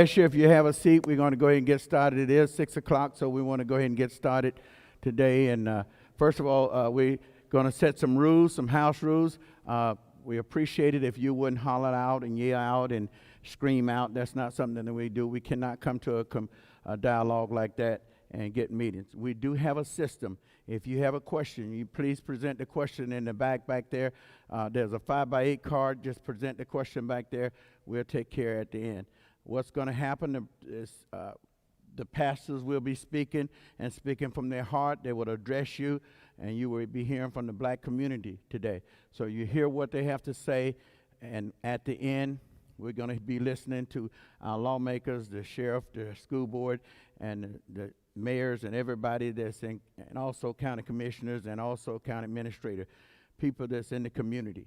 If you have a seat, we're going to go ahead and get started. It is 6 o'clock, so we want to go ahead and get started today. And first of all, we're going to set some rules, some house rules. We appreciate it if you wouldn't holler out and yell out and scream out. That's not something that we do. We cannot come to a dialogue like that and get meetings. We do have a system. If you have a question, you please present the question in the back there. There's a 5x8 card. Just present the question back there. We'll take care at the end. What's going to happen is the pastors will be speaking and speaking from their heart. They will address you, and you will be hearing from the black community today. So you hear what they have to say, and at the end, we're going to be listening to our lawmakers, the sheriff, the school board, and the mayors and everybody that's in, and also county commissioners and also county administrator, people that's in the community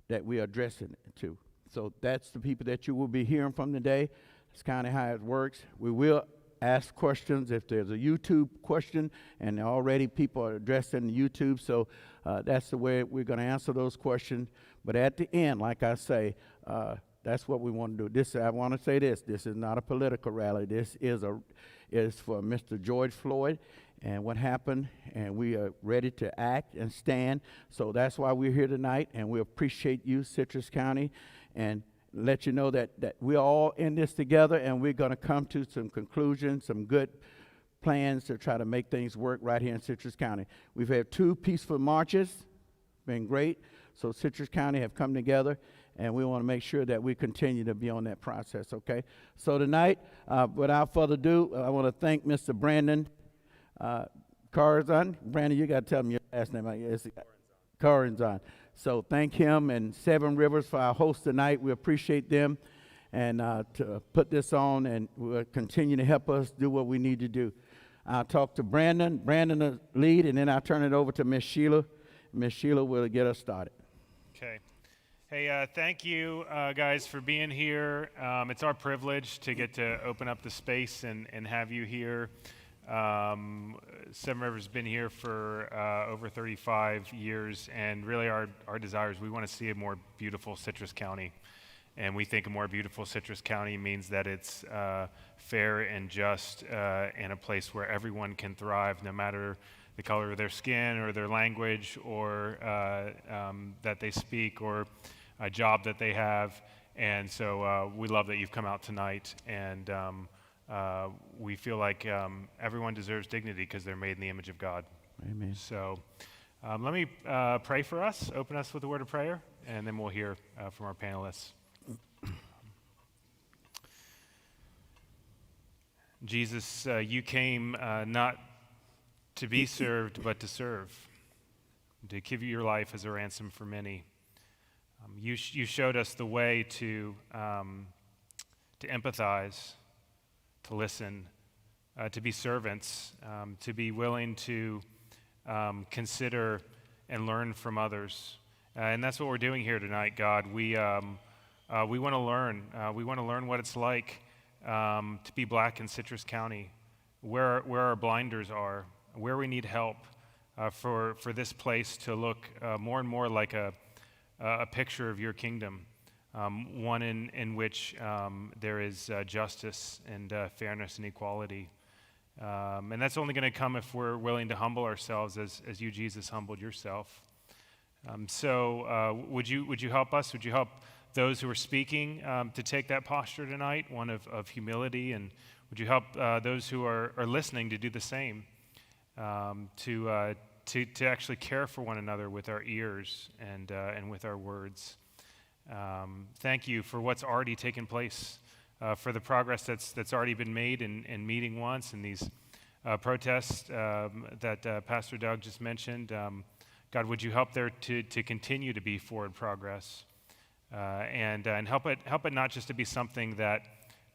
that we are addressing it to. So that's the people that you will be hearing from today. That's kind of how it works. We will ask questions if there's a YouTube question, and already people are addressing YouTube, so that's the way we're going to answer those questions. But at the end, like I say, that's what we want to do. I want to say this is not a political rally. This is for Mr. George Floyd and what happened, and we are ready to act and stand. So that's why we're here tonight, and we appreciate you, Citrus County, and let you know that we're all in this together, and we're going to come to some conclusions, some good plans to try to make things work right here in Citrus County. We've had 2 peaceful marches, been great. So Citrus County have come together, and we want to make sure that we continue to be on that process, okay? So tonight, without further ado, I want to thank Mr. Brandon Cauranzon. Brandon, you got to tell me your last name. It's Cauranzon. So thank him and Seven Rivers for our host tonight. We appreciate them, and to put this on, and will continue to help us do what we need to do. I'll talk to Brandon will lead, and then I'll turn it over to Miss Sheila. Miss Sheila will get us started. Okay. Hey, thank you guys for being here. It's our privilege to get to open up the space and have you here. Seven Rivers has been here for over 35 years, and really our desire is we want to see a more beautiful Citrus County. And we think a more beautiful Citrus County means that it's fair and just, and a place where everyone can thrive, no matter the color of their skin or their language or that they speak or a job that they have. And so we love that you've come out tonight, and we feel like everyone deserves dignity because they're made in the image of God. Amen. So let me pray for us, open us with a word of prayer, and then we'll hear from our panelists. Jesus, you came not to be served, but to serve, to give you your life as a ransom for many. You showed us the way to empathize, to listen, to be servants, to be willing to consider and learn from others. And that's what we're doing here tonight, God. We want to learn. We want to learn what it's like to be black in Citrus County, where our blinders are, where we need help for this place to look more and more like a picture of your kingdom, one in which there is justice and fairness and equality. And that's only going to come if we're willing to humble ourselves as you, Jesus, humbled yourself. So would you help us? Would you help those who are speaking to take that posture tonight, one of humility? And would you help those who are listening to do the same, to actually care for one another with our ears and with our words? Thank you for what's already taken place, for the progress that's already been made in meeting once, and these protests that Pastor Doug just mentioned. God, would you help there to continue to be forward progress, and help it not just to be something that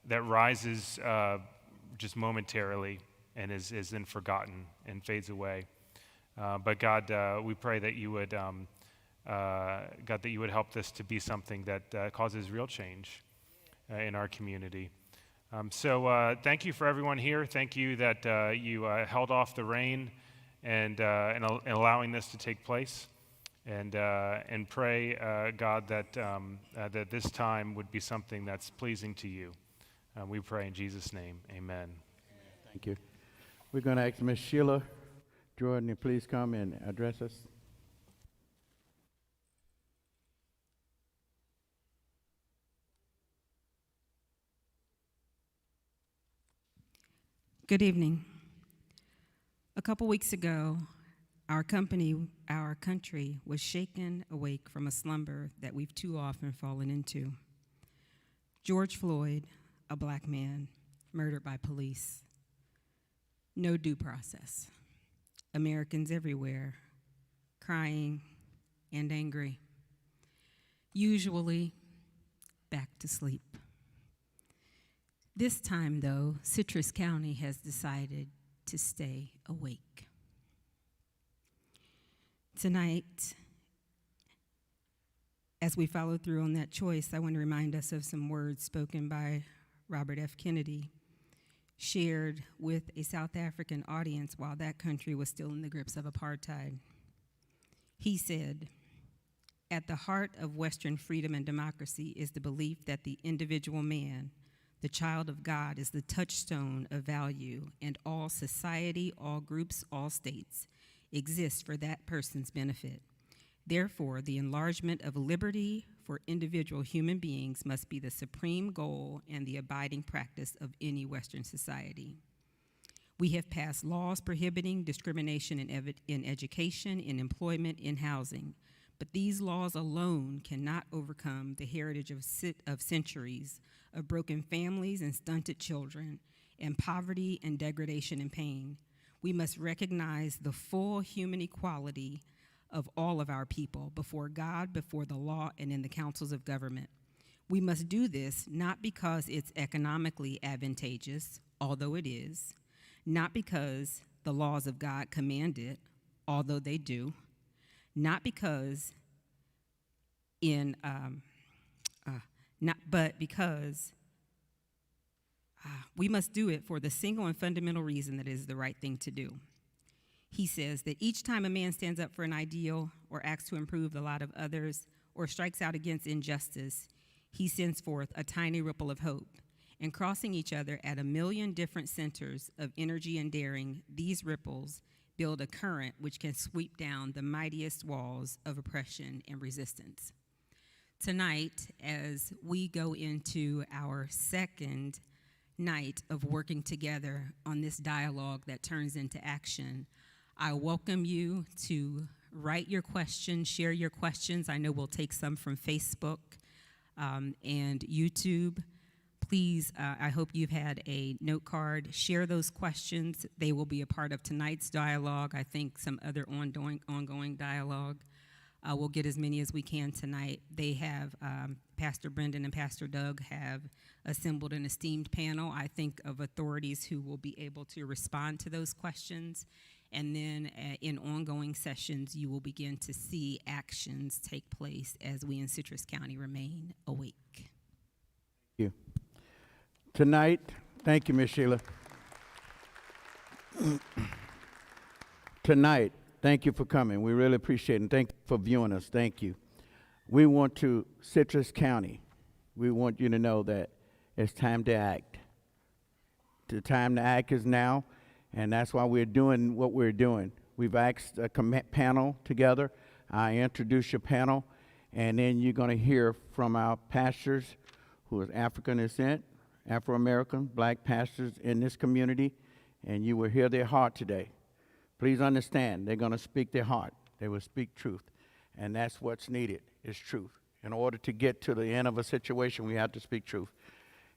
rises just momentarily and is then forgotten and fades away. But God, we pray that you would, God, that you would help this to be something that causes real change in our community. So thank you for everyone here. Thank you that you held off the rain and allowing this to take place. And pray, God, that this time would be something that's pleasing to you. We pray in Jesus' name, amen. Thank you. We're going to ask Miss Sheila Jordan to please come and address us. Good evening. A couple weeks ago, our country was shaken awake from a slumber that we've too often fallen into. George Floyd, a black man, murdered by police. No due process. Americans everywhere, crying and angry. Usually, back to sleep. This time, though, Citrus County has decided to stay awake. Tonight, as we follow through on that choice, I want to remind us of some words spoken by Robert F. Kennedy, shared with a South African audience while that country was still in the grips of apartheid. He said, "At the heart of Western freedom and democracy is the belief that the individual man, the child of God, is the touchstone of value, and all society, all groups, all states exist for that person's benefit. Therefore, the enlargement of liberty for individual human beings must be the supreme goal and the abiding practice of any Western society. We have passed laws prohibiting discrimination in education, in employment, in housing, but these laws alone cannot overcome the heritage of centuries of broken families and stunted children, and poverty and degradation and pain. We must recognize the full human equality of all of our people before God, before the law, and in the councils of government. We must do this not because it's economically advantageous, although it is, not because the laws of God command it, although they do, not because but because we must do it for the single and fundamental reason that it is the right thing to do. He says that each time a man stands up for an ideal or acts to improve the lot of others or strikes out against injustice, he sends forth a tiny ripple of hope. And crossing each other at 1,000,000 different centers of energy and daring, these ripples build a current which can sweep down the mightiest walls of oppression and resistance. Tonight, as we go into our second night of working together on this dialogue that turns into action, I welcome you to write your questions, share your questions. I know we'll take some from Facebook and YouTube. Please, I hope you've had a note card. Share those questions. They will be a part of tonight's dialogue. I think some other ongoing dialogue. We'll get as many as we can tonight. They have, Pastor Brendan and Pastor Doug have assembled an esteemed panel, I think, of authorities who will be able to respond to those questions. And then in ongoing sessions, you will begin to see actions take place as we in Citrus County remain awake. Thank you. Tonight, thank you, Ms. Sheila. Tonight, thank you for coming. We really appreciate it, and thank you for viewing us. Thank you. We want to, Citrus County, we want you to know that it's time to act. The time to act is now, and that's why we're doing what we're doing. We've asked a panel together. I introduce your panel, and then you're going to hear from our pastors who is African descent, Afro-American, black pastors in this community, and you will hear their heart today. Please understand, they're going to speak their heart. They will speak truth, and that's what's needed, is truth. In order to get to the end of a situation, we have to speak truth.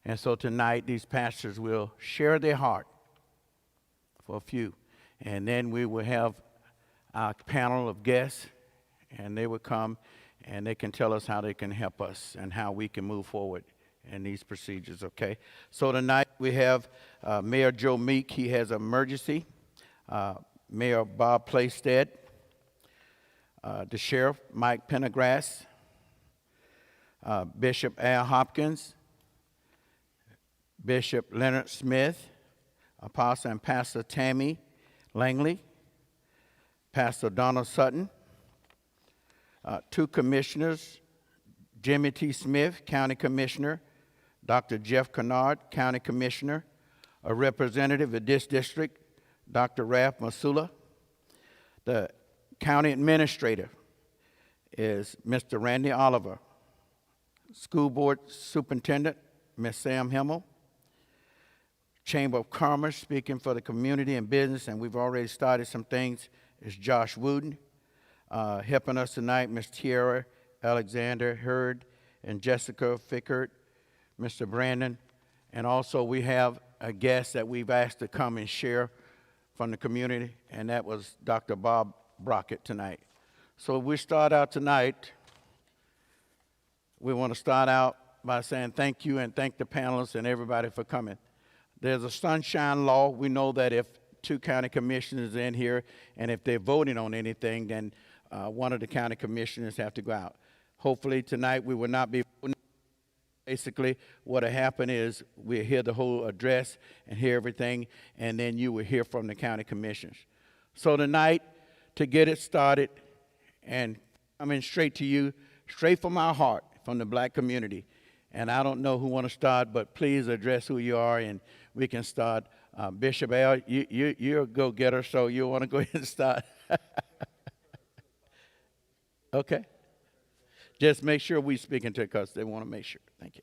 And so tonight, these pastors will share their heart for a few, and then we will have our panel of guests, and they will come, and they can tell us how they can help us and how we can move forward in these procedures, okay? So tonight we have Mayor Joe Meek. He has emergency. Mayor Bob Plaisted, the Sheriff Mike Prendergast, Bishop Al Hopkins, Bishop Leonard Smith, Apostle and Pastor Tammy Langley, Pastor Donald Sutton, two commissioners, Jimmie T. Smith, County Commissioner, Dr. Jeff Kinnard, County Commissioner. A representative of this district, Dr. Ralph Massullo. The County Administrator is Mr. Randy Oliver. School Board Superintendent, Ms. Sam Himmel. Chamber of Commerce, speaking for the community and business, and we've already started some things, is Josh Wooten. Helping us tonight, Ms. Tiara Alexander Hurd and Jessica Fickert, Mr. Brandon, and also we have a guest that we've asked to come and share from the community, and that was Dr. Bob Brockett tonight. So we start out tonight. We want to start out by saying thank you and thank the panelists and everybody for coming. There's a sunshine law. We know that if two county commissioners in here and if they're voting on anything, then one of the county commissioners have to go out. Hopefully tonight we will not be voting. Basically, what will happen is we'll hear the whole address and hear everything, and then you will hear from the county commissioners. So tonight, to get it started and coming straight to you, straight from our heart, from the black community. And I don't know who want to start, but please address who you are, and we can start. Bishop Al, you're a go-getter, so you want to go ahead and start. Okay. Just make sure we speaking to it because they want to make sure. Thank you.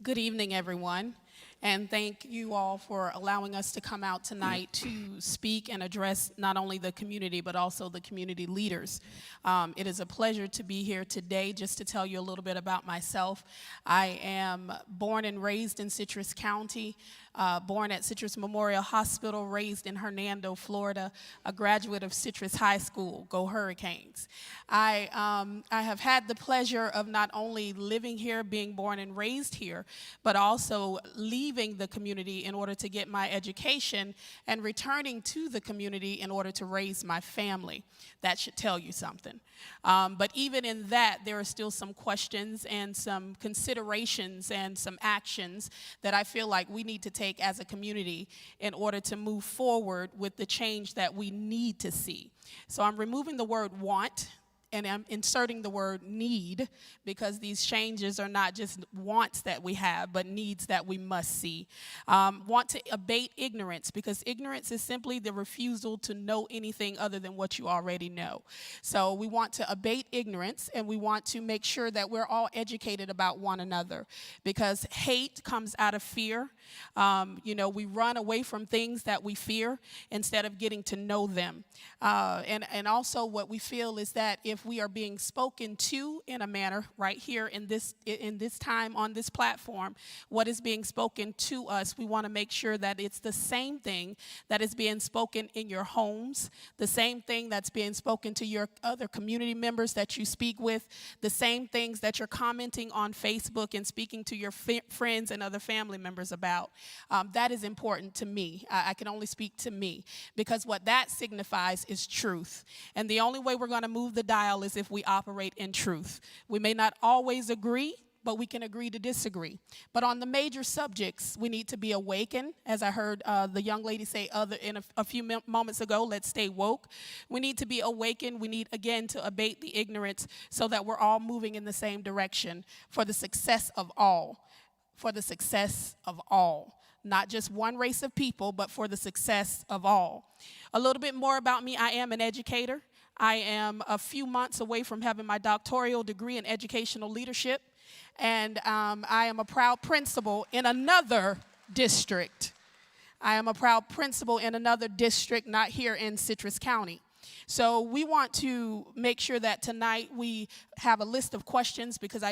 Good evening, everyone, and thank you all for allowing us to come out tonight to speak and address not only the community but also the community leaders. It is a pleasure to be here today. Just to tell you a little bit about myself, I am born and raised in Citrus County, born at Citrus Memorial Hospital, raised in Hernando, Florida, a graduate of Citrus High School. Go Hurricanes. I have had the pleasure of not only living here, being born and raised here, but also leaving the community in order to get my education and returning to the community in order to raise my family. That should tell you something. But even in that, there are still some questions and some considerations and some actions that I feel like we need to take as a community in order to move forward with the change that we need to see. So I'm removing the word want, and I'm inserting the word need, because these changes are not just wants that we have, but needs that we must see. Want to abate ignorance, because ignorance is simply the refusal to know anything other than what you already know. So we want to abate ignorance, and we want to make sure that we're all educated about one another, because hate comes out of fear. We run away from things that we fear instead of getting to know them. And also what we feel is that if we are being spoken to in a manner right here in this time on this platform, what is being spoken to us, we want to make sure that it's the same thing that is being spoken in your homes, the same thing that's being spoken to your other community members that you speak with, the same things that you're commenting on Facebook and speaking to your friends and other family members about. That is important to me. I can only speak to me, because what that signifies is truth. And the only way we're going to move the dial is if we operate in truth. We may not always agree, but we can agree to disagree. But on the major subjects, we need to be awakened. As I heard the young lady say a few moments ago, let's stay woke. We need to be awakened. We need, again, to abate the ignorance so that we're all moving in the same direction for the success of all. For the success of all. Not just one race of people, but for the success of all. A little bit more about me. I am an educator. I am a few months away from having my doctoral degree in educational leadership, and I am a proud principal in another district. I am a proud principal in another district, not here in Citrus County. So we want to make sure that tonight we have a list of questions, because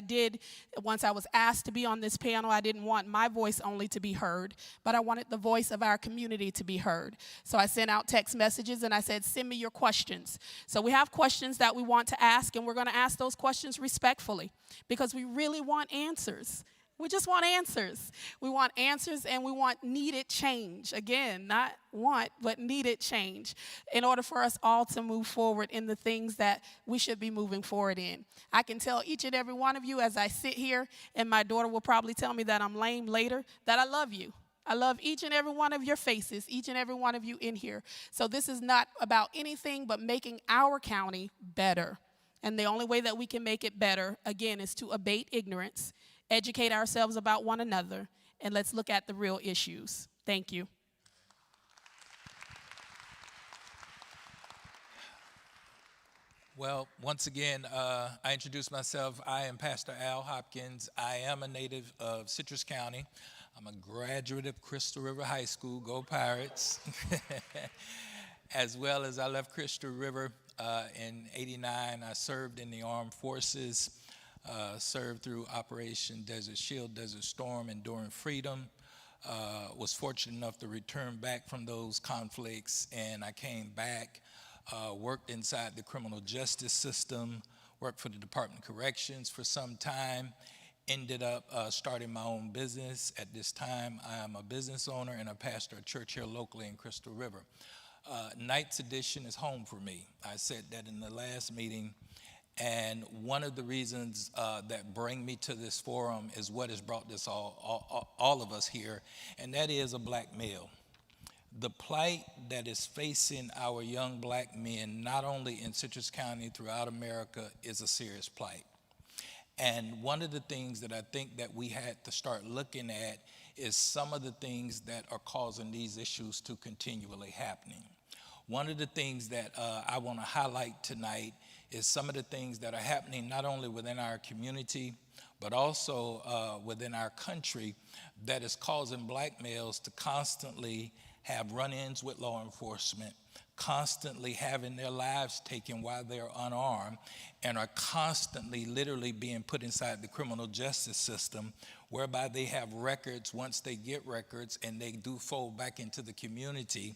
once I was asked to be on this panel, I didn't want my voice only to be heard, but I wanted the voice of our community to be heard. So I sent out text messages and I said, send me your questions. So we have questions that we want to ask, and we're going to ask those questions respectfully, because we really want answers. We just want answers. We want answers, and we want needed change. Again, not want, but needed change in order for us all to move forward in the things that we should be moving forward in. I can tell each and every one of you as I sit here, and my daughter will probably tell me that I'm lame later, that I love you. I love each and every one of your faces, each and every one of you in here. So this is not about anything but making our county better. And the only way that we can make it better, again, is to abate ignorance, educate ourselves about one another, and let's look at the real issues. Thank you. Well, once again, I introduce myself. I am Pastor Al Hopkins. I am a native of Citrus County. I'm a graduate of Crystal River High School, go Pirates. As well as I left Crystal River in '89. I served in the armed forces, served through Operation Desert Shield, Desert Storm, Enduring Freedom. Was fortunate enough to return back from those conflicts, and I came back. Worked inside the criminal justice system, worked for the Department of Corrections for some time, ended up starting my own business. At this time, I am a business owner and a pastor of church here locally in Crystal River. Night's edition is home for me. I said that in the last meeting, and one of the reasons that bring me to this forum is what has brought this all of us here, and that is a black male. The plight that is facing our young black men, not only in Citrus County, throughout America, is a serious plight. And one of the things that I think that we had to start looking at is some of the things that are causing these issues to continually happening. One of the things that I want to highlight tonight is some of the things that are happening not only within our community, but also within our country, that is causing black males to constantly have run-ins with law enforcement, constantly having their lives taken while they're unarmed, and are constantly literally being put inside the criminal justice system, whereby they have records. Once they get records and they do fold back into the community,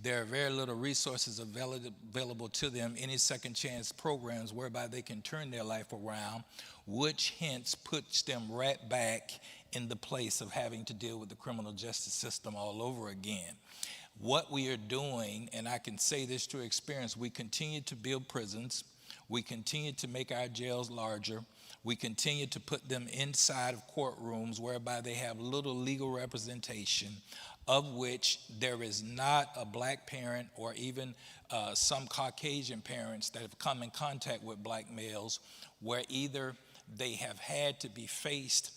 there are very little resources available to them, any second chance programs whereby they can turn their life around, which hence puts them right back in the place of having to deal with the criminal justice system all over again. What we are doing, and I can say this through experience, we continue to build prisons, we continue to make our jails larger, we continue to put them inside of courtrooms whereby they have little legal representation, of which there is not a black parent or even some Caucasian parents that have come in contact with black males where either they have had to be faced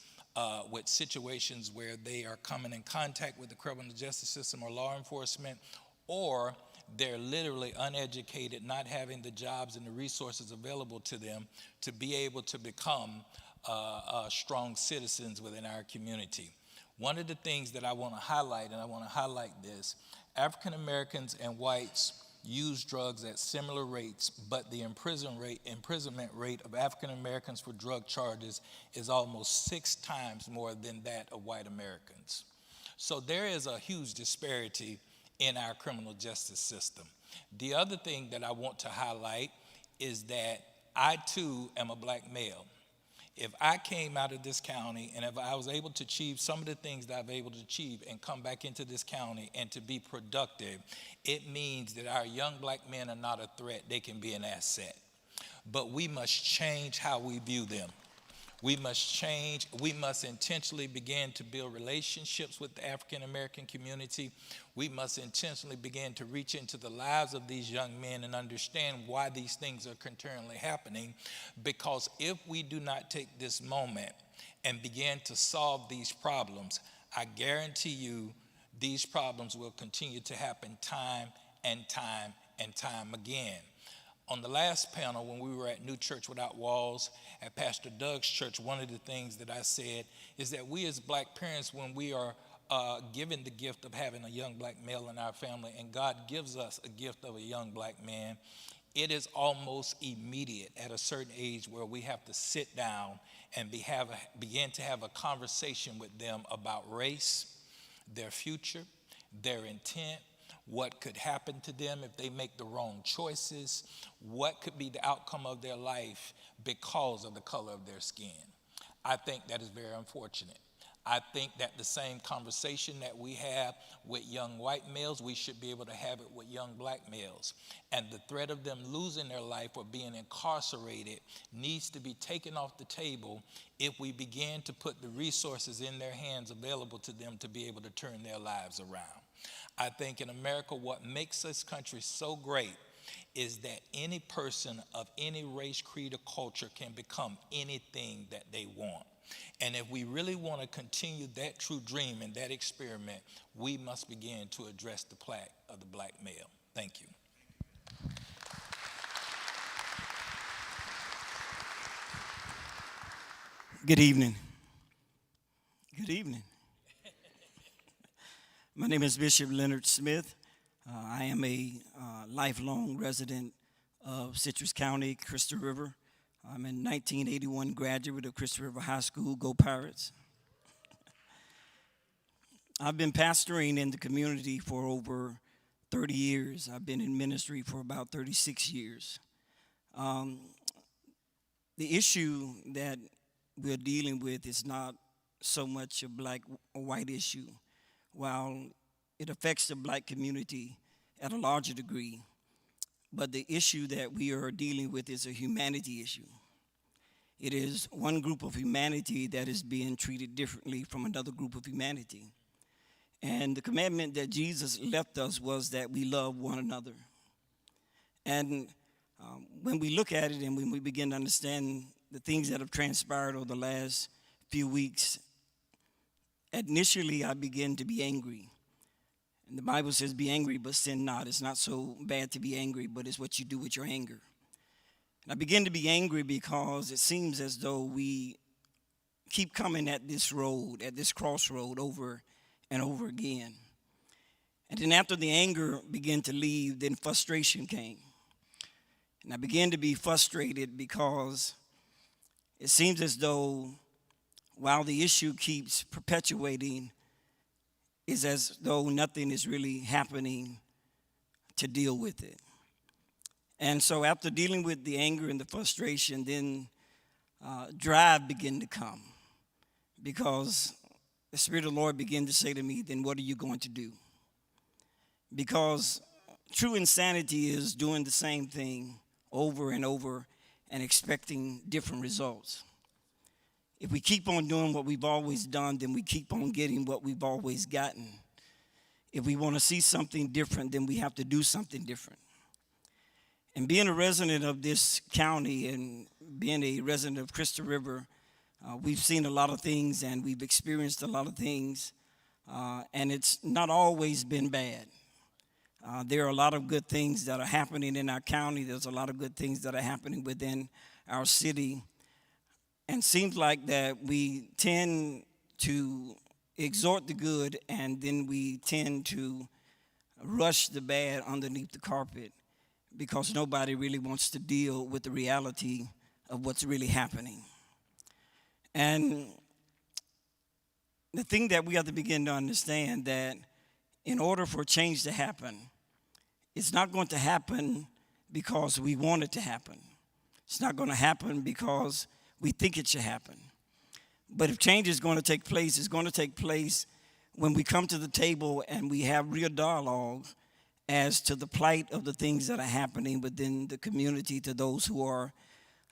with situations where they are coming in contact with the criminal justice system or law enforcement, or they're literally uneducated, not having the jobs and the resources available to them to be able to become strong citizens within our community. One of the things that I want to highlight, and I want to highlight this, African Americans and whites use drugs at similar rates, but the imprisonment rate of African Americans for drug charges is almost 6 times more than that of white Americans. So there is a huge disparity in our criminal justice system. The other thing that I want to highlight is that I too am a black male. If I came out of this county and if I was able to achieve some of the things that I've been able to achieve and come back into this county and to be productive, it means that our young black men are not a threat, they can be an asset. But we must change how we view them. We must change, we must intentionally begin to build relationships with the African American community. We must intentionally begin to reach into the lives of these young men and understand why these things are continually happening. Because if we do not take this moment and begin to solve these problems, I guarantee you these problems will continue to happen time and time and time again. On the last panel, when we were at New Church Without Walls, at Pastor Doug's church, one of the things that I said is that we as black parents, when we are given the gift of having a young black male in our family, and God gives us a gift of a young black man, it is almost immediate at a certain age where we have to sit down and begin to have a conversation with them about race, their future, their intent, what could happen to them if they make the wrong choices, what could be the outcome of their life because of the color of their skin. I think that is very unfortunate. I think that the same conversation that we have with young white males, we should be able to have it with young black males. And the threat of them losing their life or being incarcerated needs to be taken off the table if we begin to put the resources in their hands available to them to be able to turn their lives around. I think in America, what makes this country so great is that any person of any race, creed, or culture can become anything that they want. And if we really want to continue that true dream and that experiment, we must begin to address the plight of the black male. Thank you. Good evening. Good evening. My name is Bishop Leonard Smith. I am a lifelong resident of Citrus County, Crystal River. I'm a 1981 graduate of Crystal River High School. Go Pirates. I've been pastoring in the community for over 30 years. I've been in ministry for about 36 years. The issue that we're dealing with is not so much a black or white issue. While it affects the black community at a larger degree, but the issue that we are dealing with is a humanity issue. It is one group of humanity that is being treated differently from another group of humanity. And the commandment that Jesus left us was that we love one another. And when we look at it and when we begin to understand the things that have transpired over the last few weeks, initially I began to be angry. And the Bible says, be angry, but sin not. It's not so bad to be angry, but it's what you do with your anger. And I began to be angry because it seems as though we keep coming at this road, at this crossroad over and over again. And then after the anger began to leave, then frustration came. And I began to be frustrated because it seems as though while the issue keeps perpetuating, it's as though nothing is really happening to deal with it. And so after dealing with the anger and the frustration, then drive began to come, because the Spirit of the Lord began to say to me, then what are you going to do? Because true insanity is doing the same thing over and over and expecting different results. If we keep on doing what we've always done, then we keep on getting what we've always gotten. If we want to see something different, then we have to do something different. And being a resident of this county and being a resident of Crystal River, we've seen a lot of things and we've experienced a lot of things, and it's not always been bad. There are a lot of good things that are happening in our county. There's a lot of good things that are happening within our city. And seems like that we tend to exhort the good and then we tend to rush the bad underneath the carpet because nobody really wants to deal with the reality of what's really happening. And the thing that we have to begin to understand that in order for change to happen, it's not going to happen because we want it to happen. It's not going to happen because we think it should happen. But if change is going to take place, it's going to take place when we come to the table and we have real dialogue as to the plight of the things that are happening within the community to those who are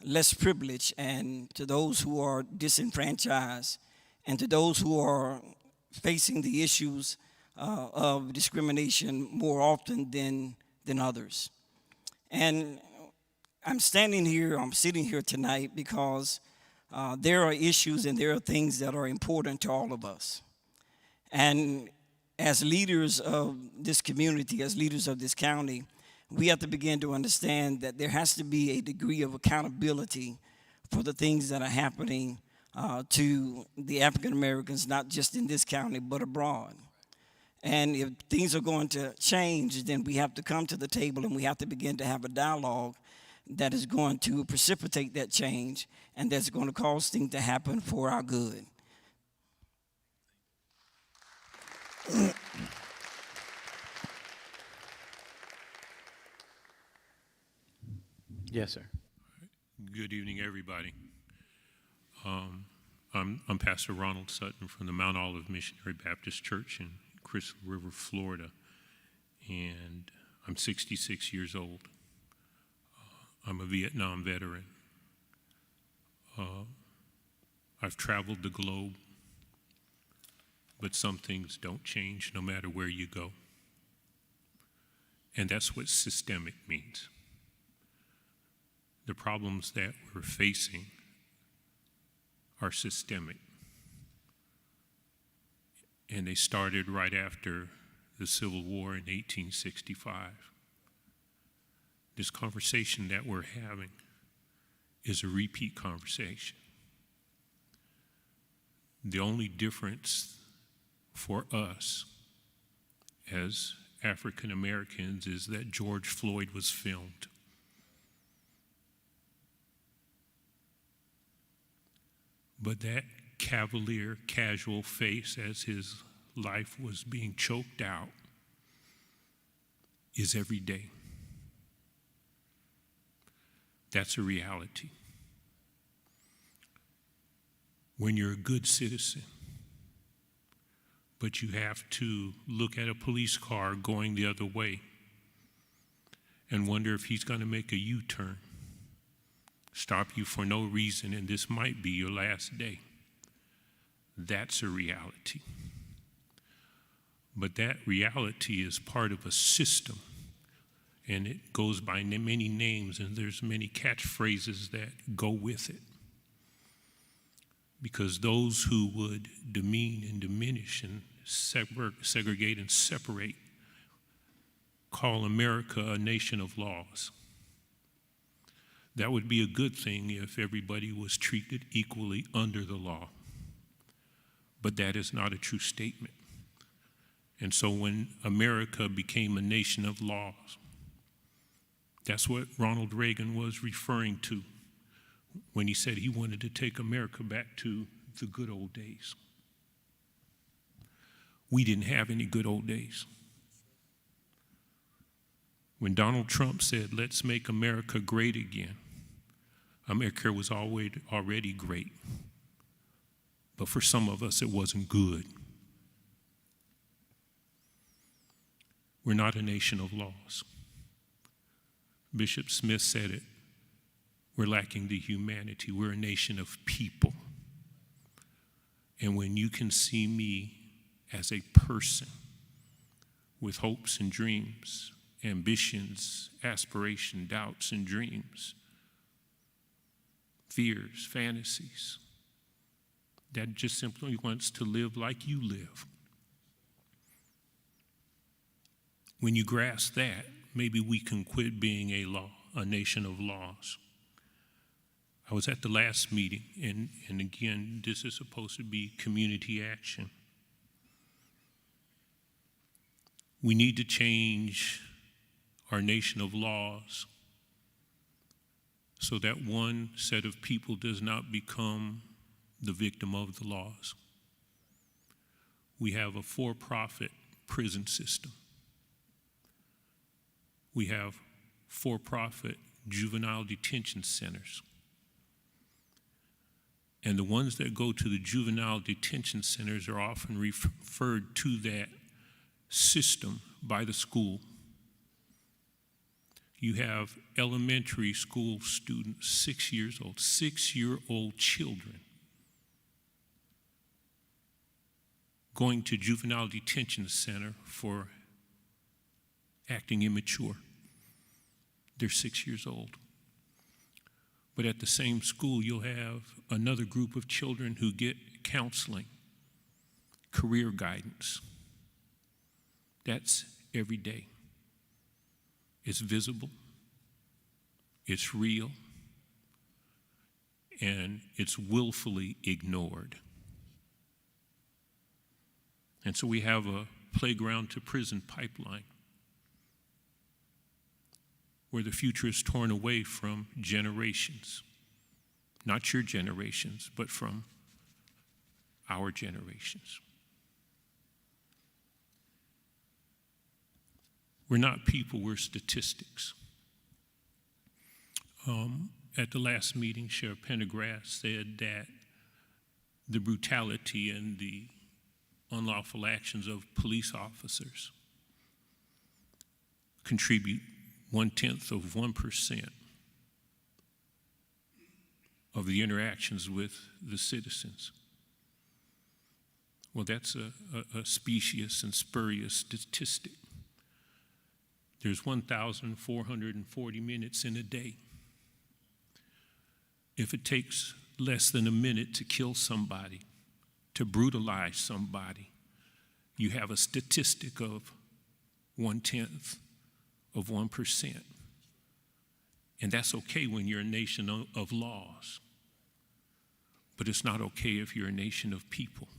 less privileged and to those who are disenfranchised and to those who are facing the issues of discrimination more often than others. And I'm sitting here tonight because there are issues and there are things that are important to all of us. And as leaders of this community, as leaders of this county, we have to begin to understand that there has to be a degree of accountability for the things that are happening to the African Americans, not just in this county, but abroad. And if things are going to change, then we have to come to the table and we have to begin to have a dialogue that is going to precipitate that change and that's going to cause things to happen for our good. Yes, sir. Good evening, everybody. I'm Pastor Ronald Sutton from the Mount Olive Missionary Baptist Church in Crystal River, Florida, and I'm 66 years old. I'm a Vietnam veteran. I've traveled the globe, but some things don't change no matter where you go. And that's what systemic means. The problems that we're facing are systemic. And they started right after the Civil War in 1865. This conversation that we're having is a repeat conversation. The only difference for us as African Americans is that George Floyd was filmed. But that cavalier, casual face as his life was being choked out is every day. That's a reality. When you're a good citizen, but you have to look at a police car going the other way and wonder if he's going to make a U-turn, stop you for no reason, and this might be your last day. That's a reality. But that reality is part of a system, and it goes by many names, and there's many catchphrases that go with it. Because those who would demean and diminish and segregate and separate call America a nation of laws. That would be a good thing if everybody was treated equally under the law. But that is not a true statement. And so when America became a nation of laws, that's what Ronald Reagan was referring to when he said he wanted to take America back to the good old days. We didn't have any good old days. When Donald Trump said, "Let's make America great again," America was already great. But for some of us, it wasn't good. We're not a nation of laws. Bishop Smith said it. We're lacking the humanity. We're a nation of people. And when you can see me as a person with hopes and dreams, ambitions, aspiration, doubts and dreams, fears, fantasies, that just simply wants to live like you live. When you grasp that, maybe we can quit being a nation of laws. I was at the last meeting, and again, this is supposed to be community action. We need to change our nation of laws so that one set of people does not become the victim of the laws. We have a for-profit prison system. We have for-profit juvenile detention centers. And the ones that go to the juvenile detention centers are often referred to that system by the school. You have elementary school students, 6 years old, 6-year-old children going to juvenile detention center for acting immature. They're 6 years old. But at the same school, you'll have another group of children who get counseling, career guidance. That's every day. It's visible, it's real, and it's willfully ignored. And so we have a playground to prison pipeline where the future is torn away from generations, not your generations, but from our generations. We're not people, we're statistics. At the last meeting, Sheriff Prendergast said that the brutality and the unlawful actions of police officers contribute 0.1% of the interactions with the citizens. Well, that's a specious and spurious statistic. There's 1,440 minutes in a day. If it takes less than a minute to kill somebody, to brutalize somebody, you have a statistic of 0.1%. And that's okay when you're a nation of laws. But it's not okay if you're a nation of people.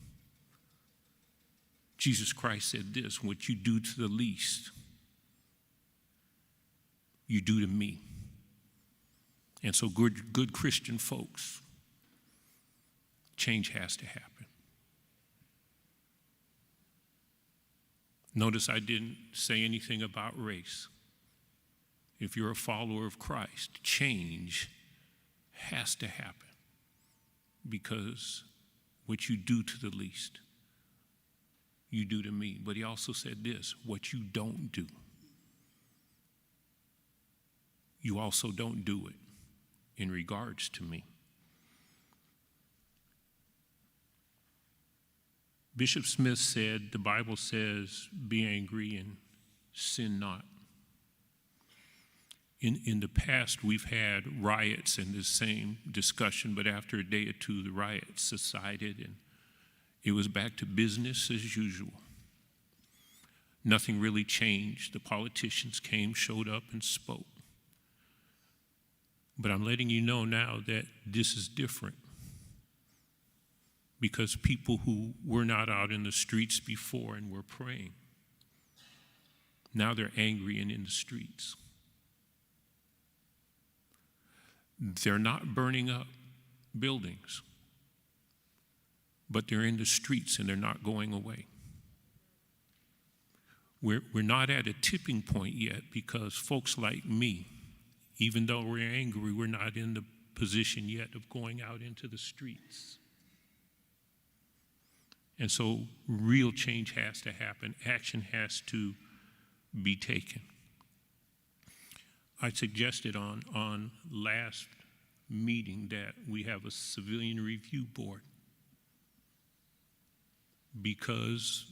Jesus Christ said this, what you do to the least, you do to me. And so good Christian folks, change has to happen. Notice I didn't say anything about race. If you're a follower of Christ, change has to happen, because what you do to the least, you do to me. But he also said this, what you don't do, you also don't do it in regards to me. Bishop Smith said, the Bible says, be angry and sin not. In the past, we've had riots and the same discussion, but after a day or two, the riots subsided and it was back to business as usual. Nothing really changed. The politicians came, showed up, and spoke. But I'm letting you know now that this is different, because people who were not out in the streets before and were praying, now they're angry and in the streets. They're not burning up buildings, but they're in the streets and they're not going away. We're not at a tipping point yet, because folks like me, even though we're angry, we're not in the position yet of going out into the streets. And so real change has to happen. Action has to be taken. I suggested on last meeting that we have a civilian review board, because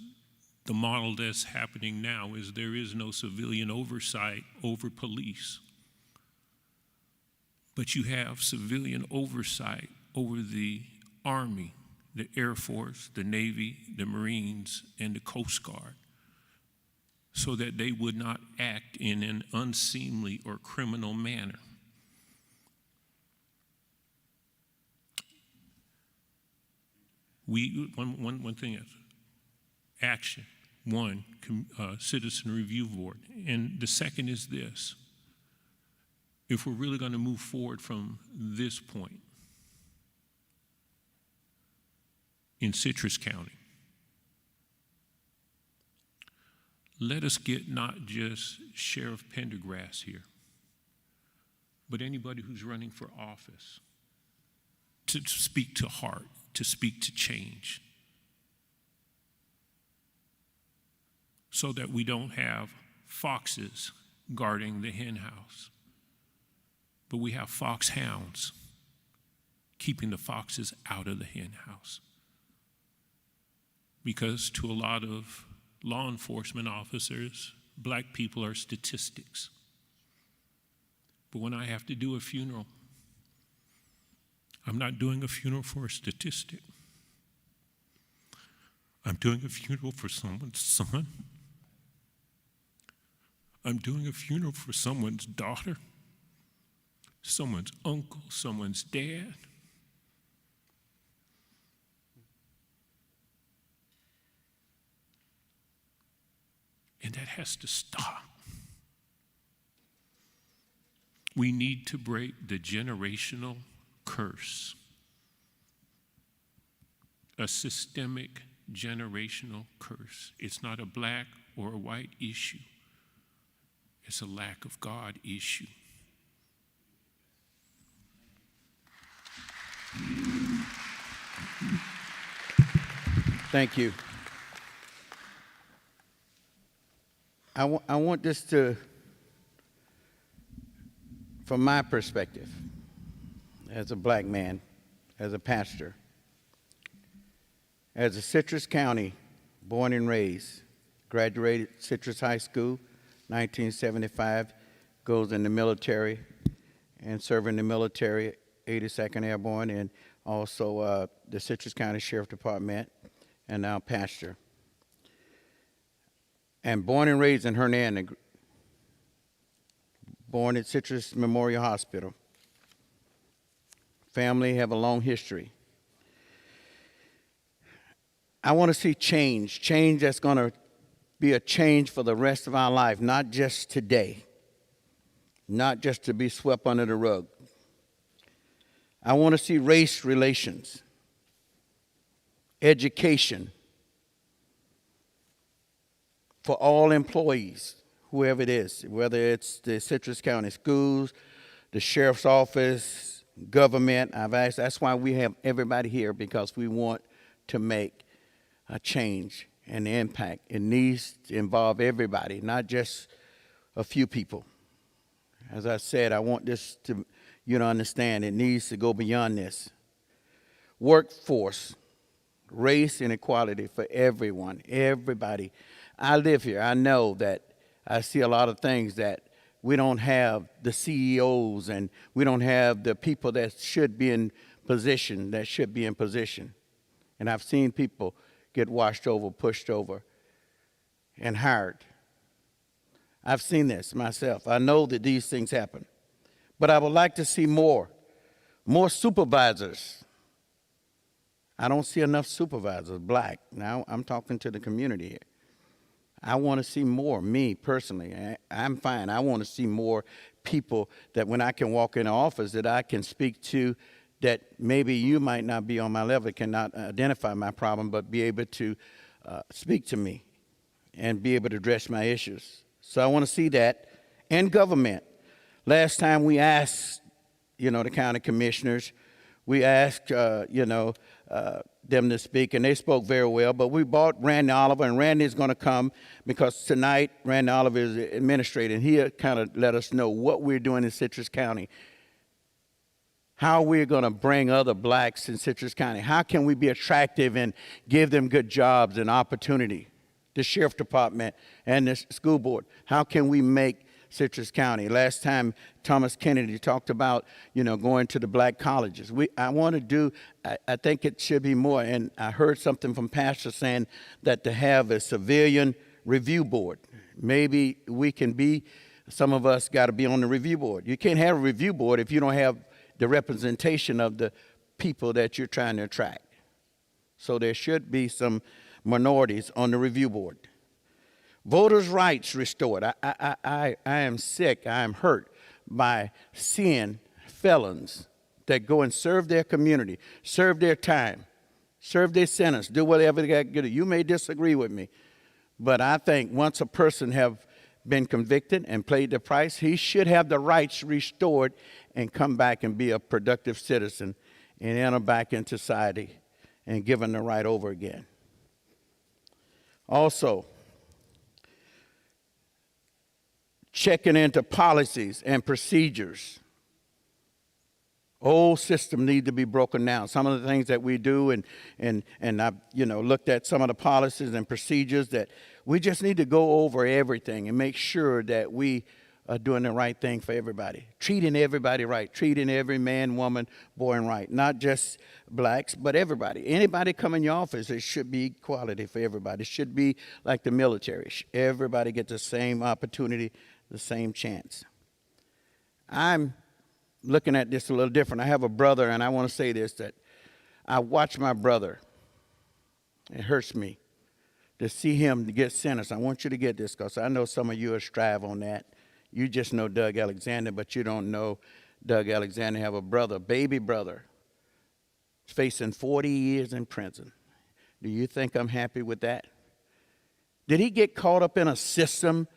the model that's happening now is there is no civilian oversight over police, but you have civilian oversight over the Army, the Air Force, the Navy, the Marines, and the Coast Guard, so that they would not act in an unseemly or criminal manner. One thing is action. One, citizen review board. And the second is this. If we're really going to move forward from this point in Citrus County, let us get not just Sheriff Prendergast here, but anybody who's running for office to speak to heart, to speak to change, so that we don't have foxes guarding the hen house, but we have foxhounds keeping the foxes out of the hen house. Because to a lot of law enforcement officers, black people are statistics. But when I have to do a funeral, I'm not doing a funeral for a statistic. I'm doing a funeral for someone's son. I'm doing a funeral for someone's daughter, someone's uncle, someone's dad. And that has to stop. We need to break the generational curse, a systemic generational curse. It's not a black or a white issue. It's a lack of God issue. Thank you. I want this to, from my perspective, as a black man, as a pastor, as a Citrus County, born and raised, graduated Citrus High School, 1975, goes in the military and serve in the military, 82nd Airborne, and also the Citrus County Sheriff Department, and now pastor. And born and raised in Hernando, born at Citrus Memorial Hospital. Family have a long history. I want to see change that's going to be a change for the rest of our life, not just today, not just to be swept under the rug. I want to see race relations, education for all employees, whoever it is, whether it's the Citrus County schools, the sheriff's office, government. I've asked, that's why we have everybody here, because we want to make a change and impact. It needs to involve everybody, not just a few people. As I said, I want this to, you to understand, it needs to go beyond this. Workforce, race and equality for everyone, everybody. I live here. I know that I see a lot of things that we don't have the CEOs and we don't have the people that should be in position, And I've seen people get washed over, pushed over, and hired. I've seen this myself. I know that these things happen. But I would like to see more supervisors. I don't see enough supervisors, black. Now I'm talking to the community here. I want to see more, me personally. I'm fine. I want to see more people that when I can walk in the office that I can speak to, that maybe you might not be on my level, cannot identify my problem, but be able to speak to me and be able to address my issues. So I want to see that. And government. Last time we asked, the county commissioners, we asked, them to speak, and they spoke very well, but we brought Randy Oliver, and Randy's going to come because tonight Randy Oliver is the administrator, and he'll kind of let us know what we're doing in Citrus County, how we're going to bring other blacks in Citrus County, how can we be attractive and give them good jobs and opportunity, the sheriff department and the school board, how can we make Citrus County. Last time Thomas Kennedy talked about, going to the black colleges. I think it should be more, and I heard something from Pastor saying that to have a civilian review board. Maybe some of us got to be on the review board. You can't have a review board if you don't have the representation of the people that you're trying to attract. So there should be some minorities on the review board. Voters' rights restored. I am sick, I am hurt by seeing felons that go and serve their community, serve their time, serve their sentence, do whatever they got to do. You may disagree with me, but I think once a person have been convicted and paid the price, he should have the rights restored and come back and be a productive citizen and enter back into society and given the right over again. Also, checking into policies and procedures. Old system need to be broken down. Some of the things that we do, and I've looked at some of the policies and procedures that we just need to go over everything and make sure that we are doing the right thing for everybody, treating everybody right, treating every man, woman, boy, and right, not just blacks, but everybody. Anybody come in your office, it should be equality for everybody. It should be like the military. Everybody gets the same opportunity, the same chance. I'm looking at this a little different. I have a brother, and I want to say this, that I watch my brother. It hurts me to see him get sentenced. I want you to get this because I know some of you will strive on that. You just know Doug Alexander, but you don't know Doug Alexander have a brother, baby brother, facing 40 years in prison. Do you think I'm happy with that? Did he get caught up in a system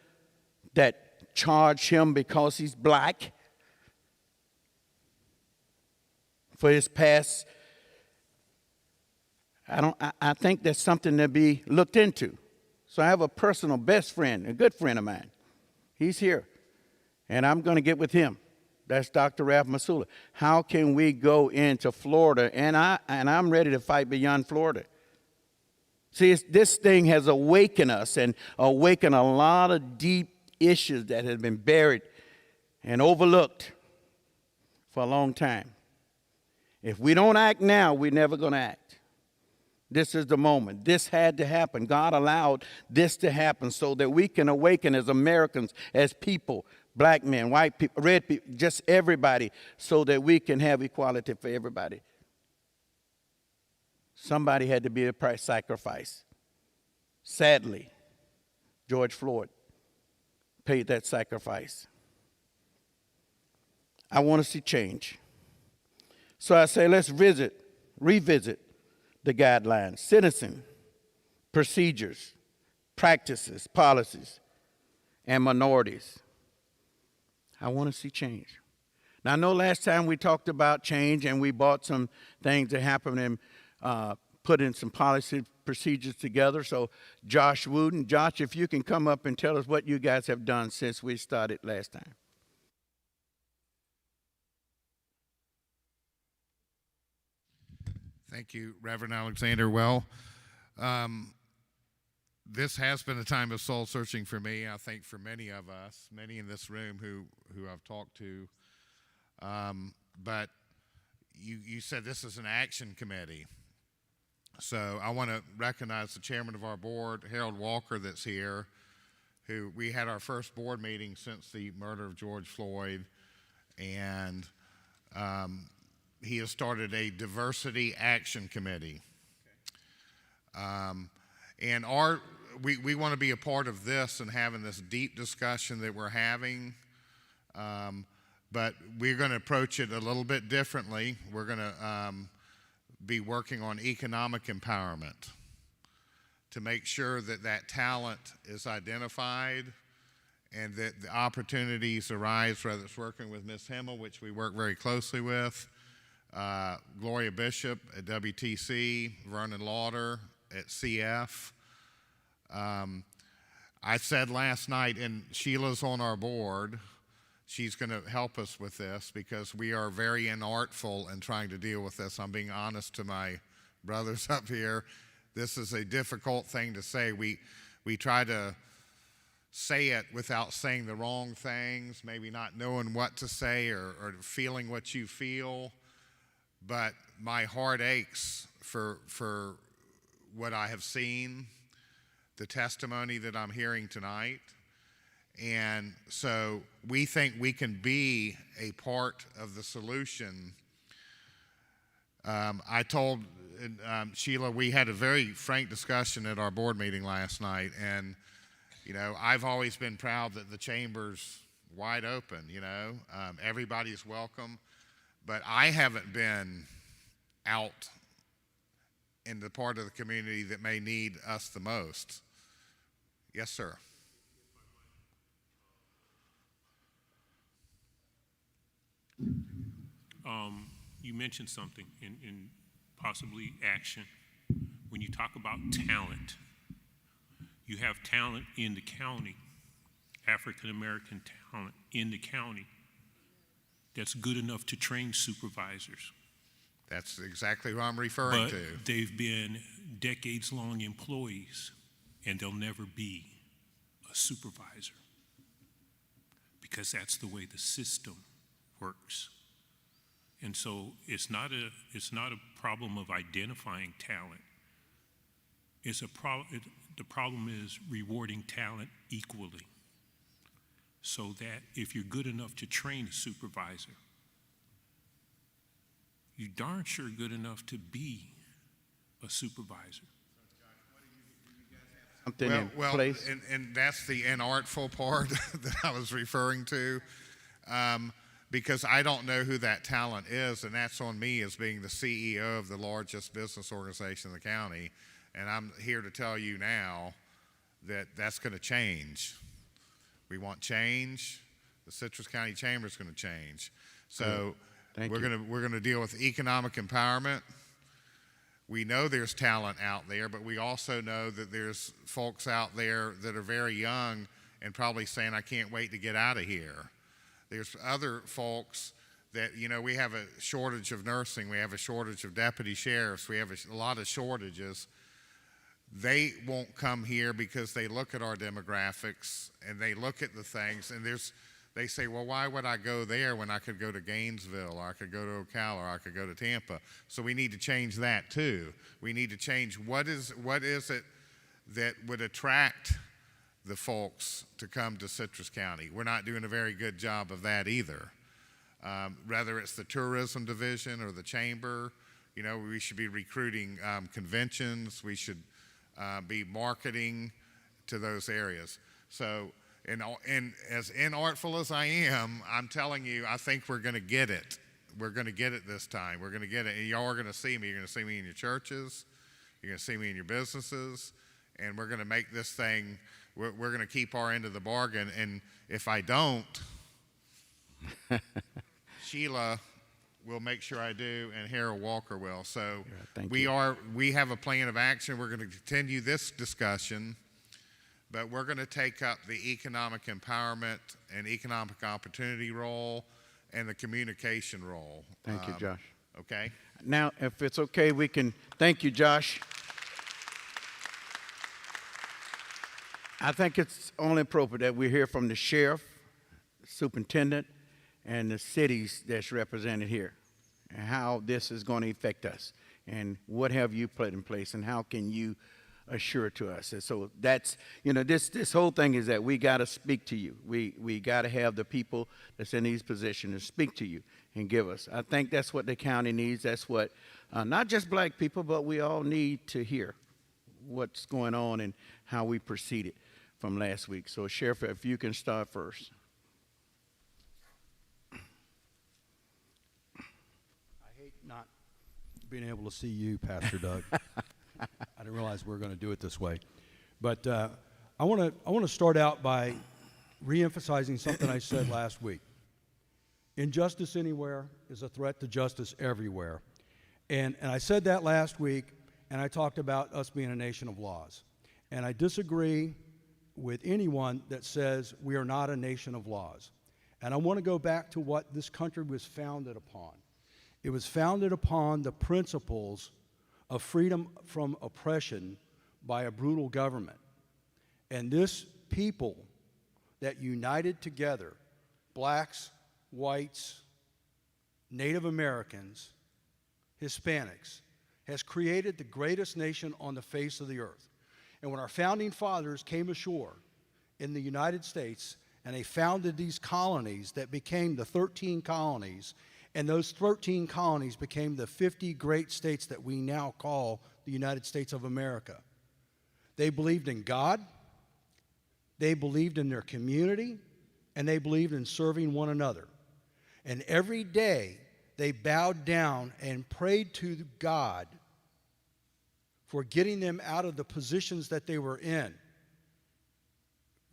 that charged him because he's black for his past? I think that's something to be looked into. So I have a personal best friend, a good friend of mine. He's here, and I'm going to get with him. That's Dr. Ralph Massullo. How can we go into Florida? And I'm ready to fight beyond Florida. See, this thing has awakened us and awakened a lot of deep issues that have been buried and overlooked for a long time. If we don't act now, we're never going to act. This is the moment. This had to happen. God allowed this to happen so that we can awaken as Americans, as people, black men, white people, red people, just everybody, so that we can have equality for everybody. Somebody had to be a price sacrifice. Sadly, George Floyd paid that sacrifice. I want to see change. So I say, let's revisit the guidelines, citizen procedures, practices, policies, and minorities. I want to see change. Now, I know last time we talked about change and we bought some things that happened and put in some policy procedures together. So Josh Wooten, Josh, if you can come up and tell us what you guys have done since we started last time. Thank you, Reverend Alexander. Well, this has been a time of soul searching for me. I think for many of us, many in this room who I've talked to. But you said this is an action committee. So I want to recognize the chairman of our board, Harold Walker, that's here, who we had our first board meeting since the murder of George Floyd, and he has started a diversity action committee. And we want to be a part of this and having this deep discussion that we're having, but we're going to approach it a little bit differently. We're going to be working on economic empowerment to make sure that that talent is identified and that the opportunities arise, whether it's working with Ms. Himmel, which we work very closely with, Gloria Bishop at WTC, Vernon Lauder at CF. I said last night, and Sheila's on our board, she's going to help us with this because we are very inartful in trying to deal with this. I'm being honest to my brothers up here. This is a difficult thing to say. We try to say it without saying the wrong things, maybe not knowing what to say or feeling what you feel. But my heart aches for what I have seen, the testimony that I'm hearing tonight. And so we think we can be a part of the solution. I told Sheila, we had a very frank discussion at our board meeting last night. And, you know, I've always been proud that the chamber's wide open, you know. Everybody's welcome. But I haven't been out in the part of the community that may need us the most. Yes, sir. You mentioned something in possibly action. When you talk about talent, you have talent in the county, African American talent in the county that's good enough to train supervisors. That's exactly who I'm referring to. But they've been decades-long employees, and they'll never be a supervisor because that's the way the system works. And so it's not a problem of identifying talent. The problem is rewarding talent equally, so that if you're good enough to train a supervisor, you're darn sure good enough to be a supervisor. Something in place. And that's the inartful part that I was referring to, because I don't know who that talent is, and that's on me as being the CEO of the largest business organization in the county. And I'm here to tell you now that that's going to change. We want change. The Citrus County Chamber is going to change. So we're going to deal with economic empowerment. We know there's talent out there, but we also know that there's folks out there that are very young and probably saying, I can't wait to get out of here. There's other folks that, you know, we have a shortage of nursing. We have a shortage of deputy sheriffs. We have a lot of shortages. They won't come here because they look at our demographics and they look at the things, and there's they say, well, why would I go there when I could go to Gainesville, or I could go to Ocala, or I could go to Tampa? So we need to change that too. We need to change what is it that would attract the folks to come to Citrus County. We're not doing a very good job of that either. Whether it's the tourism division or the chamber, you know, we should be recruiting conventions. We should be marketing to those areas. So, and as inartful as I am, I'm telling you, I think we're going to get it. We're going to get it this time. We're going to get it, and y'all are going to see me. You're going to see me in your churches. You're going to see me in your businesses, and we're going to make this thing. We're going to keep our end of the bargain. And if I don't, Sheila will make sure I do, and Harold Walker will. So we have a plan of action. We're going to continue this discussion. But we're going to take up the economic empowerment and economic opportunity role and the communication role. Thank you, Josh. Okay? Now, if it's okay, we can, thank you, Josh. I think it's only appropriate that we hear from the sheriff, superintendent, and the cities that's represented here, and how this is going to affect us, and what have you put in place, and how can you assure to us. And so that's, you know, this whole thing is that we got to speak to you. We got to have the people that's in these positions to speak to you and give us. I think that's what the county needs. That's what not just black people, but we all need to hear what's going on and how we proceeded from last week. So Sheriff, if you can start first. I hate not being able to see you, Pastor Doug. I didn't realize we were going to do it this way. But I want to start out by reemphasizing something I said last week. Injustice anywhere is a threat to justice everywhere. And I said that last week, and I talked about us being a nation of laws. And I disagree with anyone that says we are not a nation of laws. And I want to go back to what this country was founded upon. It was founded upon the principles of freedom from oppression by a brutal government. And this people that united together, blacks, whites, Native Americans, Hispanics, has created the greatest nation on the face of the earth. And when our founding fathers came ashore in the United States and they founded these colonies that became the 13 colonies, and those 13 colonies became the 50 great states that we now call the United States of America. They believed in God, they believed in their community, and they believed in serving one another. And every day they bowed down and prayed to God for getting them out of the positions that they were in.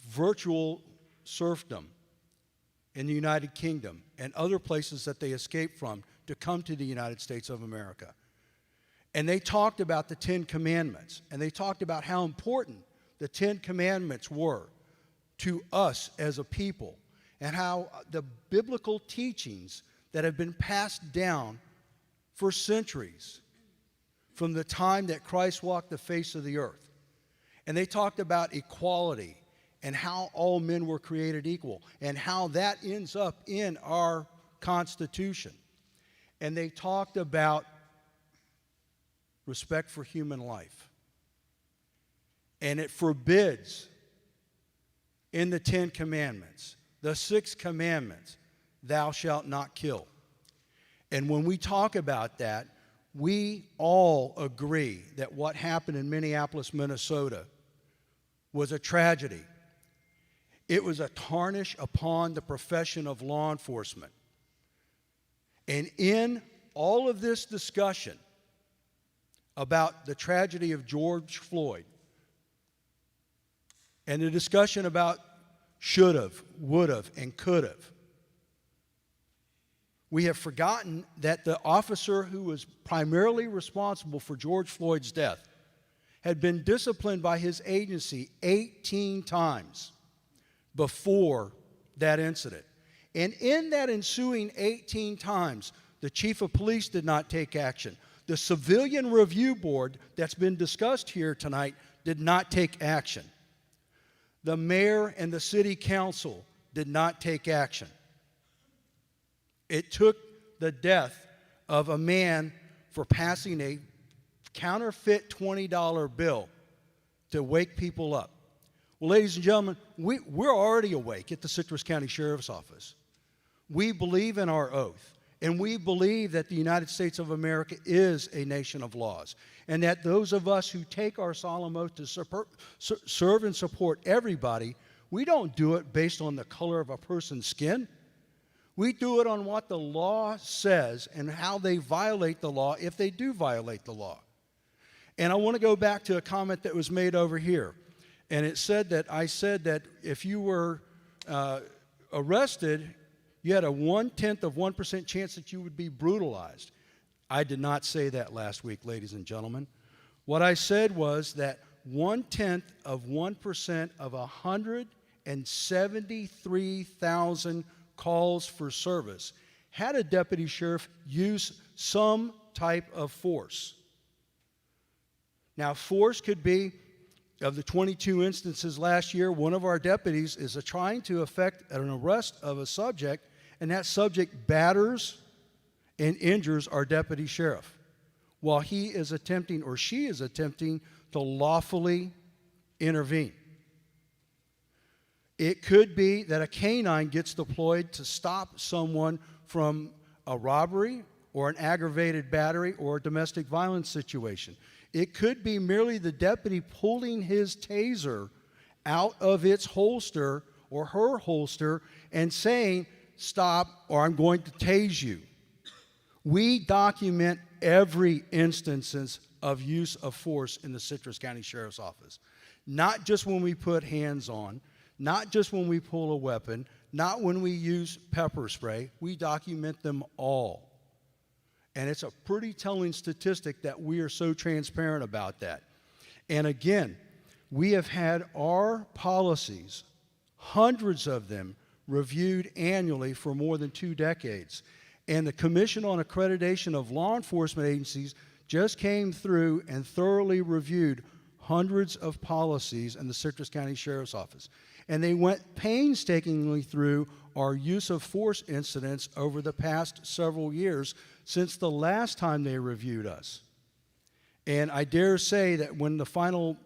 Virtual serfdom in the United Kingdom and other places that they escaped from to come to the United States of America. And they talked about the 10 Commandments, and they talked about how important the 10 Commandments were to us as a people, and how the biblical teachings that have been passed down for centuries from the time that Christ walked the face of the earth. And they talked about equality and how all men were created equal and how that ends up in our Constitution. And they talked about respect for human life. And it forbids in the 10 Commandments, the 6 commandments, thou shalt not kill. And when we talk about that, we all agree that what happened in Minneapolis, Minnesota was a tragedy. It was a tarnish upon the profession of law enforcement. And in all of this discussion about the tragedy of George Floyd and the discussion about should've, would've, and could've, we have forgotten that the officer who was primarily responsible for George Floyd's death had been disciplined by his agency 18 times before that incident. And in that ensuing 18 times, the chief of police did not take action. The civilian review board that's been discussed here tonight did not take action. The mayor and the city council did not take action. It took the death of a man for passing a counterfeit $20 bill to wake people up. Well, ladies and gentlemen, we're already awake at the Citrus County Sheriff's Office. We believe in our oath, and we believe that the United States of America is a nation of laws, and that those of us who take our solemn oath to serve and support everybody, we don't do it based on the color of a person's skin. We do it on what the law says and how they violate the law if they do violate the law. And I want to go back to a comment that was made over here. And it said that I said that if you were arrested, you had a 0.1% chance that you would be brutalized. I did not say that last week, ladies and gentlemen. What I said was that 0.1% of 173,000 calls for service had a deputy sheriff use some type of force. Now, force could be, of the 22 instances last year, one of our deputies is trying to effect an arrest of a subject, and that subject batters and injures our deputy sheriff while he is attempting, or she is attempting, to lawfully intervene. It could be that a canine gets deployed to stop someone from a robbery or an aggravated battery or a domestic violence situation. It could be merely the deputy pulling his taser out of its holster or her holster and saying, "Stop, or I'm going to tase you." We document every instance of use of force in the Citrus County Sheriff's Office. Not just when we put hands on, not just when we pull a weapon, not when we use pepper spray. We document them all. And it's a pretty telling statistic that we are so transparent about that. And again, we have had our policies, hundreds of them, reviewed annually for more than 2 decades. And the Commission on Accreditation of Law Enforcement Agencies just came through and thoroughly reviewed hundreds of policies in the Citrus County Sheriff's Office. And they went painstakingly through our use of force incidents over the past several years since the last time they reviewed us. And I dare say that when the final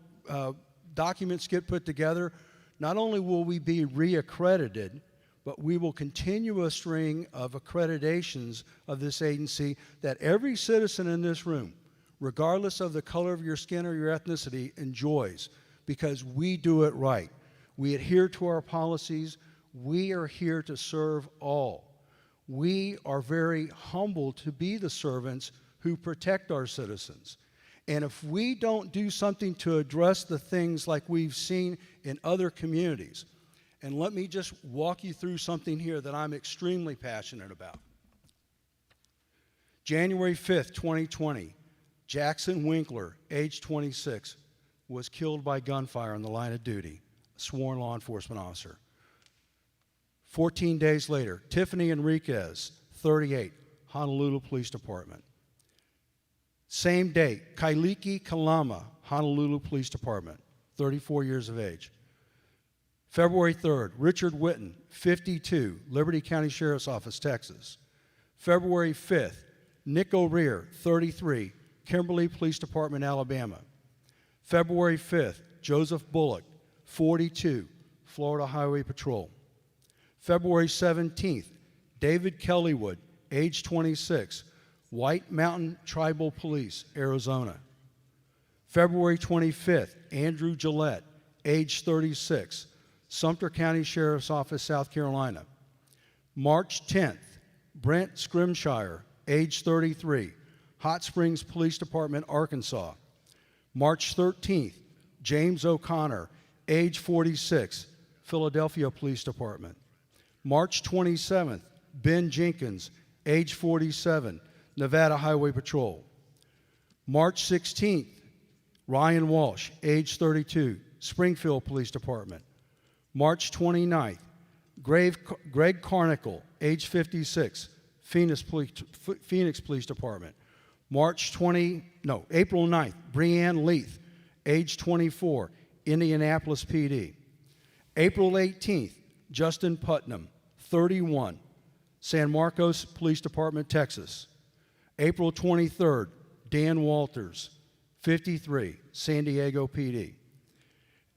documents get put together, not only will we be reaccredited, but we will continue a string of accreditations of this agency that every citizen in this room, regardless of the color of your skin or your ethnicity, enjoys, because we do it right. We adhere to our policies. We are here to serve all. We are very humbled to be the servants who protect our citizens. And if we don't do something to address the things like we've seen in other communities, and let me just walk you through something here that I'm extremely passionate about. January 5th, 2020, Jackson Winkler, age 26, was killed by gunfire on the line of duty, a sworn law enforcement officer. 14 days later, Tiffany Enriquez, 38, Honolulu Police Department. Same date, Kailiki Kalama, Honolulu Police Department, 34 years of age. February 3rd, Richard Wooten, 52, Liberty County Sheriff's Office, Texas. February 5th, Nick O'Rear, 33, Kimberly Police Department, Alabama. February 5th, Joseph Bullock, 42, Florida Highway Patrol. February 17th, David Kellywood, age 26, White Mountain Tribal Police, Arizona. February 25th, Andrew Gillette, age 36, Sumter County Sheriff's Office, South Carolina. March 10th, Brent Scrimshire, age 33, Hot Springs Police Department, Arkansas. March 13th, James O'Connor, age 46, Philadelphia Police Department. March 27th, Ben Jenkins, age 47, Nevada Highway Patrol. March 16th, Ryan Walsh, age 32, Springfield Police Department. March 29th, Greg Carnicle, age 56, Phoenix Police Department. April 9th, Breanne Leith, age 24, Indianapolis PD. April 18th, Justin Putnam, 31, San Marcos Police Department, Texas. April 23rd, Dan Walters, 53, San Diego PD.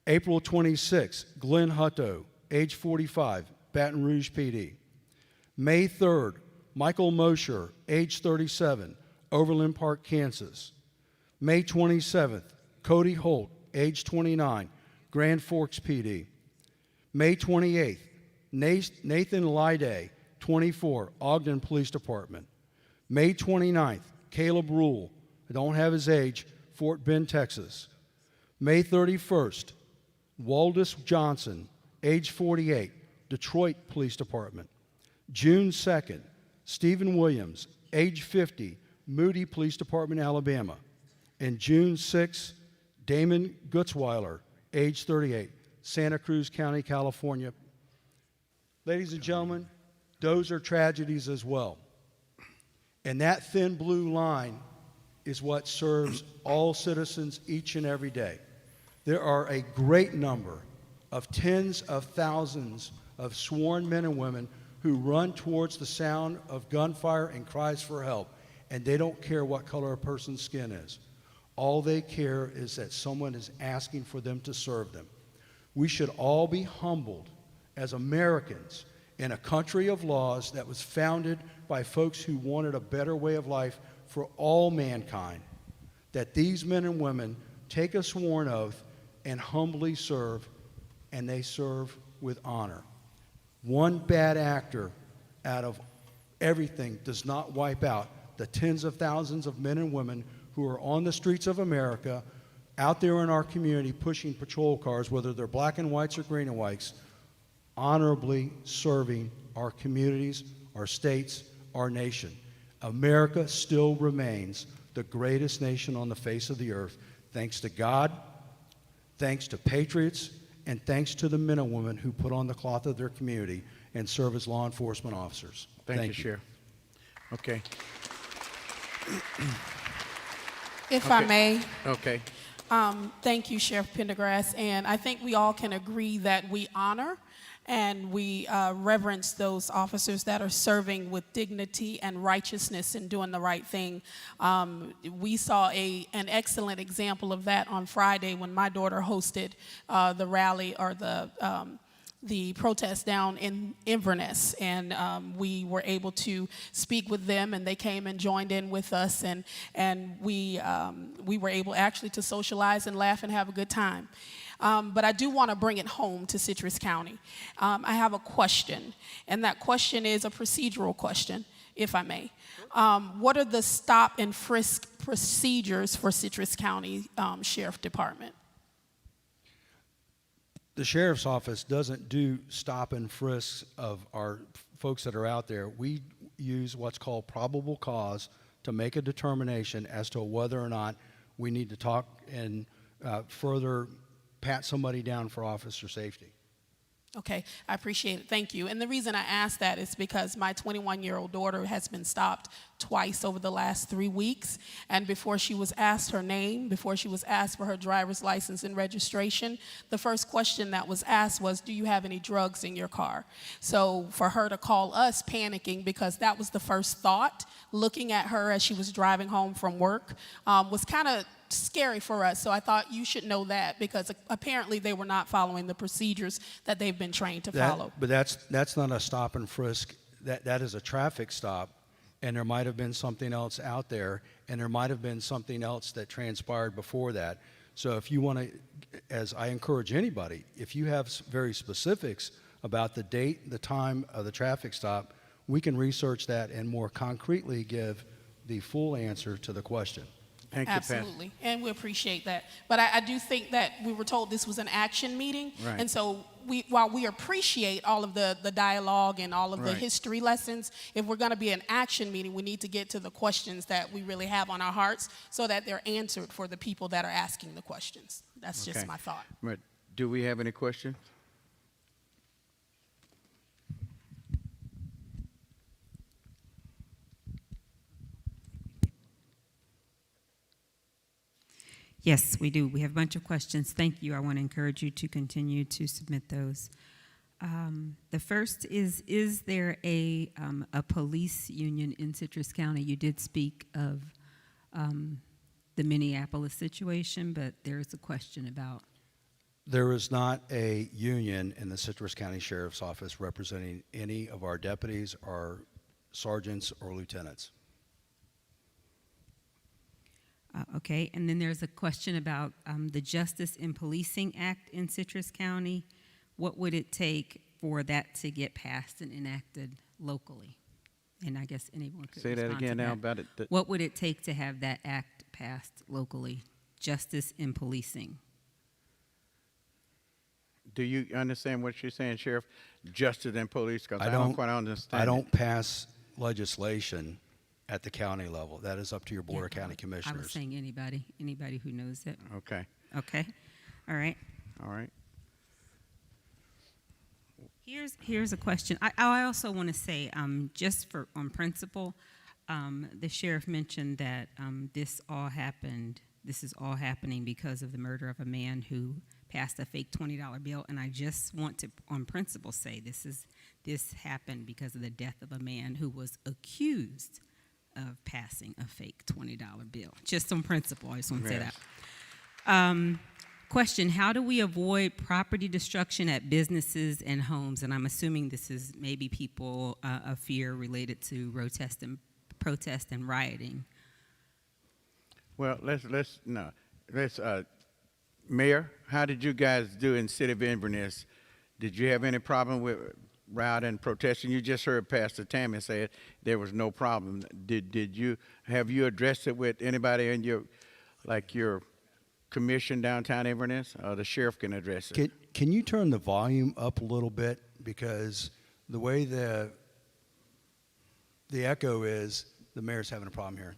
April 26th, Glenn Hutto, age 45, Baton Rouge PD. May 3rd, Michael Mosher, age 37, Overland Park, Kansas. May 27th, Cody Holt, age 29, Grand Forks PD. May 28th, Nathan Lyday, 24, Ogden Police Department. May 29th, Caleb Rule, I don't have his age, Fort Bend, Texas. May 31st, Waldus Johnson, age 48, Detroit Police Department. June 2nd, Stephen Williams, age 50, Moody Police Department, Alabama. And June 6th, Damon Gutzweiler, age 38, Santa Cruz County, California. Ladies and gentlemen, those are tragedies as well. And that thin blue line is what serves all citizens each and every day. There are a great number of tens of thousands of sworn men and women who run towards the sound of gunfire and cries for help, and they don't care what color a person's skin is. All they care is that someone is asking for them to serve them. We should all be humbled as Americans in a country of laws that was founded by folks who wanted a better way of life for all mankind, that these men and women take a sworn oath and humbly serve, and they serve with honor. One bad actor out of everything does not wipe out the tens of thousands of men and women who are on the streets of America, out there in our community pushing patrol cars, whether they're black and whites or green and whites, honorably serving our communities, our states, our nation. America still remains the greatest nation on the face of the earth, thanks to God, thanks to patriots, and thanks to the men and women who put on the cloth of their community and serve as law enforcement officers. Thank you, Sheriff. Okay. If I may, Okay. thank you, Sheriff Prendergast. And I think we all can agree that we honor and we reverence those officers that are serving with dignity and righteousness and doing the right thing. We saw an excellent example of that on Friday when my daughter hosted the rally or the protest down in Inverness, and we were able to speak with them, and they came and joined in with us, and we were able actually to socialize and laugh and have a good time. But I do want to bring it home to Citrus County. I have a question, and that question is a procedural question, if I may. What are the stop and frisk procedures for Citrus County Sheriff Department? The Sheriff's Office doesn't do stop and frisks of our folks that are out there. We use what's called probable cause to make a determination as to whether or not we need to talk and further pat somebody down for officer safety. Okay, I appreciate it. Thank you. And the reason I ask that is because my 21-year-old daughter has been stopped twice over the last 3 weeks. And before she was asked her name, before she was asked for her driver's license and registration, the first question that was asked was, do you have any drugs in your car? So for her to call us panicking, because that was the first thought, looking at her as she was driving home from work, was kind of scary for us. So I thought you should know that, because apparently they were not following the procedures that they've been trained to follow. But that's not a stop and frisk. That is a traffic stop, and there might have been something else out there, and there might have been something else that transpired before that. So if you want to, as I encourage anybody, if you have very specifics about the date, the time of the traffic stop, we can research that and more concretely give the full answer to the question. Thank you, Pat. Absolutely, and we appreciate that. But I do think that we were told this was an action meeting, Right. and so while we appreciate all of the dialogue and all of the Right. history lessons, if we're going to be an action meeting, we need to get to the questions that we really have on our hearts so that they're answered for the people that are asking the questions. That's just Okay. my thought. Right. Do we have any questions? Yes, we do. We have a bunch of questions. Thank you. I want to encourage you to continue to submit those. The first is there a police union in Citrus County? You did speak of the Minneapolis situation, but there's a question about. There is not a union in the Citrus County Sheriff's Office representing any of our deputies, our sergeants, or lieutenants. Okay, and then there's a question about the Justice in Policing Act in Citrus County. What would it take for that to get passed and enacted locally? And I guess anyone could Say that respond to again now about it. What would it take to have that act passed locally? Justice in Policing. Do you understand what you're saying, Sheriff? Justice and police, because I don't quite understand. I don't pass legislation at the county level. That is up to your Board of County Commissioners. I was saying anybody who knows it. Okay, Okay, all right. all right. Here's a question. I also want to say, just on principle, the sheriff mentioned that this is all happening because of the murder of a man who passed a fake $20 bill, and I just want to, on principle, say this happened because of the death of a man who was accused of passing a fake $20 bill. Just on principle, I just want to say that. Question, how do we avoid property destruction at businesses and homes? And I'm assuming this is maybe people of fear related to protest and rioting. Well, Mayor, how did you guys do in City of Inverness? Did you have any problem with rioting and protesting? You just heard Pastor Tammy say there was no problem. Have you addressed it with anybody in your commission downtown Inverness? The sheriff can address it. Can you turn the volume up a little bit, because the way the echo is, the mayor's having a problem here.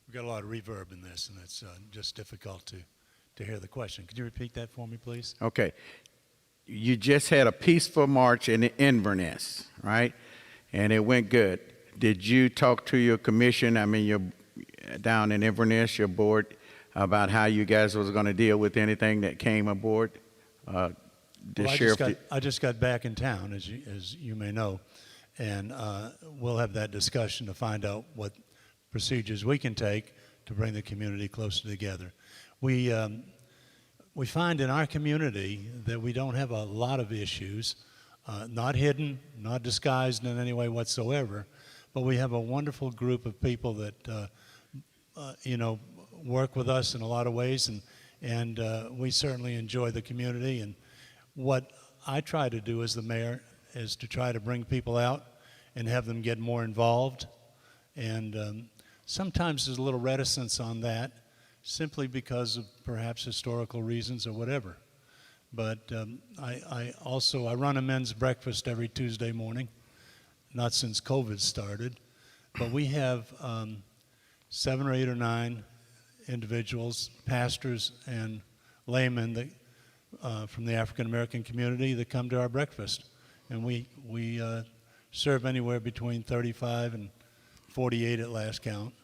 We've got a lot of reverb in this, and it's just difficult to hear the question. Could you repeat that for me, please? Okay. You just had a peaceful march in Inverness, right? And it went good. Did you talk to your commission, you're down in Inverness, your board, about how you guys was going to deal with anything that came aboard? I just got back in town, as you may know, and we'll have that discussion to find out what procedures we can take to bring the community closer together. We find in our community that we don't have a lot of issues, not hidden, not disguised in any way whatsoever, but we have a wonderful group of people that work with us in a lot of ways, and we certainly enjoy the community. And what I try to do as the mayor is to try to bring people out and have them get more involved. And sometimes there's a little reticence on that, simply because of perhaps historical reasons or whatever. But I run a men's breakfast every Tuesday morning, not since COVID started, but we have 7 or 8 or 9 individuals, pastors and laymen that, from the African American community that come to our breakfast. And we serve anywhere between 35 and 48 at last count.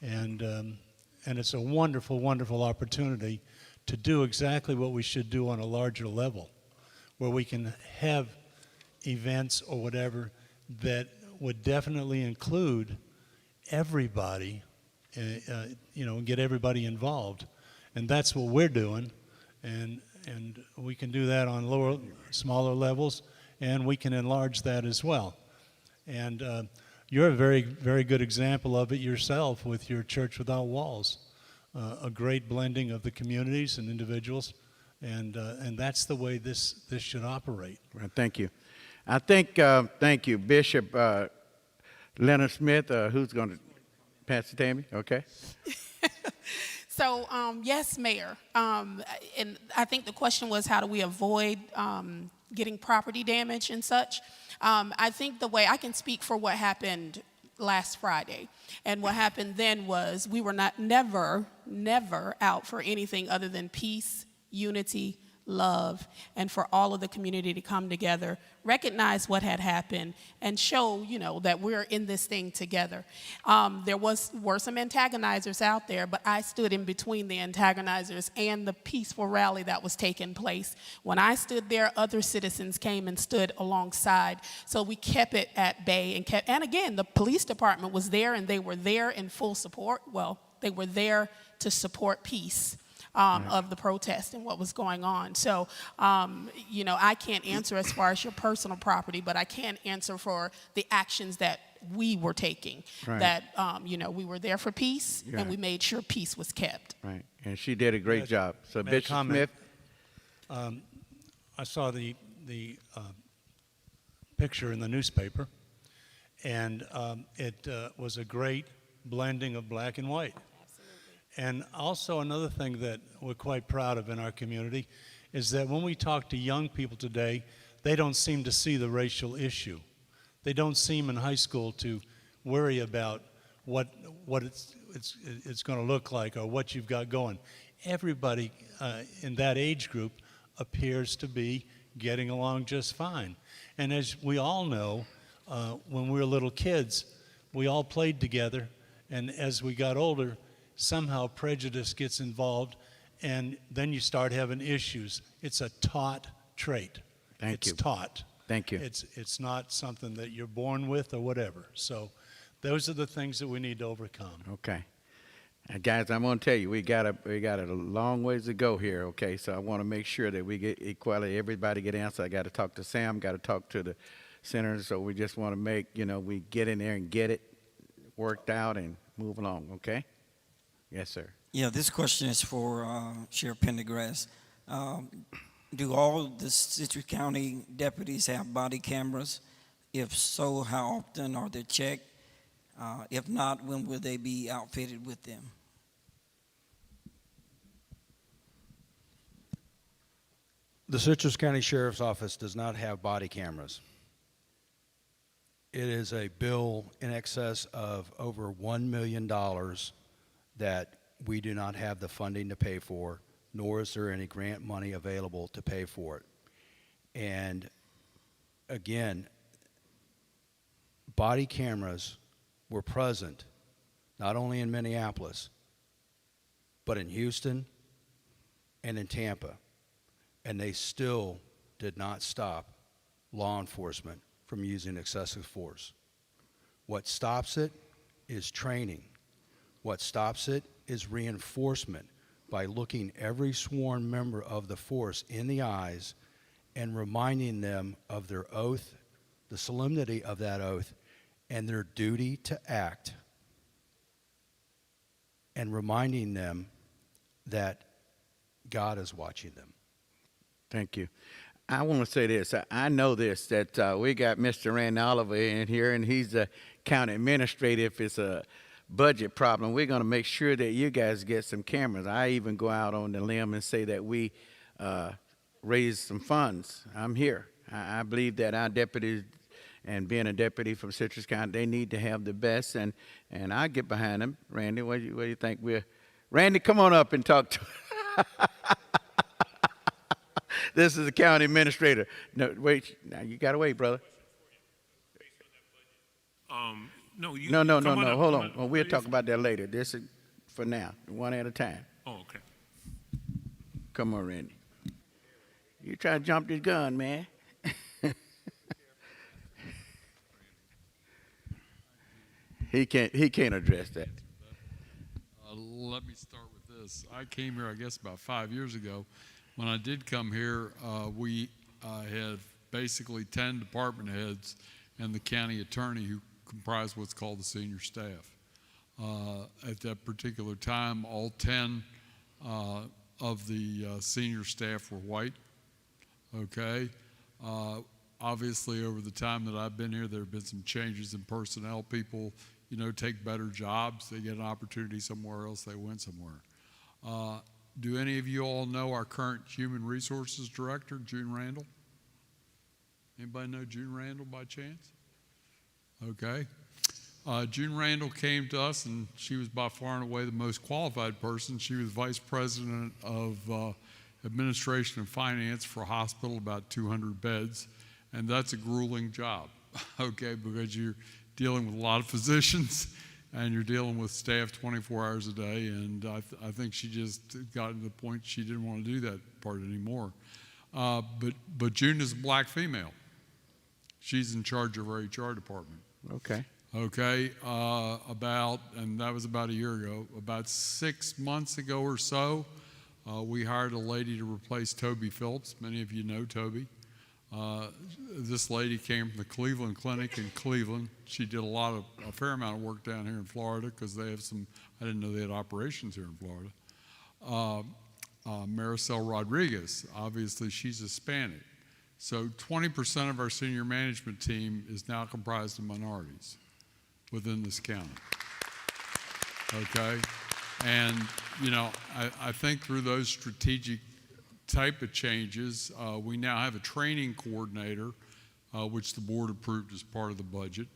And it's a wonderful, wonderful opportunity to do exactly what we should do on a larger level, where we can have events or whatever that would definitely include everybody, and get everybody involved. And that's what we're doing. And we can do that on smaller levels, and we can enlarge that as well. And you're a very, very good example of it yourself with your Church Without Walls, a great blending of the communities and individuals, and that's the way this should operate. Well, thank you. I think, thank you, Bishop Leonard Smith, who's going to, Pastor Tammy, okay? So, yes, Mayor. And I think the question was, how do we avoid getting property damage and such? I think the way I can speak for what happened last Friday. And what happened then was we were never out for anything other than peace, unity, love, and for all of the community to come together, recognize what had happened, and show, that we're in this thing together. There were some antagonizers out there, but I stood in between the antagonizers and the peaceful rally that was taking place. When I stood there, other citizens came and stood alongside. So we kept it at bay, and again, the police department was there, and they were there in full support. Well, they were there to support peace. Of the protest and what was going on. So, I can't answer as far as your personal property, but I can answer for the actions that we were taking. Right. That, we were there for peace, Yeah. and we made sure peace was kept. Right, and she did a great job. So May I Bishop comment? Smith, I saw the picture in the newspaper, and it was a great blending of black and white. And also another thing that we're quite proud of in our community is that when we talk to young people today, they don't seem to see the racial issue. They don't seem in high school to worry about what it's going to look like or what you've got going. Everybody in that age group appears to be getting along just fine. And as we all know, when we were little kids, we all played together, and as we got older, somehow prejudice gets involved, and then you start having issues. It's a taught trait. It's taught. Thank you. It's not something that you're born with or whatever. So those are the things that we need to overcome. Okay. Guys, I'm going to tell you, we got a long ways to go here, okay? So I want to make sure that we get equality, everybody get answered. I got to talk to Sam, got to talk to the senators, so we just want to make, we get in there and get it worked out and move along, okay? Yes, sir. Yeah, this question is for Sheriff Prendergast. Do all the Citrus County deputies have body cameras? If so, how often are they checked? If not, when will they be outfitted with them? The Citrus County Sheriff's Office does not have body cameras. It is a bill in excess of over $1 million that we do not have the funding to pay for, nor is there any grant money available to pay for it. And again, body cameras were present not only in Minneapolis, but in Houston and in Tampa, and they still did not stop law enforcement from using excessive force. What stops it is training. What stops it is reinforcement by looking every sworn member of the force in the eyes and reminding them of their oath, the solemnity of that oath, and their duty to act, and reminding them that God is watching them. Thank you. I want to say this. I know this, that we got Mr. Randy Oliver in here, and he's the county administrator. If it's a budget problem, we're going to make sure that you guys get some cameras. I even go out on the limb and say that we raise some funds. I'm here. I believe that our deputies, and being a deputy from Citrus County, they need to have the best, and I get behind them. Randy, what do you think? Randy, come on up and talk to This is the county administrator. No, wait. Now you got to wait, brother. No. Hold on. Well, we'll talk about that later. This is for now, one at a time. Oh, okay. Come on, Randy. You try to jump this gun, man. He can't address that. Let me start with this. I came here, I guess, about 5 years ago. When I did come here, we had basically 10 department heads and the county attorney, who comprised what's called the senior staff. At that particular time, all 10 of the senior staff were white. Okay. Obviously, over the time that I've been here, there have been some changes in personnel. People, take better jobs. They get an opportunity somewhere else. They went somewhere. Do any of you all know our current Human Resources Director, June Randall? Anybody know June Randall by chance? Okay. June Randall came to us, and she was by far and away the most qualified person. She was vice president of administration and finance for a hospital, about 200 beds, and that's a grueling job, okay, because you're dealing with a lot of physicians and you're dealing with staff 24 hours a day, and I think she just got to the point she didn't want to do that part anymore. But June is a black female. She's in charge of our HR department. Okay. Okay, and that was about a year ago. About 6 months ago or so, we hired a lady to replace Toby Phillips. Many of you know Toby. This lady came from the Cleveland Clinic in Cleveland. She did a fair amount of work down here in Florida because they have I didn't know they had operations here in Florida. Maricel Rodriguez, obviously she's Hispanic. So 20% of our senior management team is now comprised of minorities within this county. Okay? And, you know, I think through those strategic type of changes, we now have a training coordinator, which the board approved as part of the budget.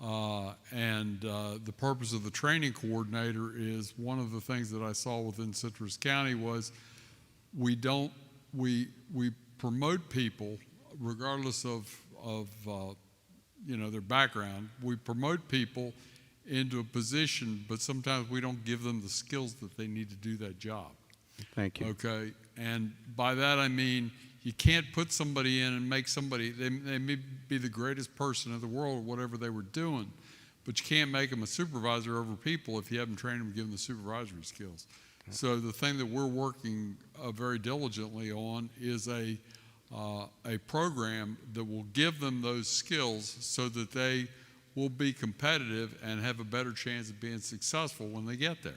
The purpose of the training coordinator is one of the things that I saw within Citrus County was we promote people regardless of you know, their background. We promote people into a position, but sometimes we don't give them the skills that they need to do that job. Thank you. Okay, and by that I mean you can't put somebody in and make somebody, they may be the greatest person in the world or whatever they were doing, but you can't make them a supervisor over people if you haven't trained them and given them the supervisory skills. So the thing that we're working very diligently on is a program that will give them those skills so that they will be competitive and have a better chance of being successful when they get there.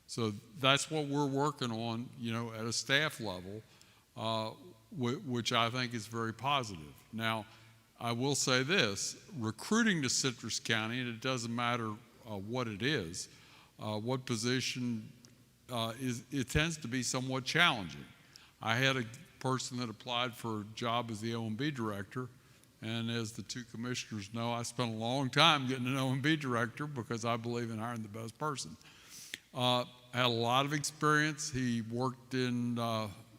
So that's what we're working on, you know, at a staff level, which I think is very positive. Now, I will say this, recruiting to Citrus County, and it doesn't matter what it is, what position, it tends to be somewhat challenging. I had a person that applied for a job as the O&B director, and as the two commissioners know, I spent a long time getting an O&B director because I believe in hiring the best person. Had a lot of experience. He worked in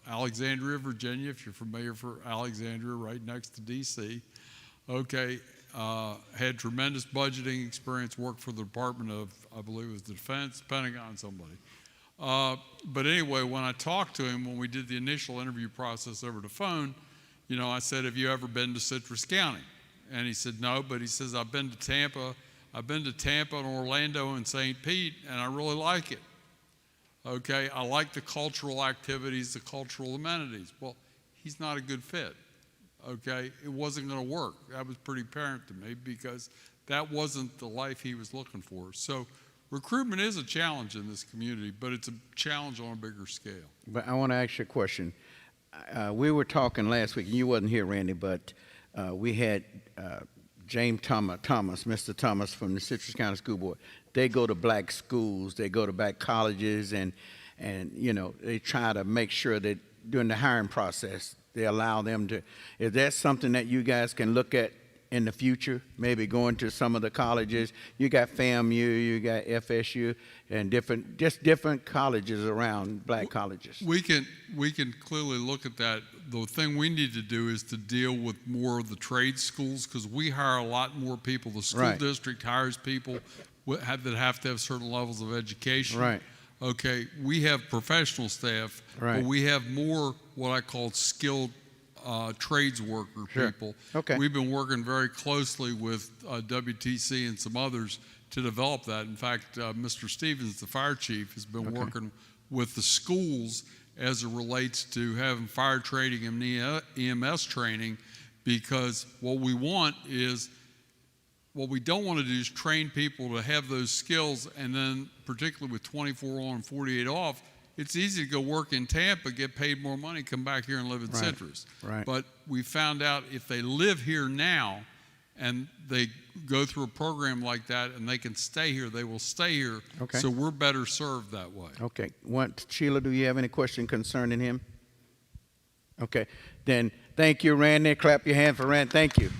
Alexandria, Virginia, if you're familiar for Alexandria, right next to D.C. Okay, had tremendous budgeting experience, worked for the Department of, I believe it was the Defense, Pentagon, somebody. But anyway, when I talked to him, when we did the initial interview process over the phone, you know, I said, have you ever been to Citrus County? And he said, no, but he says, I've been to Tampa and Orlando and St. Pete, and I really like it. Okay, I like the cultural activities, the cultural amenities. Well, he's not a good fit. Okay, it wasn't going to work. That was pretty apparent to me because that wasn't the life he was looking for. So recruitment is a challenge in this community, but it's a challenge on a bigger scale. But I want to ask you a question. We were talking last week, and you wasn't here, Randy, but we had James Thomas, Mr. Thomas from the Citrus County School Board. They go to black schools, they go to black colleges, and you know, they try to make sure that during the hiring process, they allow them to. Is that something that you guys can look at in the future? Maybe going to some of the colleges. You got FAMU, you got FSU, and different colleges around, black colleges. We can clearly look at that. The thing we need to do is to deal with more of the trade schools because we hire a lot more people. The school district hires people that have to have certain levels of education. Right. Okay, we have professional staff, but we have more what I call skilled trades worker people. Okay. We've been working very closely with WTC and some others to develop that. In fact, Mr. Stevens, the fire chief, has been working with the schools as it relates to having fire training and EMS training because what we don't want to do is train people to have those skills and then particularly with 24 on and 48 off, it's easy to go work in Tampa, get paid more money, come back here and live in Citrus. Right. But we found out if they live here now and they go through a program like that and they can stay here, they will stay here. Okay. So we're better served that way. Okay. Sheila, do you have any question concerning him? Okay. Then thank you, Randy. Clap your hand for Randy. Thank you.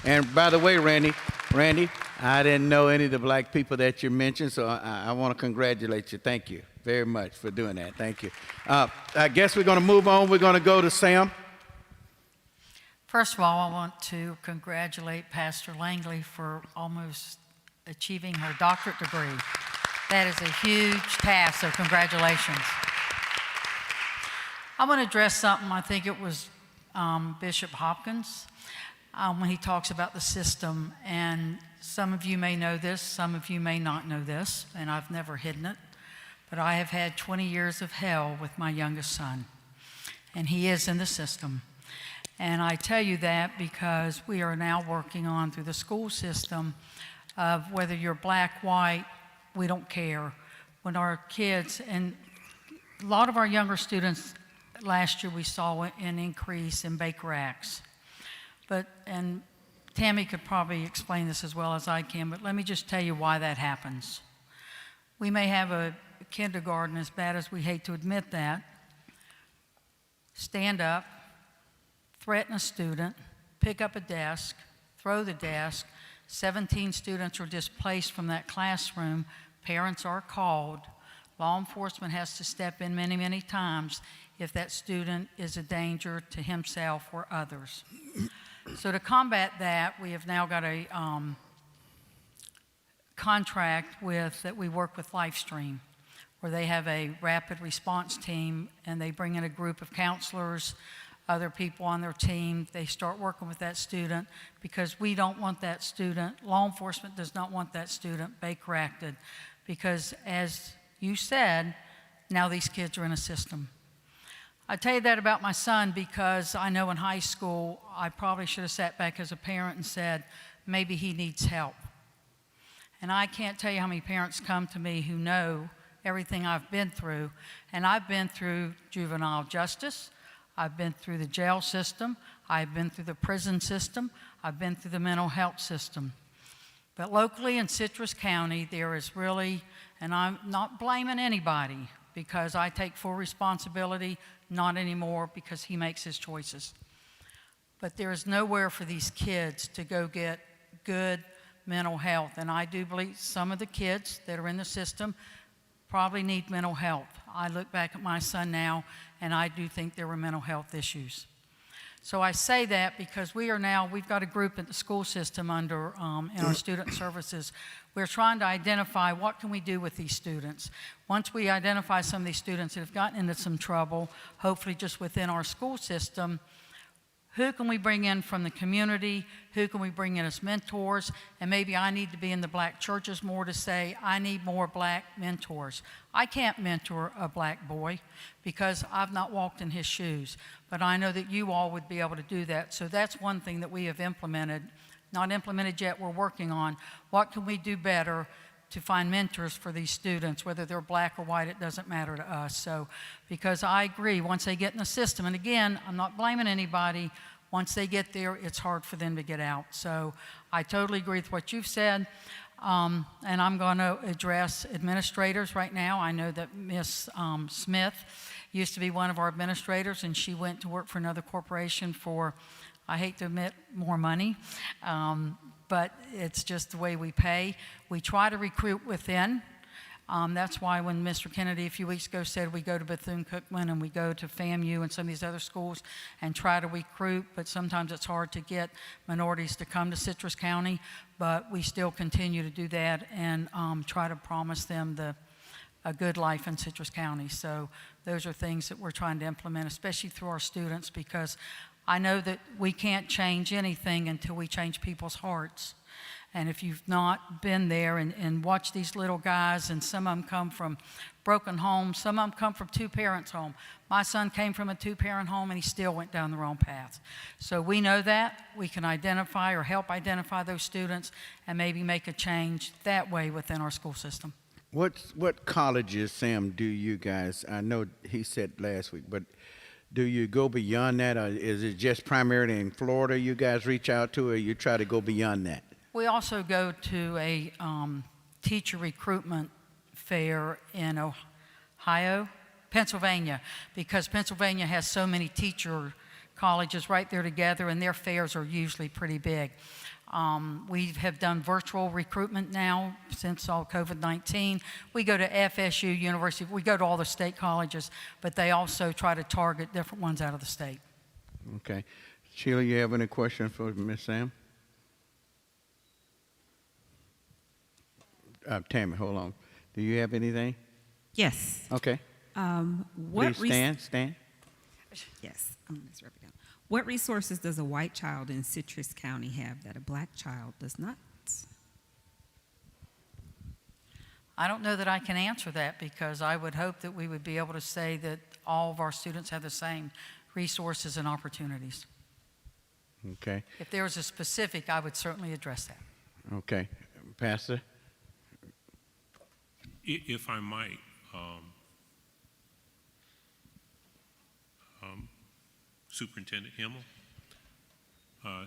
And by the way, Randy, I didn't know any of the black people that you mentioned, so I want to congratulate you. Thank you. very much for doing that. Thank you. I guess we're going to move on. We're going to go to Sam. First of all, I want to congratulate Pastor Langley for almost achieving her doctorate degree. That is a huge task, so congratulations. I want to address something, I think it was Bishop Hopkins, when he talks about the system. And some of you may know this, some of you may not know this, and I've never hidden it. But I have had 20 years of hell with my youngest son, and he is in the system. And I tell you that because we are now working on, through the school system, of whether you're black, white, we don't care. When our kids, and a lot of our younger students, last year we saw an increase in Baker Acts. And Tammy could probably explain this as well as I can, but let me just tell you why that happens. We may have a kindergarten, as bad as we hate to admit that, stand up, threaten a student, pick up a desk, throw the desk, 17 students are displaced from that classroom, parents are called, law enforcement has to step in many, many times if that student is a danger to himself or others. So to combat that, we have now got a contract that we work with Lifestream, where they have a rapid response team and they bring in a group of counselors, other people on their team. They start working with that student because we don't want that student, law enforcement does not want that student Baker acted, because as you said, now these kids are in a system. I tell you that about my son because I know in high school I probably should have sat back as a parent and said, maybe he needs help. And I can't tell you how many parents come to me who know everything I've been through. And I've been through juvenile justice, I've been through the jail system, I've been through the prison system, I've been through the mental health system. But locally in Citrus County, there is really, and I'm not blaming anybody because I take full responsibility, not anymore because he makes his choices. But there is nowhere for these kids to go get good mental health. And I do believe some of the kids that are in the system probably need mental health. I look back at my son now, and I do think there were mental health issues. So I say that because we've got a group at the school system in our student services. We're trying to identify what can we do with these students. Once we identify some of these students that have gotten into some trouble, hopefully just within our school system, who can we bring in from the community? Who can we bring in as mentors? And maybe I need to be in the black churches more to say, I need more black mentors. I can't mentor a black boy because I've not walked in his shoes, but I know that you all would be able to do that. So that's one thing that we have implemented. Not implemented yet, we're working on. What can we do better to find mentors for these students, whether they're black or white, it doesn't matter to us. So, because I agree, once they get in the system, and again, I'm not blaming anybody, once they get there, it's hard for them to get out. So I totally agree with what you've said, and I'm going to address administrators right now. I know that Miss Smith used to be one of our administrators, and she went to work for another corporation for, I hate to admit, more money. But it's just the way we pay. We try to recruit within. That's why when Mr. Kennedy a few weeks ago said we go to Bethune-Cookman and we go to FAMU and some of these other schools and try to recruit, but sometimes it's hard to get minorities to come to Citrus County, but we still continue to do that and try to promise them a good life in Citrus County. So those are things that we're trying to implement, especially through our students, because I know that we can't change anything until we change people's hearts. And if you've not been there and watched these little guys, and some of them come from broken homes, some of them come from two-parents home. My son came from a two-parent home and he still went down the wrong path. So we know that. We can identify or help identify those students and maybe make a change that way within our school system. What colleges, Sam, do you guys, I know he said last week, but do you go beyond that, or is it just primarily in Florida you guys reach out to, or you try to go beyond that? We also go to a teacher recruitment fair in Pennsylvania, because Pennsylvania has so many teacher colleges right there together, and their fairs are usually pretty big. We have done virtual recruitment now since all COVID-19. We go to FSU University, we go to all the state colleges, but they also try to target different ones out of the state. Okay. Sheila, you have any questions for Ms. Sam? Tammy, hold on. Do you have anything? Yes. Okay. What Please stand. Yes, I'm going to write it down. What resources does a white child in Citrus County have that a black child does not? I don't know that I can answer that, because I would hope that we would be able to say that all of our students have the same resources and opportunities. Okay. If there was a specific, I would certainly address that. Okay. Pastor? If I might, Superintendent Himmel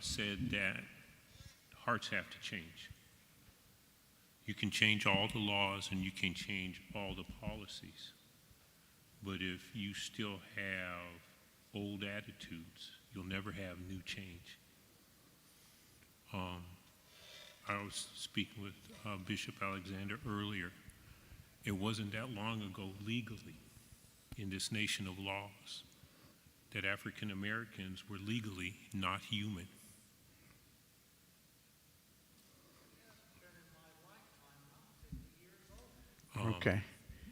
said that hearts have to change. You can change all the laws and you can change all the policies, but if you still have old attitudes, you'll never have new change. I was speaking with Bishop Alexander earlier. It wasn't that long ago legally in this nation of laws that African Americans were legally not human. Okay.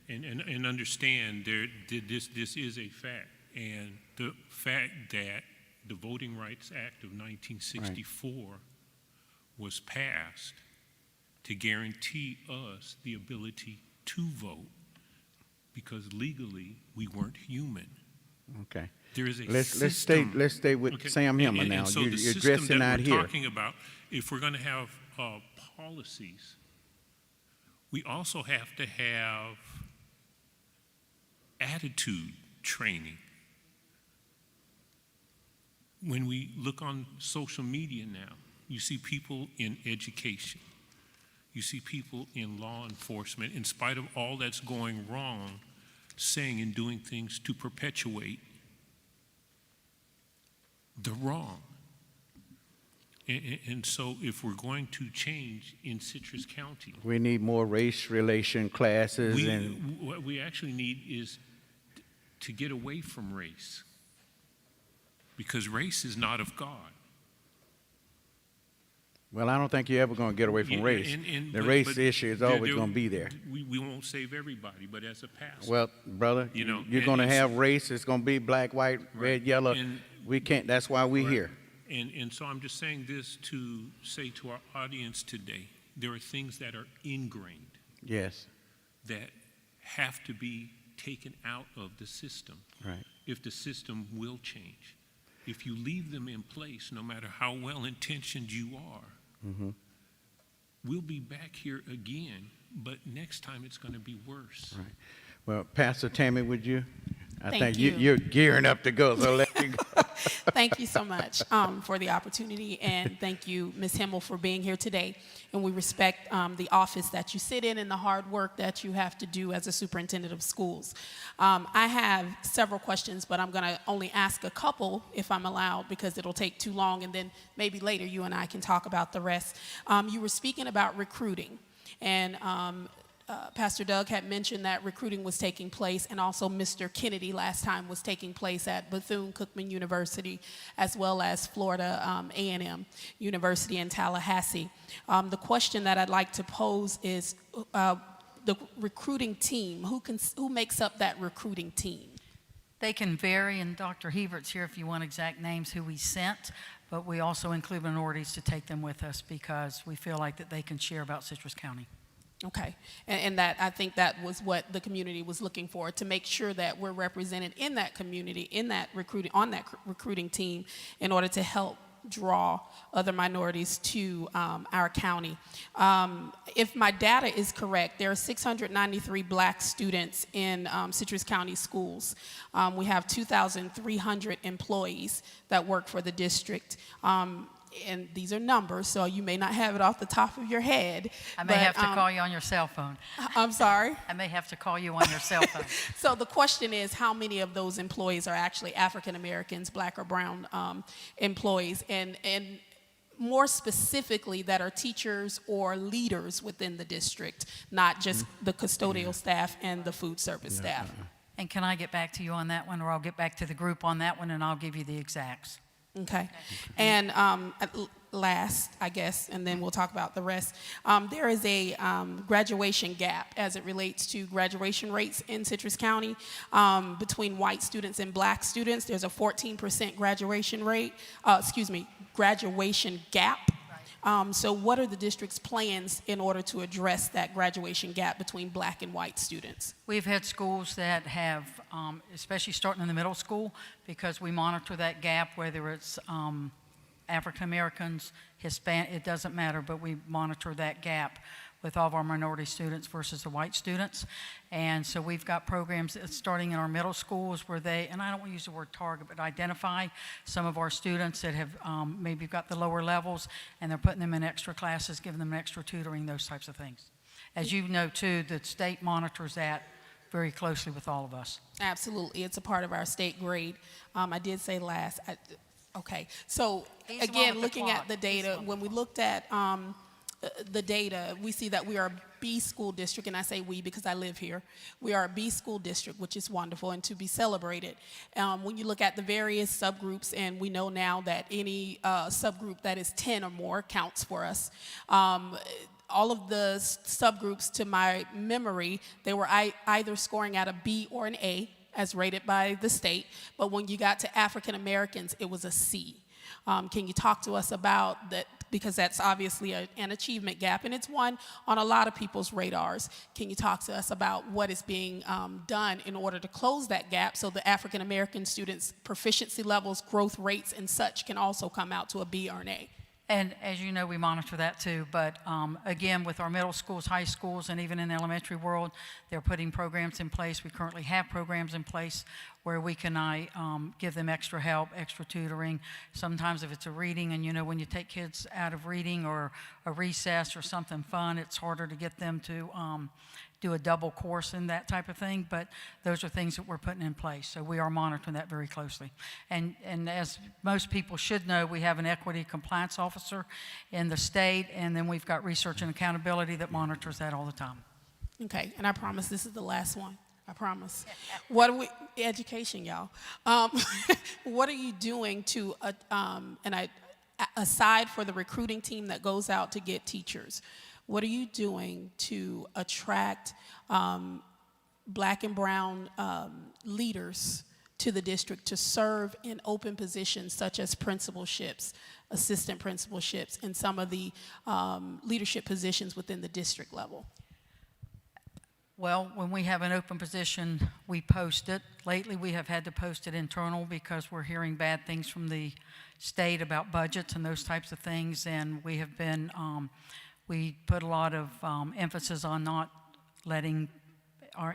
And understand this is a fact. And the fact that the Voting Rights Act of 1964 was passed to guarantee us the ability to vote, because legally we weren't human. Okay. There is a let's stay with Okay. Sam Himmel now. And so You're the system addressing that out we're here. talking about, if we're going to have policies, we also have to have attitude training. When we look on social media now, you see people in education, you see people in law enforcement, in spite of all that's going wrong, saying and doing things to perpetuate the wrong. And so if we're going to change in Citrus County, We need more race relation classes what we actually need is to get away from race, because race is not of God. well, I don't think you're ever going to get away from Yeah, race. and- The but- race but issue is there- always there- going to be there. We won't save everybody, but as a pastor, Well, brother, You know, you're and going to it's- have race. It's going to be black, white, red, yellow. And- We can't. That's why we're Right. here. And so I'm just saying this to say to our audience today, there are things that are ingrained Yes. that have to be taken out of the system Right. if the system will change. If you leave them in place, no matter how well-intentioned you are, Mm-hmm. we'll be back here again, but next time it's going to be worse. Right. Well, Pastor Tammy, would you? I Thank think you. you're gearing up to go, so let you go. Thank you so much for the opportunity, and thank you, Ms. Himmel, for being here today. And we respect the office that you sit in and the hard work that you have to do as a superintendent of schools. I have several questions, but I'm going to only ask a couple if I'm allowed, because it'll take too long, and then maybe later you and I can talk about the rest. You were speaking about recruiting, and Pastor Doug had mentioned that recruiting was taking place, and also Mr. Kennedy last time was taking place at Bethune-Cookman University, as well as Florida A&M University in Tallahassee. The question that I'd like to pose is the recruiting team. Who makes up that recruiting team? They can vary, and Dr. Hebert's here if you want exact names who we sent, but we also include minorities to take them with us because we feel like that they can share about Citrus County. Okay, and that, I think that was what the community was looking for, to make sure that we're represented in that community, in that recruiting, on that recruiting team, in order to help draw other minorities to our county. If my data is correct, there are 693 black students in Citrus County schools. We have 2,300 employees that work for the district. And these are numbers, so you may not have it off the top of your head. I may have to call you on your cell phone. I'm sorry? I may have to call you on your cell phone. So the question is, how many of those employees are actually African Americans, black or brown employees? And more specifically that are teachers or leaders within the district, not just the custodial staff and the food service staff. And can I get back to you on that one, or I'll get back to the group on that one, and I'll give you the exacts. Okay. And last, I guess, and then we'll talk about the rest, there is a graduation gap as it relates to graduation rates in Citrus County between white students and black students. There's a 14% graduation rate, graduation gap. So what are the district's plans in order to address that graduation gap between black and white students? We've had schools that have, especially starting in the middle school, because we monitor that gap, whether it's African Americans, Hispanic, it doesn't matter, but we monitor that gap with all of our minority students versus the white students. And so we've got programs starting in our middle schools where they, and I don't want to use the word target, but identify some of our students that have maybe got the lower levels, and they're putting them in extra classes, giving them extra tutoring, those types of things. As you know too, the state monitors that very closely with all of us. Absolutely, it's a part of our state grade. I did say last. Okay, so He's the one again, with the looking clock. at the data, when we looked at the data, we see that we are a B school district, and I say we because I live here. We are a B school district, which is wonderful and to be celebrated. When you look at the various subgroups, and we know now that any subgroup that is 10 or more counts for us. All of the subgroups, to my memory, they were either scoring at a B or an A, as rated by the state, but when you got to African Americans, it was a C. Can you talk to us about that? Because that's obviously an achievement gap, and it's one on a lot of people's radars. Can you talk to us about what is being done in order to close that gap so the African American students' proficiency levels, growth rates, and such can also come out to a B or an A? And as you know, we monitor that too. But again, with our middle schools, high schools, and even in the elementary world, they're putting programs in place. We currently have programs in place where we can give them extra help, extra tutoring. Sometimes if it's a reading, and you know, when you take kids out of reading or a recess or something fun, it's harder to get them to do a double course and that type of thing, but those are things that we're putting in place. So we are monitoring that very closely. And as most people should know, we have an equity compliance officer in the state, and then we've got research and accountability that monitors that all the time. Okay, and I promise this is the last one. I promise. Education, y'all. What are you doing to, aside for the recruiting team that goes out to get teachers, what are you doing to attract black and brown leaders to the district to serve in open positions such as principalships, assistant principalships, and some of the leadership positions within the district level? Well, when we have an open position, we post it. Lately, we have had to post it internal because we're hearing bad things from the state about budgets and those types of things, and we have been we put a lot of emphasis on not letting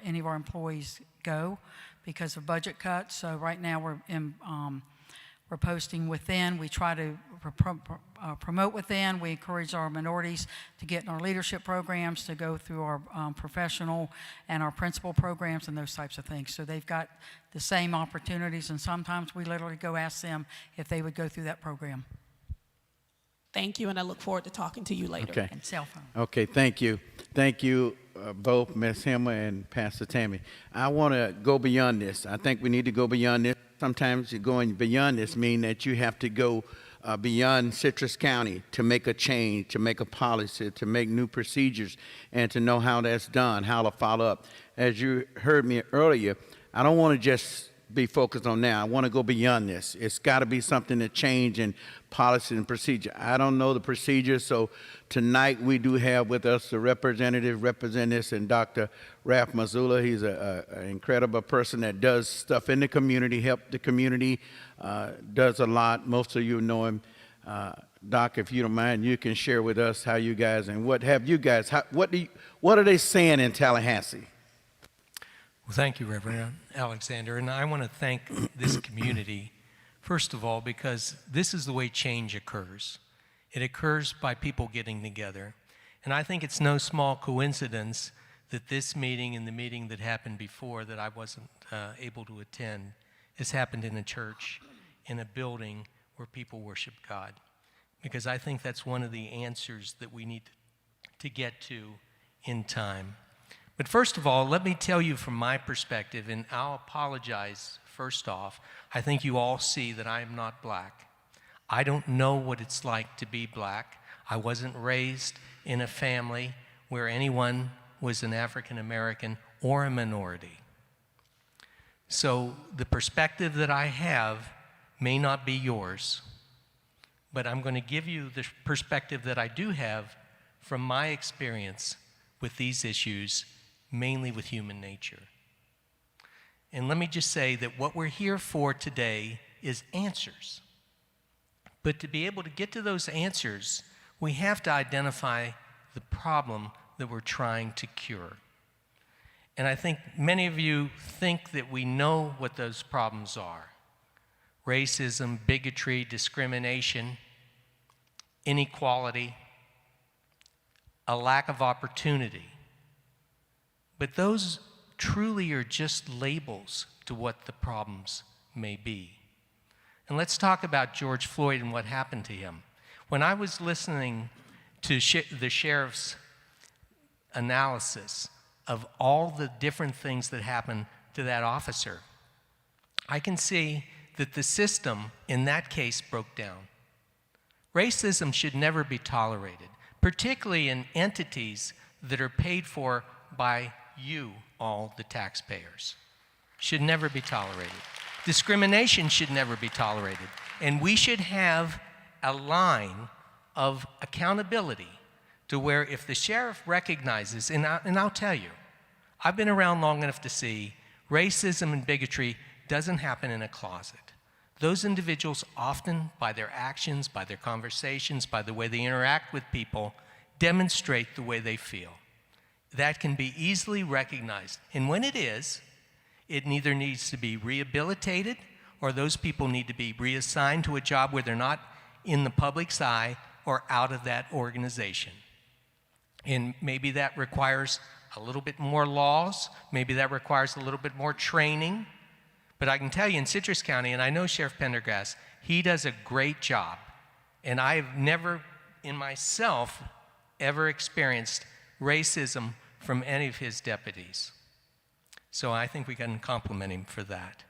any of our employees go because of budget cuts. So right now we're posting within. We try to promote within. We encourage our minorities to get in our leadership programs, to go through our professional and our principal programs and those types of things. So they've got the same opportunities, and sometimes we literally go ask them if they would go through that program. Thank you, and I look forward to talking to you later. Okay. And cell phone. Okay, thank you. Thank you both, Ms. Himmel and Pastor Tammy. I want to go beyond this. I think we need to go beyond this. Sometimes going beyond this means that you have to go beyond Citrus County to make a change, to make a policy, to make new procedures, and to know how that's done, how to follow up. As you heard me earlier, I don't want to just be focused on that. I want to go beyond this. It's got to be something to change in policy and procedure. I don't know the procedure, so tonight we do have with us the representative representing this, and Dr. Ralph Massullo. He's an incredible person that does stuff in the community, help the community, does a lot. Most of you know him. Doc, if you don't mind, you can share with us how you guys, and what have you guys, what are they saying in Tallahassee? Well, thank you, Reverend Alexander, and I want to thank this community, first of all, because this is the way change occurs. It occurs by people getting together, and I think it's no small coincidence that this meeting and the meeting that happened before that I wasn't able to attend has happened in a church, in a building where people worship God. because I think that's one of the answers that we need to get to in time. But first of all, let me tell you from my perspective, and I'll apologize first off. I think you all see that I am not black. I don't know what it's like to be black. I wasn't raised in a family where anyone was an African American or a minority. So the perspective that I have may not be yours, but I'm going to give you the perspective that I do have from my experience with these issues, mainly with human nature. And let me just say that what we're here for today is answers. But to be able to get to those answers, we have to identify the problem that we're trying to cure. And I think many of you think that we know what those problems are: racism, bigotry, discrimination, inequality, a lack of opportunity. But those truly are just labels to what the problems may be. And let's talk about George Floyd and what happened to him. When I was listening to the sheriff's analysis of all the different things that happened to that officer, I can see that the system in that case broke down. Racism should never be tolerated, particularly in entities that are paid for by you, all the taxpayers. Should never be tolerated. Discrimination should never be tolerated. And we should have a line of accountability to where if the sheriff recognizes, and I'll tell you, I've been around long enough to see racism and bigotry doesn't happen in a closet. Those individuals often, by their actions, by their conversations, by the way they interact with people, demonstrate the way they feel. That can be easily recognized. And when it is, it either needs to be rehabilitated or those people need to be reassigned to a job where they're not in the public's eye or out of that organization. And maybe that requires a little bit more laws, maybe that requires a little bit more training. But I can tell you in Citrus County, and I know Sheriff Prendergast, he does a great job. And I've never in myself ever experienced racism from any of his deputies. So I think we can compliment him for that.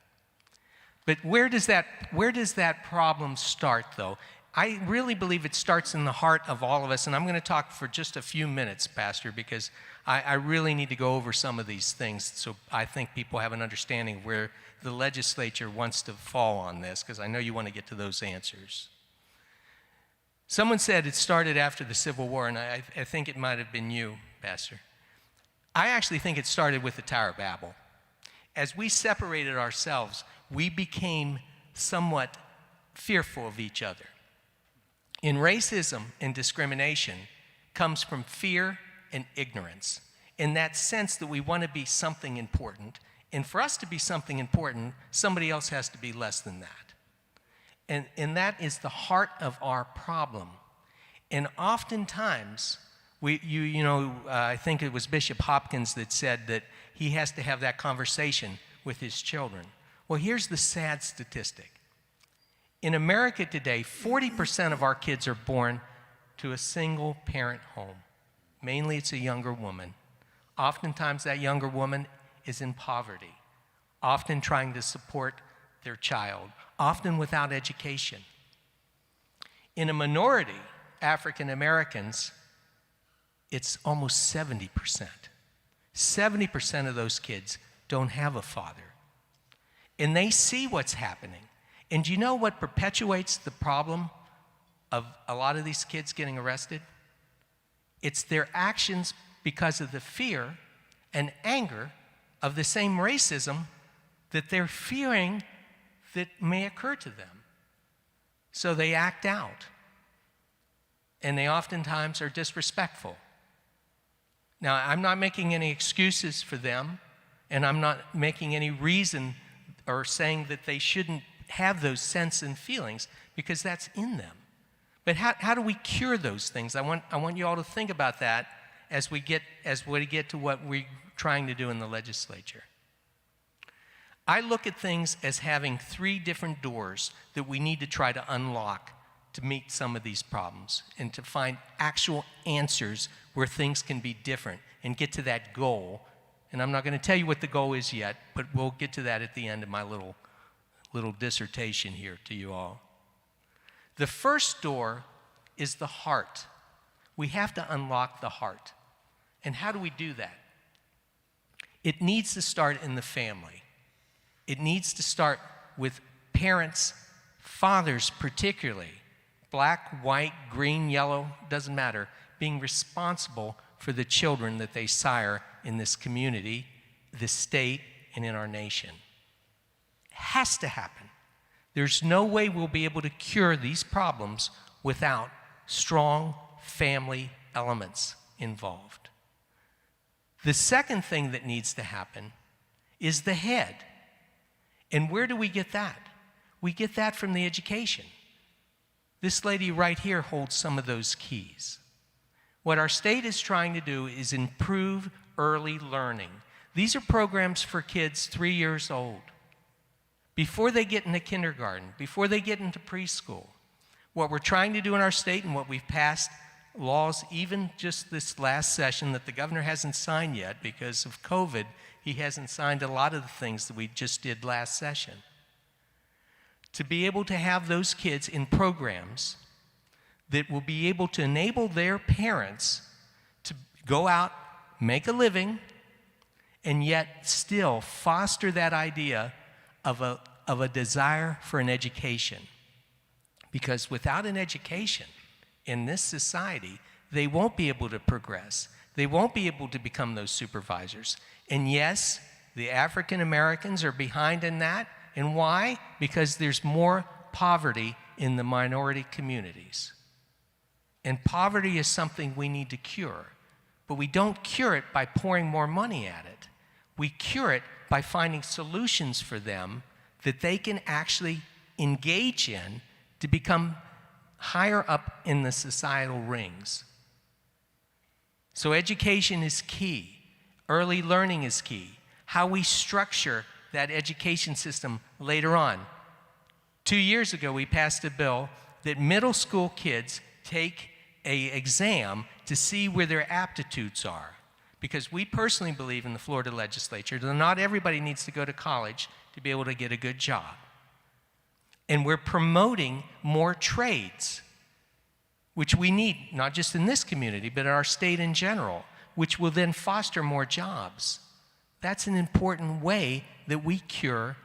But where does that problem start, though? I really believe it starts in the heart of all of us, and I'm going to talk for just a few minutes, Pastor, because I really need to go over some of these things so I think people have an understanding of where the legislature wants to fall on this, because I know you want to get to those answers. Someone said it started after the Civil War, and I think it might have been you, Pastor. I actually think it started with the Tower of Babel. As we separated ourselves, we became somewhat fearful of each other. In racism and discrimination comes from fear and ignorance, in that sense that we want to be something important. And for us to be something important, somebody else has to be less than that. And that is the heart of our problem. And oftentimes, I think it was Bishop Hopkins that said that he has to have that conversation with his children. Well, here's the sad statistic. In America today, 40% of our kids are born to a single parent home. Mainly it's a younger woman. Oftentimes that younger woman is in poverty, often trying to support their child, often without education. In a minority, African Americans, it's almost 70%. 70% of those kids don't have a father. And they see what's happening. And do you know what perpetuates the problem of a lot of these kids getting arrested? It's their actions because of the fear and anger of the same racism that they're fearing that may occur to them. So they act out. And they oftentimes are disrespectful. Now, I'm not making any excuses for them, and I'm not making any reason or saying that they shouldn't have those sense and feelings, because that's in them. But how do we cure those things? I want you all to think about that as we get to what we're trying to do in the legislature. I look at things as having 3 different doors that we need to try to unlock to meet some of these problems and to find actual answers where things can be different and get to that goal. And I'm not going to tell you what the goal is yet, but we'll get to that at the end of my little dissertation here to you all. The first door is the heart. We have to unlock the heart. And how do we do that? It needs to start in the family. It needs to start with parents, fathers particularly, black, white, green, yellow, doesn't matter, being responsible for the children that they sire in this community, this state, and in our nation. It has to happen. There's no way we'll be able to cure these problems without strong family elements involved. The second thing that needs to happen is the head. And where do we get that? We get that from the education. This lady right here holds some of those keys. What our state is trying to do is improve early learning. These are programs for kids 3 years old. Before they get into kindergarten, before they get into preschool, what we're trying to do in our state and what we've passed laws, even just this last session that the governor hasn't signed yet because of COVID, he hasn't signed a lot of the things that we just did last session. To be able to have those kids in programs that will be able to enable their parents to go out, make a living, and yet still foster that idea of a desire for an education. Because without an education in this society, they won't be able to progress. They won't be able to become those supervisors. And yes, the African Americans are behind in that. And why? Because there's more poverty in the minority communities. And poverty is something we need to cure. But we don't cure it by pouring more money at it. We cure it by finding solutions for them that they can actually engage in to become higher up in the societal rings. So education is key. Early learning is key. How we structure that education system later on. 2 years ago, we passed a bill that middle school kids take an exam to see where their aptitudes are. Because we personally believe in the Florida legislature that not everybody needs to go to college to be able to get a good job. And we're promoting more trades, which we need, not just in this community, but in our state in general, which will then foster more jobs. That's an important way that we cure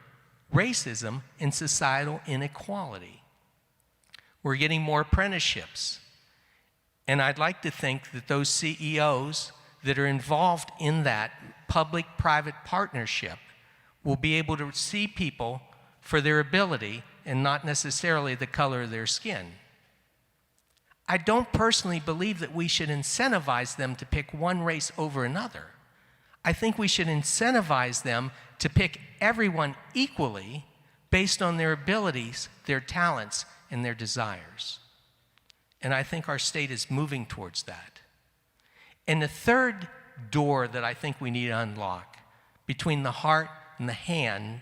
racism and societal inequality. We're getting more apprenticeships. And I'd like to think that those CEOs that are involved in that public-private partnership will be able to see people for their ability and not necessarily the color of their skin. I don't personally believe that we should incentivize them to pick one race over another. I think we should incentivize them to pick everyone equally based on their abilities, their talents, and their desires. And I think our state is moving towards that. And the third door that I think we need to unlock between the heart and the hand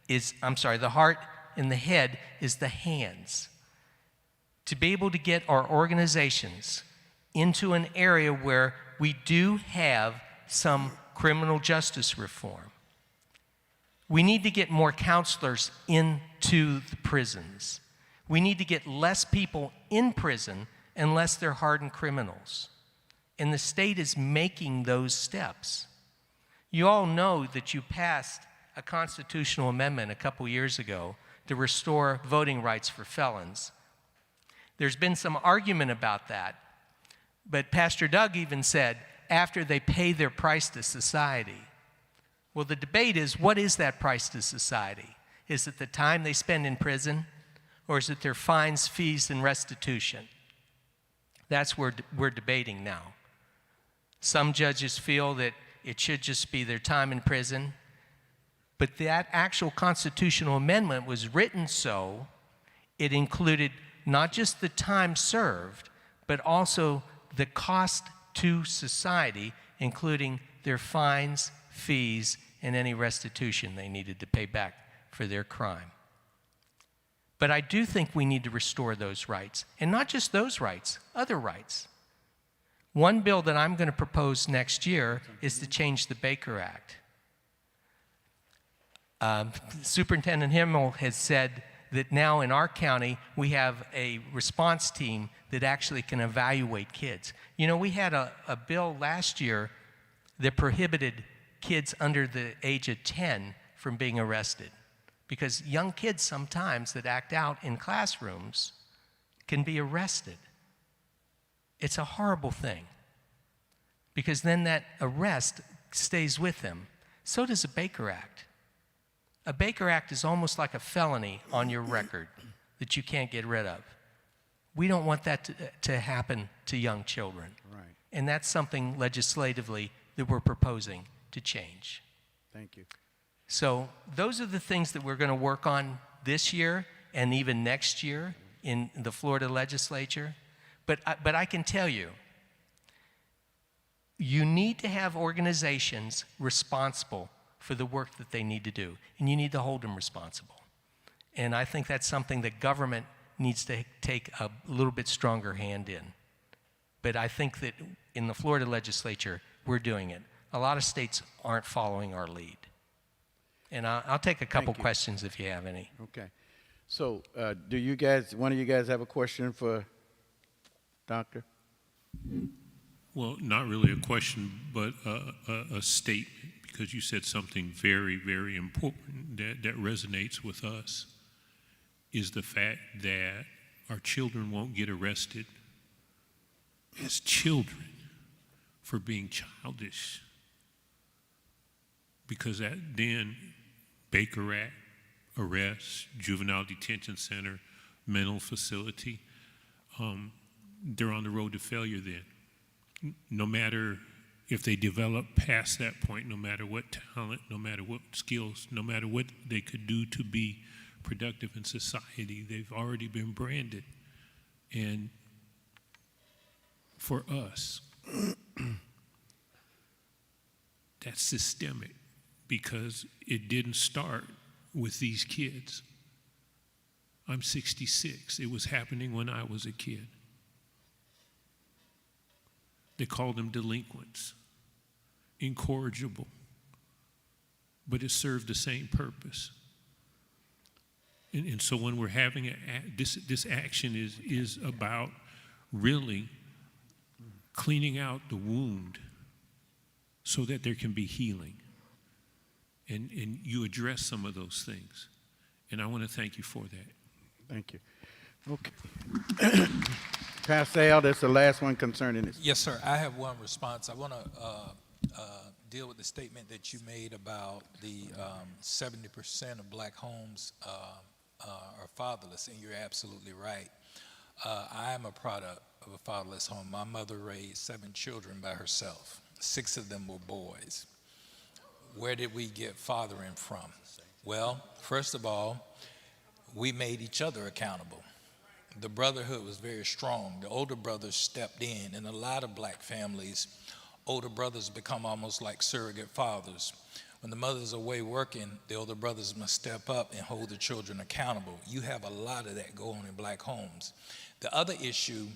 is, the heart and the head is the hands. To be able to get our organizations into an area where we do have some criminal justice reform. We need to get more counselors into the prisons. We need to get less people in prison unless they're hardened criminals. And the state is making those steps. You all know that you passed a constitutional amendment a couple years ago to restore voting rights for felons. There's been some argument about that, but Pastor Doug even said, after they pay their price to society. Well, the debate is, what is that price to society? Is it the time they spend in prison, or is it their fines, fees, and restitution? That's where we're debating now. Some judges feel that it should just be their time in prison, but that actual constitutional amendment was written so it included not just the time served, but also the cost to society, including their fines, fees, and any restitution they needed to pay back for their crime. But I do think we need to restore those rights. And not just those rights, other rights. One bill that I'm going to propose next year is to change the Baker Act. Superintendent Himmel has said that now in our county we have a response team that actually can evaluate kids. You know, we had a bill last year that prohibited kids under the age of 10 from being arrested, because young kids sometimes that act out in classrooms can be arrested. It's a horrible thing, because then that arrest stays with them. So does a Baker Act. A Baker Act is almost like a felony on your record that you can't get rid of. We don't want that to happen to young children. Right. And that's something legislatively that we're proposing to change. Thank you. So those are the things that we're going to work on this year and even next year in the Florida legislature. But I can tell you, you need to have organizations responsible for the work that they need to do, and you need to hold them responsible. And I think that's something that government needs to take a little bit stronger hand in. But I think that in the Florida legislature, we're doing it. A lot of states aren't following our lead. And I'll take a couple questions if you have any. Okay. So do you guys, one of you guys have a question for Doctor? Well, not really a question, but a statement, because you said something very, very important that resonates with us, is the fact that our children won't get arrested as children for being childish, because that then Baker Act, arrest, juvenile detention center, mental facility, they're on the road to failure then. No matter if they develop past that point, no matter what talent, no matter what skills, no matter what they could do to be productive in society, they've already been branded. And for us, that's systemic, because it didn't start with these kids. I'm 66. It was happening when I was a kid. They called them delinquents, incorrigible, but it served the same purpose. And so when we're having this action is about really cleaning out the wound so that there can be healing. And you address some of those things. And I want to thank you for that. Thank you. Okay. Pastor Al, that's the last one concerning this. Yes, sir. I have one response. I want to deal with the statement that you made about the 70% of black homes are fatherless, and you're absolutely right. I am a product of a fatherless home. My mother raised 7 children by herself. 6 of them were boys. Where did we get fathering from? Well, first of all, we made each other accountable. The brotherhood was very strong. The older brothers stepped in. In a lot of black families, older brothers become almost like surrogate fathers. When the mother's away working, the older brothers must step up and hold the children accountable. You have a lot of that going on in black homes. The other issue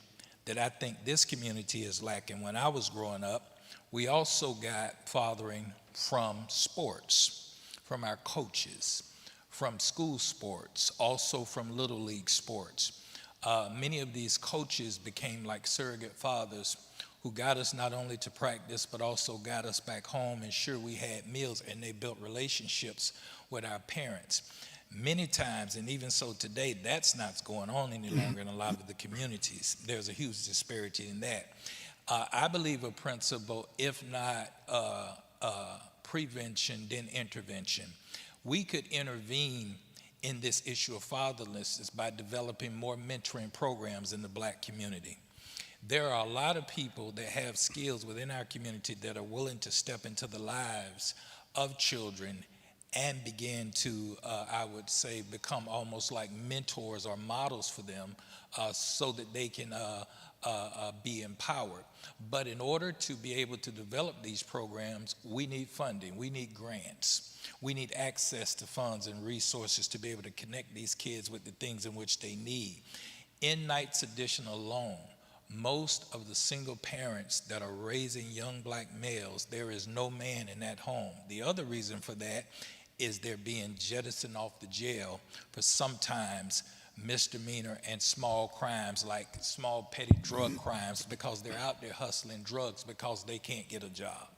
that I think this community is lacking, when I was growing up, we also got fathering from sports, from our coaches, from school sports, also from Little League sports. Many of these coaches became like surrogate fathers who got us not only to practice, but also got us back home, and sure, we had meals, and they built relationships with our parents. Many times, and even so today, that's not going on any longer in a lot of the communities. There's a huge disparity in that. I believe a principle, if not prevention, then intervention. We could intervene in this issue of fatherlessness by developing more mentoring programs in the black community. There are a lot of people that have skills within our community that are willing to step into the lives of children and begin to, I would say, become almost like mentors or models for them so that they can be empowered. But in order to be able to develop these programs, we need funding, we need grants, we need access to funds and resources to be able to connect these kids with the things in which they need. In Knight's edition alone, most of the single parents that are raising young black males, there is no man in that home. The other reason for that is they're being jettisoned off the jail for sometimes misdemeanor and small crimes like small petty drug crimes because they're out there hustling drugs because they can't get a job.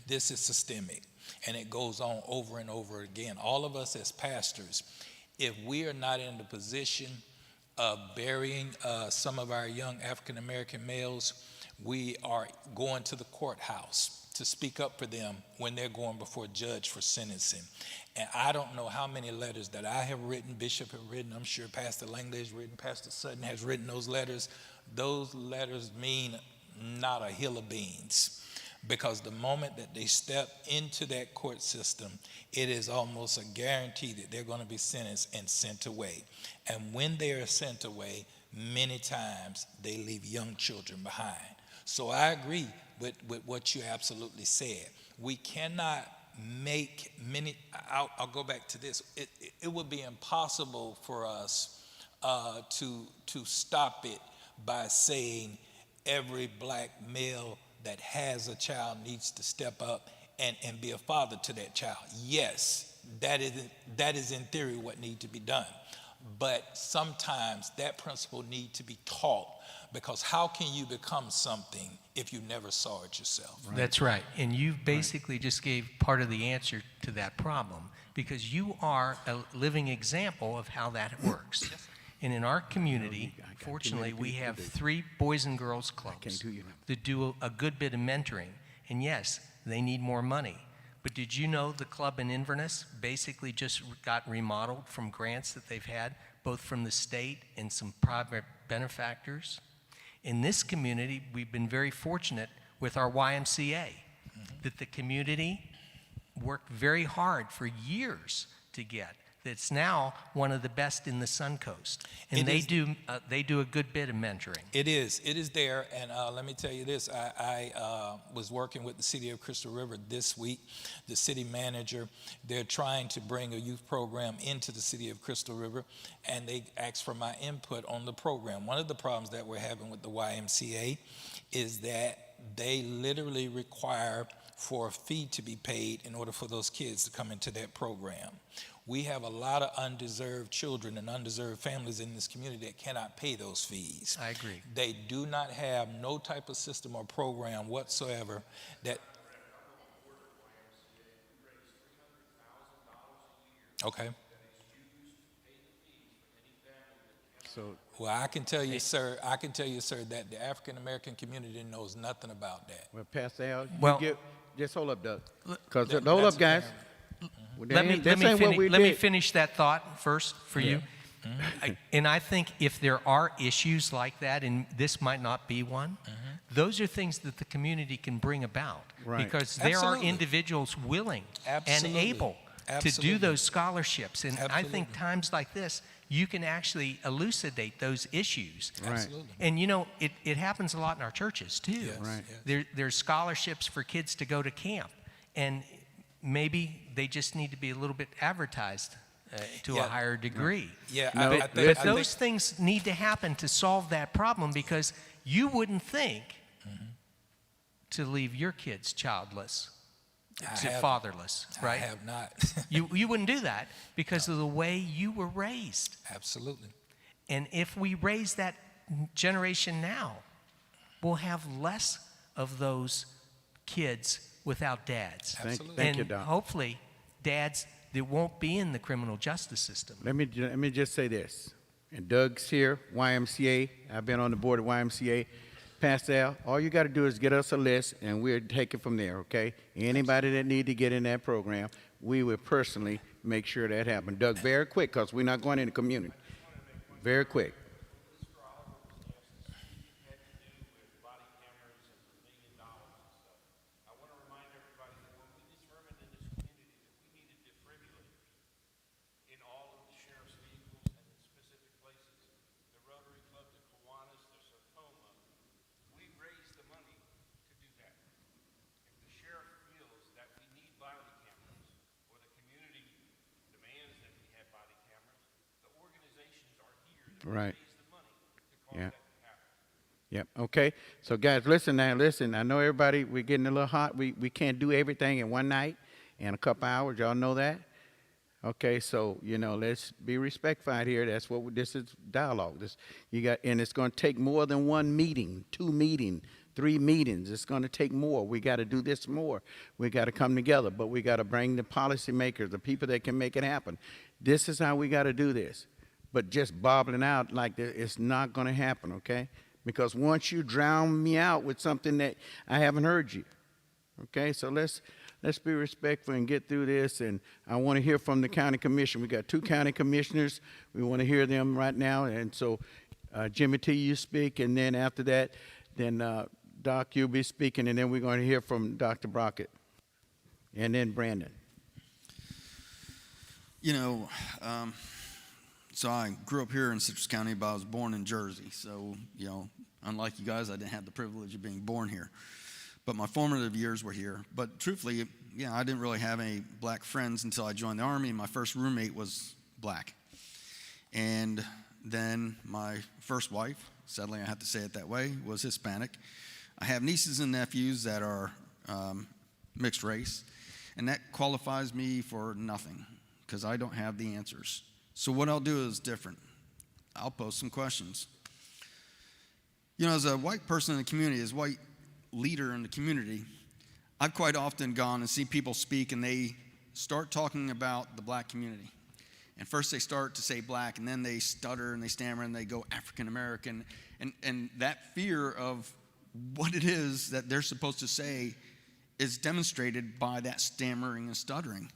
This is systemic, and it goes on over and over again. All of us as pastors, if we are not in the position of burying some of our young African American males, we are going to the courthouse to speak up for them when they're going before a judge for sentencing. And I don't know how many letters that I have written, Bishop have written, I'm sure Pastor Langley has written, Pastor Sutton has written those letters. Those letters mean not a hill of beans, because the moment that they step into that court system, it is almost a guarantee that they're going to be sentenced and sent away. And when they are sent away, many times they leave young children behind. So I agree with what you absolutely said. We cannot make many, I'll go back to this. It would be impossible for us to stop it by saying every black male that has a child needs to step up and be a father to that child. Yes, that is in theory what needs to be done. But sometimes that principle needs to be taught, because how can you become something if you never saw it yourself? Right. That's right. And you basically just gave part of the answer to that problem, because you are a living example of how that works. And in our community, fortunately, we have 3 boys and girls clubs that do a good bit of mentoring. And yes, they need more money. But did you know the club in Inverness basically just got remodeled from grants that they've had, both from the state and some private benefactors? In this community, we've been very fortunate with our YMCA, that the community worked very hard for years to get. That's now one of the best in the Suncoast, and they do a good bit of mentoring. It is there, and let me tell you this. I was working with the city of Crystal River this week. The city manager, they're trying to bring a youth program into the city of Crystal River, and they asked for my input on the program. One of the problems that we're having with the YMCA is that they literally require for a fee to be paid in order for those kids to come into that program. We have a lot of undeserved children and undeserved families in this community that cannot pay those fees. I agree. They do not have no type of system or program whatsoever that. Okay. So, well, I can tell you, sir, that the African American community knows nothing about that. Well, Pastor Al, well, just hold up, Doug. Because hold up, guys. Let me finish that thought first for you. And I think if there are issues like that, and this might not be one, those are things that the community can bring about. Right. Because there are individuals willing and able to do those scholarships. And I think times like this, you can actually elucidate those issues. Right. And you know, it happens a lot in our churches too. Yes. Right. There's scholarships for kids to go to camp. And maybe they just need to be a little bit advertised to a higher degree. Yeah, but those things need to happen to solve that problem, because you wouldn't think to leave your kids childless, fatherless, right? I have not. you wouldn't do that because of the way you were raised. Absolutely. And if we raise that generation now, we'll have less of those kids without dads. Thank you, Doc. Hopefully, dads that won't be in the criminal justice system. Let me just say this. And Doug's here, YMCA. I've been on the board of YMCA. Pastor Al, all you got to do is get us a list, and we'll take it from there, okay? Anybody that need to get in that program, we will personally make sure that happens. Doug, very quick, because we're not going in the community. Very quick. Right. Yeah. Yep. Okay. So guys, listen now. Listen. I know everybody. We're getting a little hot. We can't do everything in one night and a couple hours. Y'all know that. Okay. So let's be respectful out here. That's what this is. Dialogue. This and it's going to take more than one meeting, 2 meetings, 3 meetings. It's going to take more. We got to do this more. We got to come together. But we got to bring the policymakers, the people that can make it happen. This is how we got to do this. But just bobbling out like this, it's not going to happen, okay? Because once you drown me out with something that I haven't heard you, okay? So let's be respectful and get through this. And I want to hear from the county commission. We got 2 county commissioners. We want to hear them right now. And so, Jimmie T, you speak, and then after that, then Doc, you'll be speaking, and then we're going to hear from Dr. Brockett, and then Brandon. So I grew up here in Citrus County, but I was born in Jersey. So, unlike you guys, I didn't have the privilege of being born here. But my formative years were here. But truthfully, I didn't really have any black friends until I joined the Army. My first roommate was black. And then my first wife, sadly I have to say it that way, was Hispanic. I have nieces and nephews that are mixed race. And that qualifies me for nothing, because I don't have the answers. So what I'll do is different. I'll pose some questions. As a white person in the community, as a white leader in the community, I've quite often gone and see people speak and they start talking about the black community. And first they start to say black, and then they stutter and they stammer and they go African American. And that fear of what it is that they're supposed to say is demonstrated by that stammering and stuttering.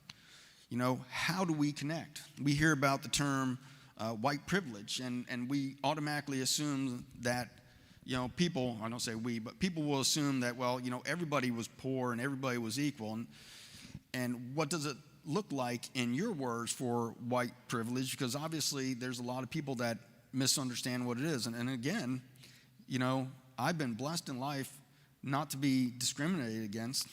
How do we connect? We hear about the term white privilege, and we automatically assume that, people, I don't say we, but people will assume that, everybody was poor and everybody was equal. And what does it look like in your words for white privilege? Because obviously there's a lot of people that misunderstand what it is. And again, I've been blessed in life not to be discriminated against.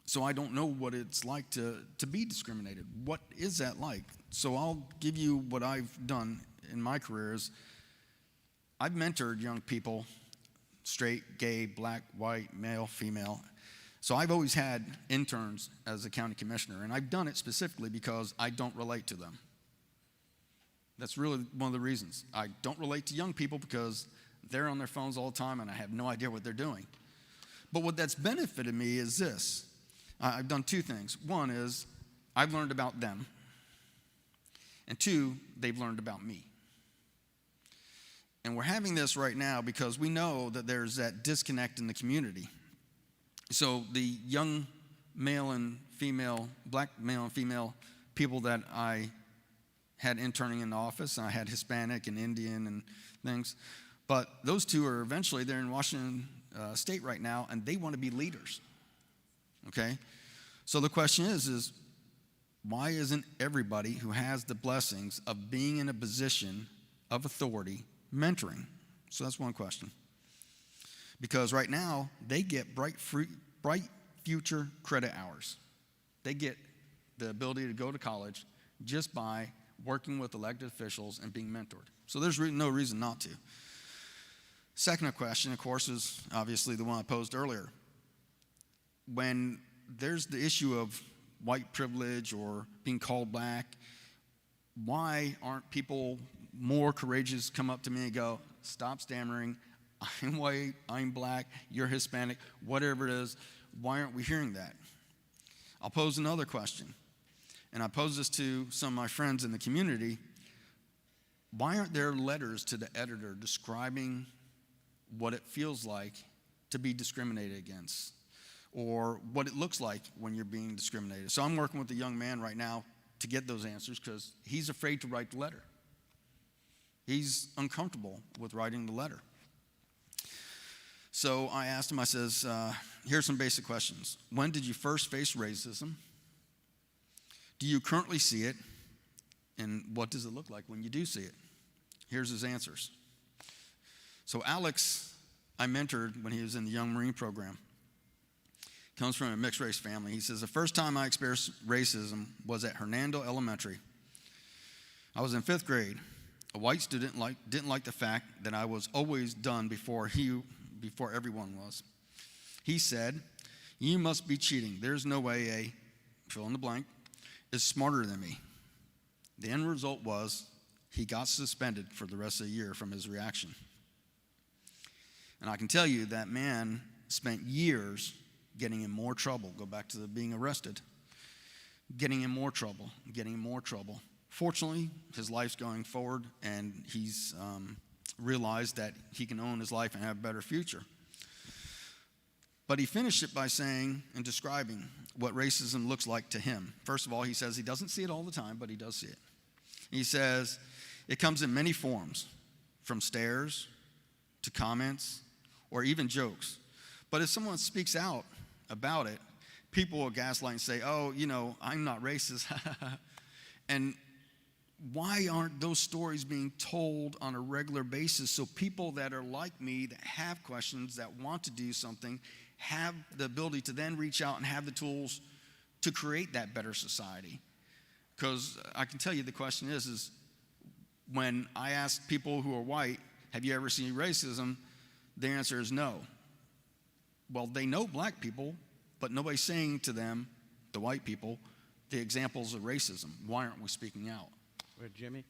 So I don't know what it's like to be discriminated. What is that like? So I'll give you what I've done in my career is I've mentored young people, straight, gay, black, white, male, female. So I've always had interns as a county commissioner, and I've done it specifically because I don't relate to them. That's really one of the reasons. I don't relate to young people because they're on their phones all the time and I have no idea what they're doing. But what that's benefited me is this. I've done 2 things. One is I've learned about them. And 2, they've learned about me. And we're having this right now because we know that there's that disconnect in the community. So the young male and female, black male and female people that I had interning in the office, and I had Hispanic and Indian and things, but those 2 are eventually, they're in Washington State right now, and they want to be leaders. Okay? So the question is why isn't everybody who has the blessings of being in a position of authority mentoring? So that's one question. Because right now, they get bright future credit hours. They get the ability to go to college just by working with elected officials and being mentored. So there's no reason not to. Second question, of course, is obviously the one I posed earlier. When there's the issue of white privilege or being called black, why aren't people more courageous to come up to me and go, stop stammering, I'm white, I'm black, you're Hispanic, whatever it is, why aren't we hearing that? I'll pose another question, and I pose this to some of my friends in the community. Why aren't there letters to the editor describing what it feels like to be discriminated against, or what it looks like when you're being discriminated? So I'm working with a young man right now to get those answers because he's afraid to write the letter. He's uncomfortable with writing the letter. So I asked him, I says, here's some basic questions. When did you first face racism? Do you currently see it? And what does it look like when you do see it? Here's his answers. So Alex, I mentored when he was in the Young Marine program. Comes from a mixed race family. He says, the first time I experienced racism was at Hernando Elementary. I was in 5th grade. A white student didn't like the fact that I was always done before everyone was. He said, "You must be cheating. There's no way a," fill in the blank, "is smarter than me." The end result was he got suspended for the rest of the year from his reaction. And I can tell you that man spent years getting in more trouble. Go back to the being arrested. Getting in more trouble, getting in more trouble. Fortunately, his life's going forward, and he's realized that he can own his life and have a better future. But he finished it by saying and describing what racism looks like to him. First of all, he says he doesn't see it all the time, but he does see it. He says it comes in many forms, from stares to comments or even jokes. But if someone speaks out about it, people will gaslight and say, "Oh, I'm not racist." And why aren't those stories being told on a regular basis so people that are like me, that have questions, that want to do something, have the ability to then reach out and have the tools to create that better society? Because I can tell you the question is when I ask people who are white, "Have you ever seen racism?" the answer is no. Well, they know black people, but nobody's saying to them, the white people, the examples of racism. Why aren't we speaking out? Well, Jimmie,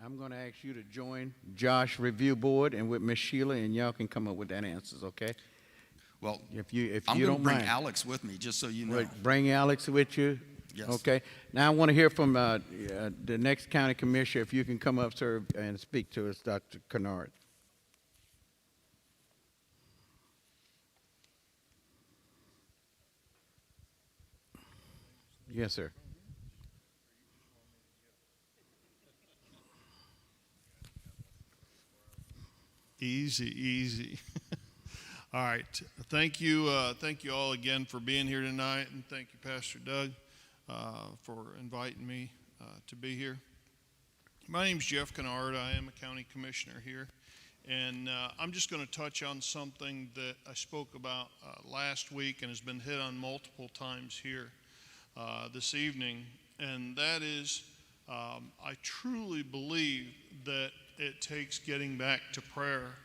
I'm going to ask you to join Josh Review Board and with Miss Sheila, and y'all can come up with that answers, okay? Well, if you I'm don't going to bring mind. Alex with me, just so you know. Wait, bring Alex with you? Yes. Okay. Now I want to hear from the next county commissioner. If you can come up, sir, and speak to us, Dr. Kinnard. Yes, sir. Easy. All right. Thank you all again for being here tonight, and thank you, Pastor Doug, for inviting me to be here. My name's Jeff Kinnard. I am a county commissioner here, and I'm just going to touch on something that I spoke about last week and has been hit on multiple times here this evening, and that is I truly believe that it takes getting back to prayer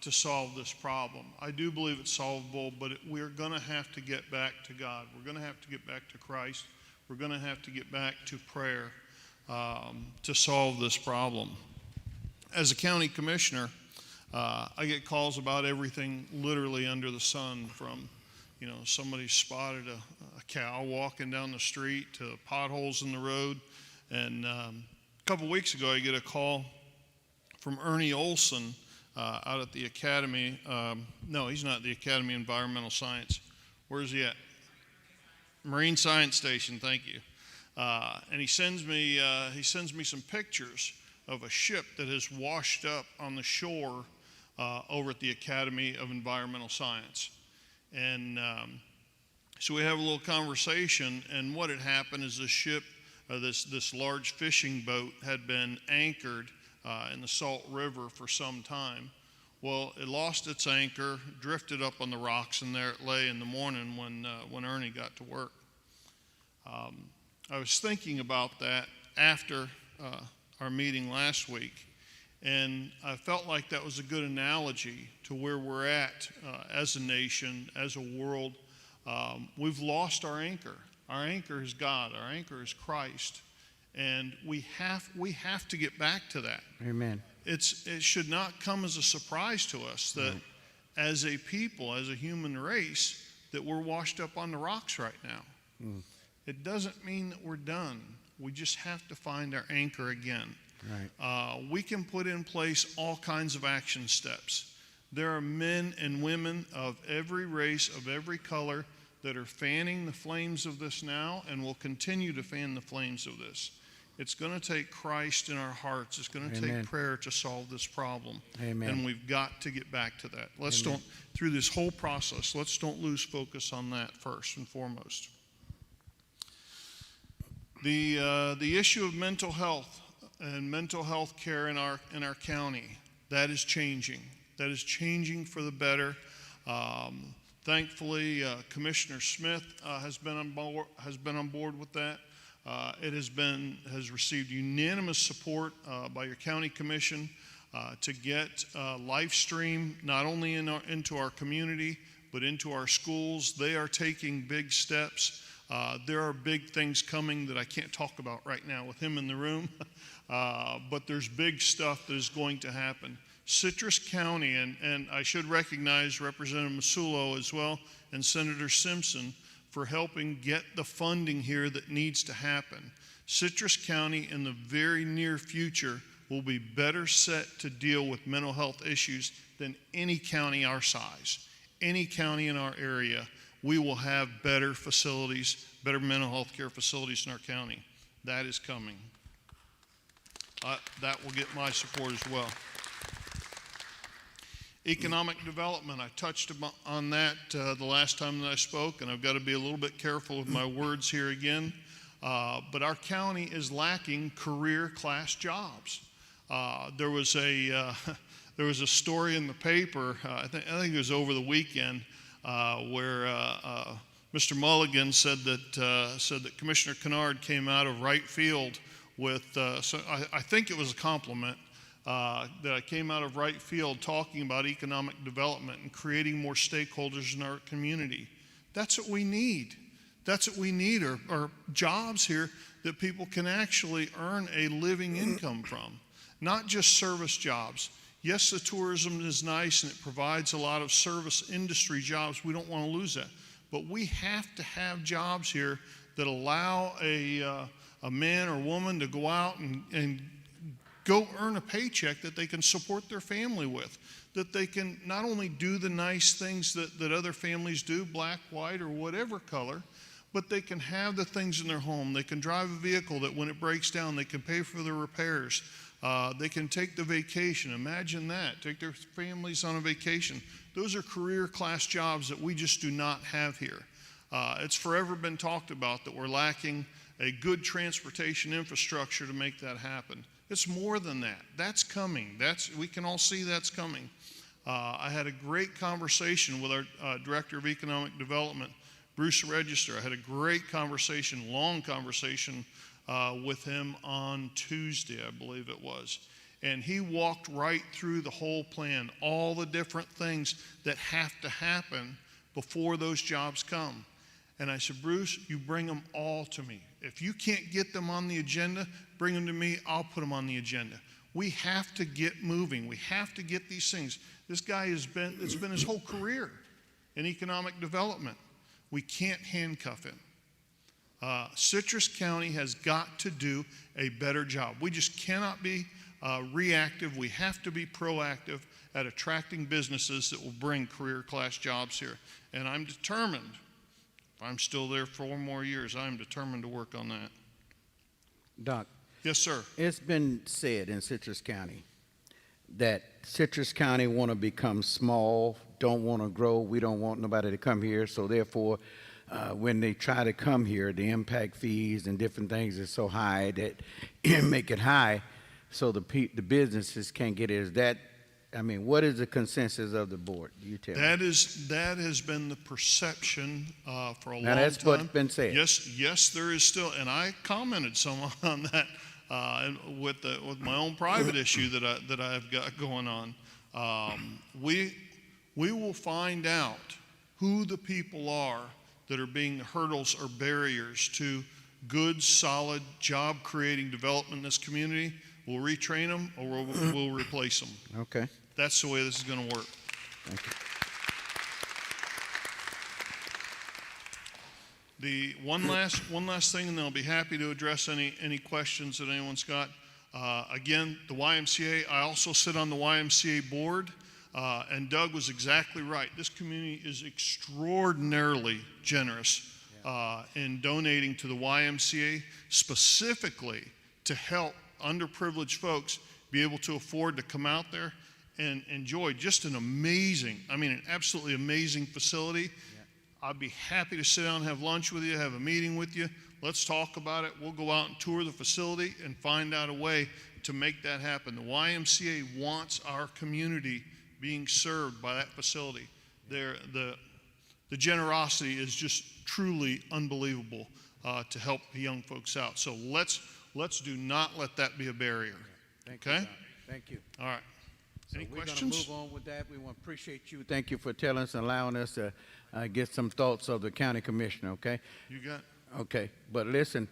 to solve this problem. I do believe it's solvable, but we're going to have to get back to God. We're going to have to get back to Christ. We're going to have to get back to prayer to solve this problem. As a county commissioner, I get calls about everything literally under the sun, from somebody spotted a cow walking down the street to potholes in the road. And a couple weeks ago, I get a call from Ernie Olson out at the Academy. No, he's not at the Academy of Environmental Science. Where is he at? Marine Science Station, thank you. And he sends me some pictures of a ship that has washed up on the shore over at the Academy of Environmental Science. And so we have a little conversation, and what had happened is the ship, this large fishing boat, had been anchored in the Salt River for some time. Well, it lost its anchor, drifted up on the rocks, and there it lay in the morning when Ernie got to work. I was thinking about that after our meeting last week, and I felt like that was a good analogy to where we're at as a nation, as a world. We've lost our anchor. Our anchor is God. Our anchor is Christ. And we have to get back to that. Amen. It should not come as a surprise to us that as a people, as a human race, that we're washed up on the rocks right now. Mm. It doesn't mean that we're done. We just have to find our anchor again. Right. We can put in place all kinds of action steps. There are men and women of every race, of every color, that are fanning the flames of this now and will continue to fan the flames of this. It's going to take Christ in our hearts. It's going to take prayer to solve this problem. Amen. And we've got to get back to that. Through this whole process, let's don't lose focus on that first and foremost. The issue of mental health and mental health care in our county, that is changing. That is changing for the better. Thankfully, Commissioner Smith has been on board with that. It has received unanimous support by your county commission to get live stream not only into our community but into our schools. They are taking big steps. There are big things coming that I can't talk about right now with him in the room, but there's big stuff that is going to happen. Citrus County, and I should recognize Representative Massullo as well and Senator Simpson for helping get the funding here that needs to happen. Citrus County in the very near future will be better set to deal with mental health issues than any county our size. Any county in our area, we will have better facilities, better mental health care facilities in our county. That is coming. That will get my support as well. Economic development, I touched on that the last time that I spoke, and I've got to be a little bit careful with my words here again. But our county is lacking career class jobs. There was a story in the paper, I think it was over the weekend, where Mr. Mulligan said that Commissioner Kinnard came out of right field with, so I think it was a compliment, that I came out of right field talking about economic development and creating more stakeholders in our community. That's what we need. That's what we need are jobs here that people can actually earn a living income from, not just service jobs. Yes, the tourism is nice and it provides a lot of service industry jobs. We don't want to lose that. But we have to have jobs here that allow a man or woman to go out and go earn a paycheck that they can support their family with, that they can not only do the nice things that other families do, black, white, or whatever color, but they can have the things in their home. They can drive a vehicle that when it breaks down, they can pay for the repairs. They can take the vacation. Imagine that. Take their families on a vacation. Those are career class jobs that we just do not have here. It's forever been talked about that we're lacking a good transportation infrastructure to make that happen. It's more than that. That's coming. We can all see that's coming. I had a great conversation with our Director of Economic Development, Bruce Register. I had a great conversation, long conversation with him on Tuesday, I believe it was. And he walked right through the whole plan, all the different things that have to happen before those jobs come. And I said, Bruce, you bring them all to me. If you can't get them on the agenda, bring them to me. I'll put them on the agenda. We have to get moving. We have to get these things. This guy it's been his whole career in economic development. We can't handcuff him. Citrus County has got to do a better job. We just cannot be reactive. We have to be proactive at attracting businesses that will bring career class jobs here. And I'm determined, if I'm still there 4 more years, I'm determined to work on that. Doc. Yes, sir. It's been said in Citrus County that Citrus County want to become small, don't want to grow. We don't want nobody to come here. So therefore, when they try to come here, the impact fees and different things is so high that make it high, so the businesses can't get it. Is that, I mean, what is the consensus of the board? You tell me. That has been the perception for a long time. Now that's what's been said. Yes, there is still, and I commented some on that with my own private issue that I've got going on. We will find out who the people are that are being hurdles or barriers to good, solid, job-creating development in this community. We'll retrain them or we'll replace them. Okay. That's the way this is going to work. Thank you. The one last thing, and then I'll be happy to address any questions that anyone's got. Again, the YMCA, I also sit on the YMCA board, and Doug was exactly right. This community is extraordinarily generous in donating to the YMCA, specifically to help underprivileged folks be able to afford to come out there and enjoy just an absolutely amazing facility. Yeah. I'd be happy to sit down and have lunch with you, have a meeting with you. Let's talk about it. We'll go out and tour the facility and find out a way to make that happen. The YMCA wants our community being served by that facility. The generosity is just truly unbelievable. to help young folks out. So let's do not let that be a barrier. Thank Okay? you, Doc. Thank you. All right. So Any we're questions? going to move on with that. We want to appreciate you. Thank you for telling us and allowing us to get some thoughts of the county commissioner, okay? You got? Okay, but listen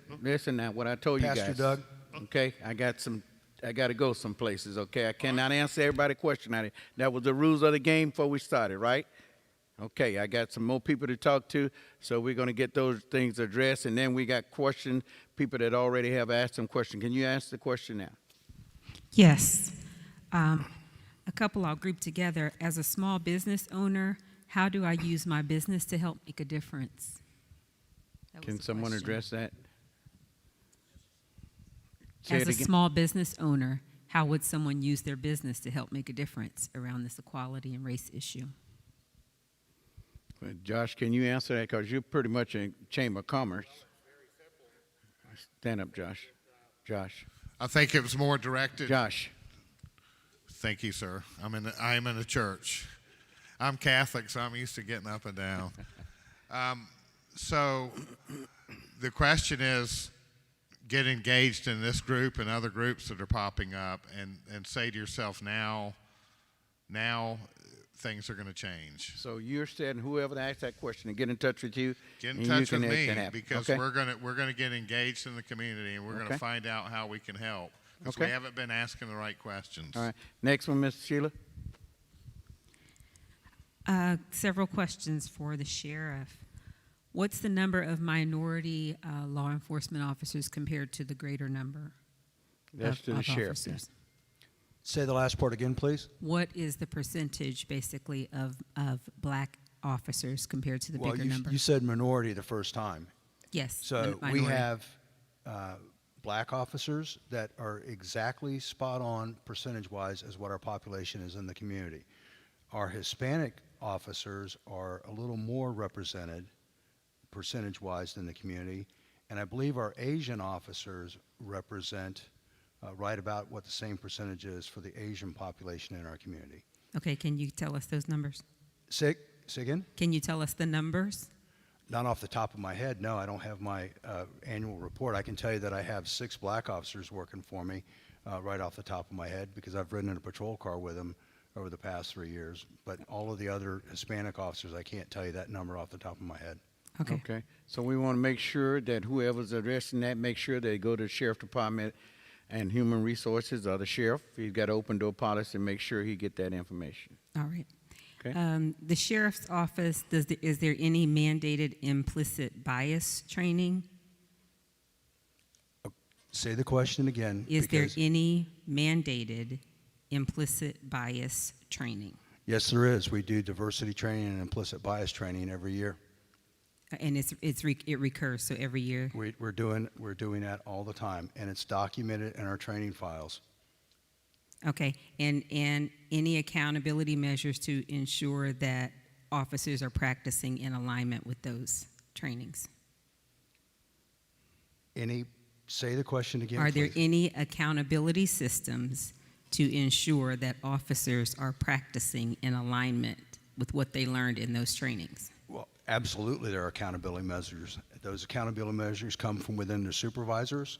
now, what I told you guys. Pastor Doug? Okay, I got to go some places, okay? I cannot answer everybody's question out here. That was the rules of the game before we started, right? Okay, I got some more people to talk to, so we're going to get those things addressed, and then we got questions, people that already have asked some questions. Can you ask the question now? Yes. A couple I'll group together. As a small business owner, how do I use my business to help make a difference? That was Can the someone question. address that? Say As it a again. small business owner, how would someone use their business to help make a difference around this equality and race issue? Well, Josh, can you answer that? Because you're pretty much in Chamber of Commerce. Stand up, Josh. Josh. I think it was more directed. Josh. Thank you, sir. I'm in a church. I'm Catholic, so I'm used to getting up and down. So the question is, get engaged in this group and other groups that are popping up, and say to yourself, now things are going to change. So you're saying whoever asked that question to get in touch with you. Get in and touch you with can make me that happen. because Okay? we're gonna get engaged in the community, and we're Okay. gonna find out how we can help. Because Okay. we haven't been asking the right questions. All right. Next one, Ms. Sheila. Several questions for the sheriff. What's the number of minority law enforcement officers compared to the greater number That's to the of sheriff. officers? Say the last part again, please. What is the percentage, basically, of black officers compared to the Well, bigger you, number? you said minority the first time. Yes. So we minority. have black officers that are exactly spot on percentage-wise as what our population is in the community. Our Hispanic officers are a little more represented percentage-wise than the community, and I believe our Asian officers represent right about what the same percentage is for the Asian population in our community. Okay, can you tell us those numbers? Say again? Can you tell us the numbers? Not off the top of my head, no. I don't have my annual report. I can tell you that I have 6 black officers working for me right off the top of my head because I've ridden in a patrol car with them over the past 3 years. But all of the other Hispanic officers, I can't tell you that number off the top of my head. Okay. Okay. So we want to make sure that whoever's addressing that, make sure they go to the sheriff department and human resources or the sheriff. He's got an open door policy, make sure he get that information. All right. Okay. The sheriff's office, is there any mandated implicit bias training? Say the question again. Is there because- any mandated implicit bias training? Yes, there is. We do diversity training and implicit bias training every year. And it recurs, so every year? We're doing that all the time, and it's documented in our training files. Okay, and any accountability measures to ensure that officers are practicing in alignment with those trainings? Say the question again, Are there please. any accountability systems to ensure that officers are practicing in alignment with what they learned in those trainings? Well, absolutely there are accountability measures. Those accountability measures come from within their supervisors,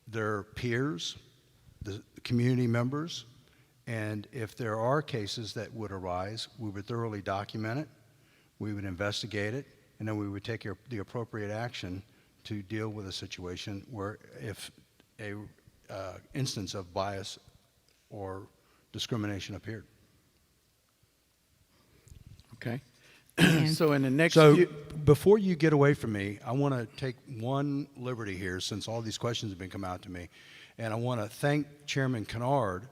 their peers, the community members, and if there are cases that would arise, we would thoroughly document it, we would investigate it, and then we would take the appropriate action to deal with a situation where if a instance of bias or discrimination appeared. Okay. And- So in the next So few, before you get away from me, I want to take one liberty here since all these questions have been coming out to me. And I want to thank Chairman Kinnard,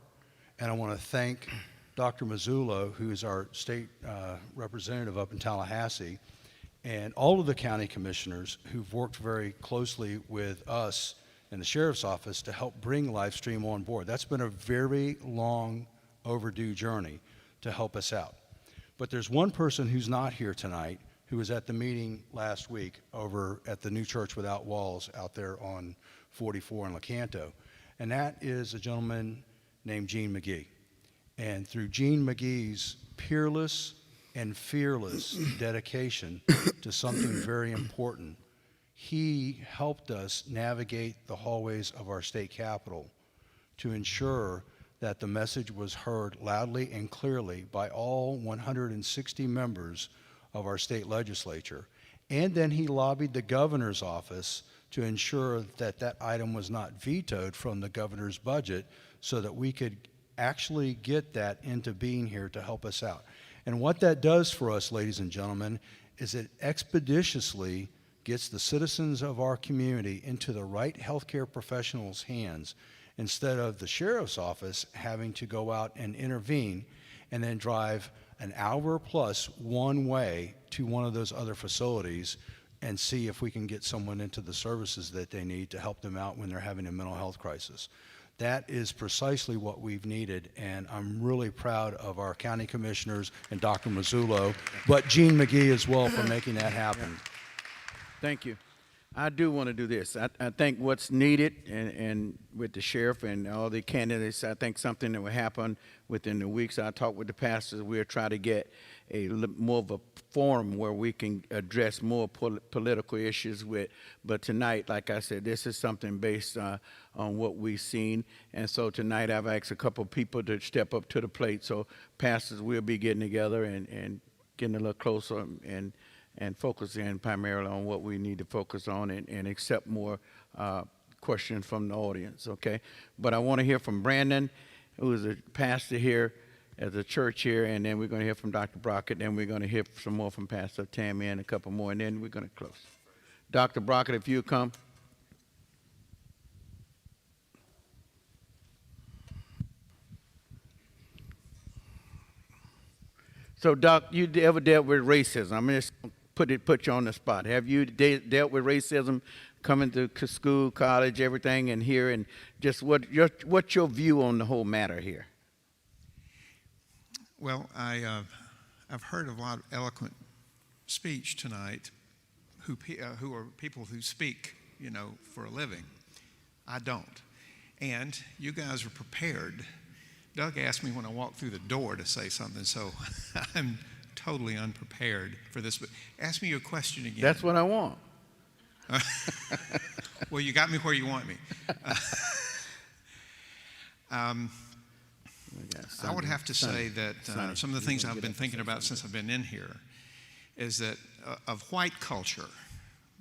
and I want to thank Dr. Massullo, who is our state representative up in Tallahassee, and all of the county commissioners who've worked very closely with us in the sheriff's office to help bring Livestream on board. That's been a very long overdue journey to help us out. But there's one person who's not here tonight who was at the meeting last week over at the new Church Without Walls out there on 44 in Lecanto. And that is a gentleman named Gene McGee. And through Gene McGee's peerless and fearless dedication to something very important, he helped us navigate the hallways of our state capitol to ensure that the message was heard loudly and clearly by all 160 members of our state legislature. And then he lobbied the governor's office to ensure that that item was not vetoed from the governor's budget so that we could actually get that into being here to help us out. And what that does for us, ladies and gentlemen, is it expeditiously gets the citizens of our community into the right healthcare professionals' hands instead of the sheriff's office having to go out and intervene and then drive an hour plus one way to one of those other facilities and see if we can get someone into the services that they need to help them out when they're having a mental health crisis. That is precisely what we've needed, and I'm really proud of our county commissioners and Dr. Massullo, but Gene McGee as well for making that happen. Thank you. I do want to do this. I think what's needed, and with the sheriff and all the candidates, I think something that will happen within the weeks. I talked with the pastors. We'll try to get more of a forum where we can address more political issues with. But tonight, like I said, this is something based on what we've seen. And so tonight I've asked a couple of people to step up to the plate. So pastors, we'll be getting together and getting a little closer and focus in primarily on what we need to focus on and accept more questions from the audience, okay? But I want to hear from Brandon, who is a pastor here at the church here, and then we're going to hear from Dr. Brockett, then we're going to hear some more from Pastor Tammy and a couple more, and then we're going to close. Dr. Brockett, if you come. So, Doc, you ever dealt with racism? I'm just put you on the spot. Have you dealt with racism coming to school, college, everything, and here, and just what's your view on the whole matter here? Well, I've heard a lot of eloquent speech tonight who are people who speak, for a living. I don't. And you guys are prepared. Doug asked me when I walked through the door to say something, so I'm totally unprepared for this. But ask me your question again. That's what I want. Well, you got me where you want me. I would have to say that some of the things I've been thinking about since I've been in here is that of white culture,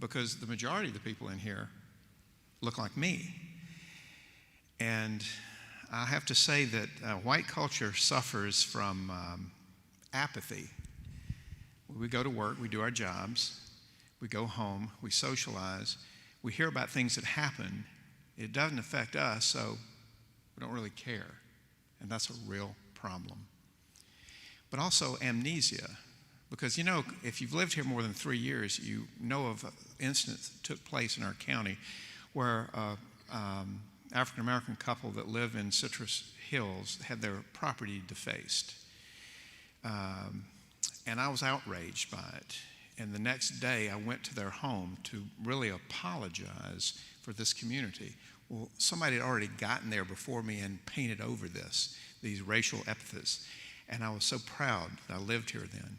because the majority of the people in here look like me. And I have to say that white culture suffers from apathy. We go to work, we do our jobs, we go home, we socialize, we hear about things that happen. It doesn't affect us, so we don't really care. And that's a real problem. But also amnesia, because if you've lived here more than 3 years, you know of an incident that took place in our county where African-American couple that live in Citrus Hills had their property defaced. And I was outraged by it. And the next day I went to their home to really apologize for this community. Well, somebody had already gotten there before me and painted over these racial epithets. And I was so proud that I lived here then.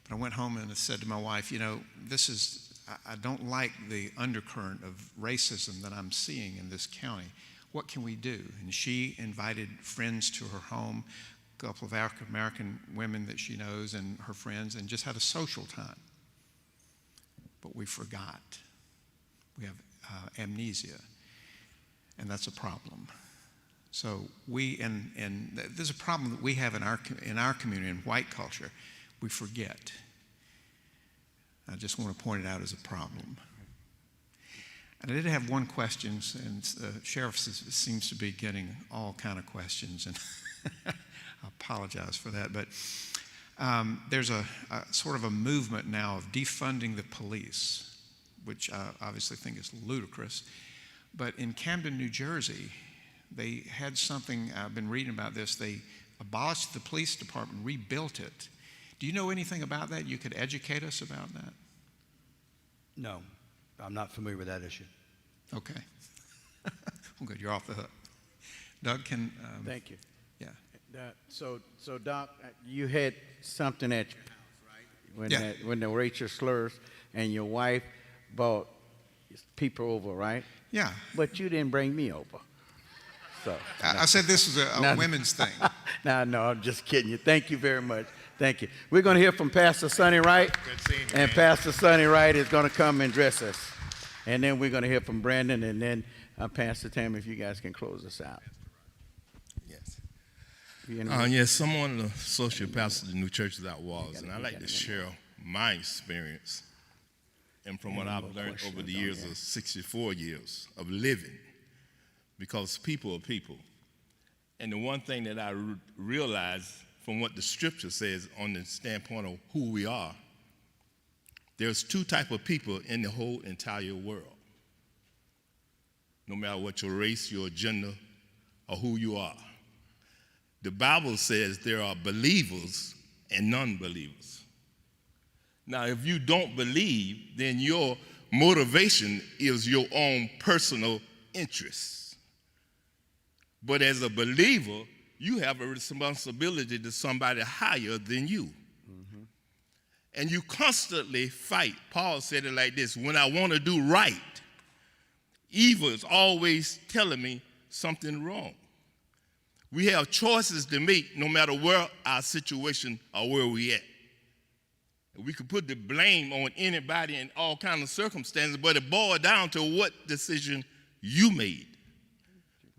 But I went home and I said to my wife, I don't like the undercurrent of racism that I'm seeing in this county. What can we do? And she invited friends to her home, a couple of African-American women that she knows and her friends, and just had a social time. But we forgot. We have amnesia, and that's a problem. So and there's a problem that we have in our community, in white culture. We forget. I just want to point it out as a problem. And I did have one question, and the sheriff seems to be getting all kind of questions, and I apologize for that. But there's a sort of a movement now of defunding the police, which I obviously think is ludicrous. But in Camden, New Jersey, they had something, I've been reading about this, they abolished the police department, rebuilt it. Do you know anything about that? You could educate us about that? No, I'm not familiar with that issue. Okay. Well, good, you're off the hook. Doug, can... Thank you. Yeah. So Doc, you had something at your house, right? When the racial slurs, and your wife bought people over, right? Yeah. But you didn't bring me over. So I said this was a women's thing. No, I'm just kidding you. Thank you very much. Thank you. We're going to hear from Pastor Sonny Wright. Good seeing you, And man. Pastor Sonny Wright is going to come and dress us. And then we're going to hear from Brandon, and then Pastor Tammy, if you guys can close us out. Yes. You Yes, I'm one of the associate pastors of the New Church Without Walls, and I'd like to share my experience and from what I've learned over the years of 64 years of living, because people are people. And the one thing that I realized from what the scripture says on the standpoint of who we are, there's two types of people in the whole entire world. No matter what your race, your gender, or who you are. The Bible says there are believers and non-believers. Now, if you don't believe, then your motivation is your own personal interests. But as a believer, you have a responsibility to somebody higher than you. Mm-hmm. And you constantly fight. Paul said it like this: when I want to do right, evil is always telling me something wrong. We have choices to make no matter where our situation or where we at. We could put the blame on anybody in all kinds of circumstances, but it boils down to what decision you made.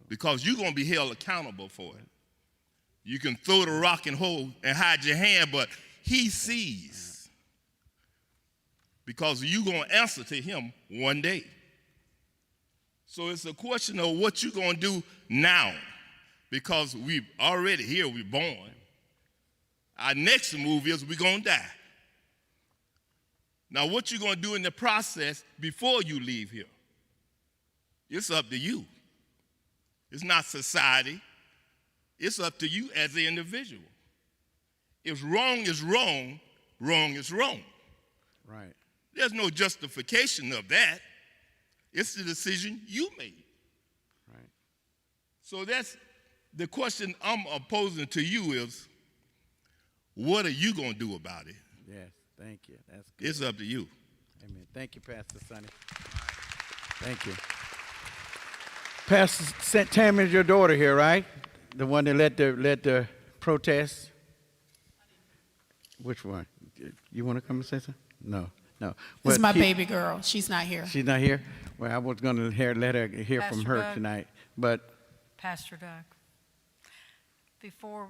Because you're going to be held accountable for it. You can throw the rock and hold and hide your hand, but he sees. Because you're going to answer to him one day. So it's a question of what you're going to do now. Because we're already here, we're born. Our next move is we're going to die. Now, what you're going to do in the process before you leave here, it's up to you. It's not society. It's up to you as an individual. If wrong is wrong, wrong is wrong. Right. There's no justification of that. It's the decision you made. Right. So that's the question I'm posing to you is, what are you going to do about it? Yes, thank you. That's good. It's up to you. Amen. Thank you, Pastor Sonny. Thank you. Pastor Tammy is your daughter here, right? The one that led the protest? Which one? You want to come and say something? No. This is my baby girl. She's not here. She's not here? Well, I was going to let her hear from Pastor her Doug. tonight. But Pastor Doug, before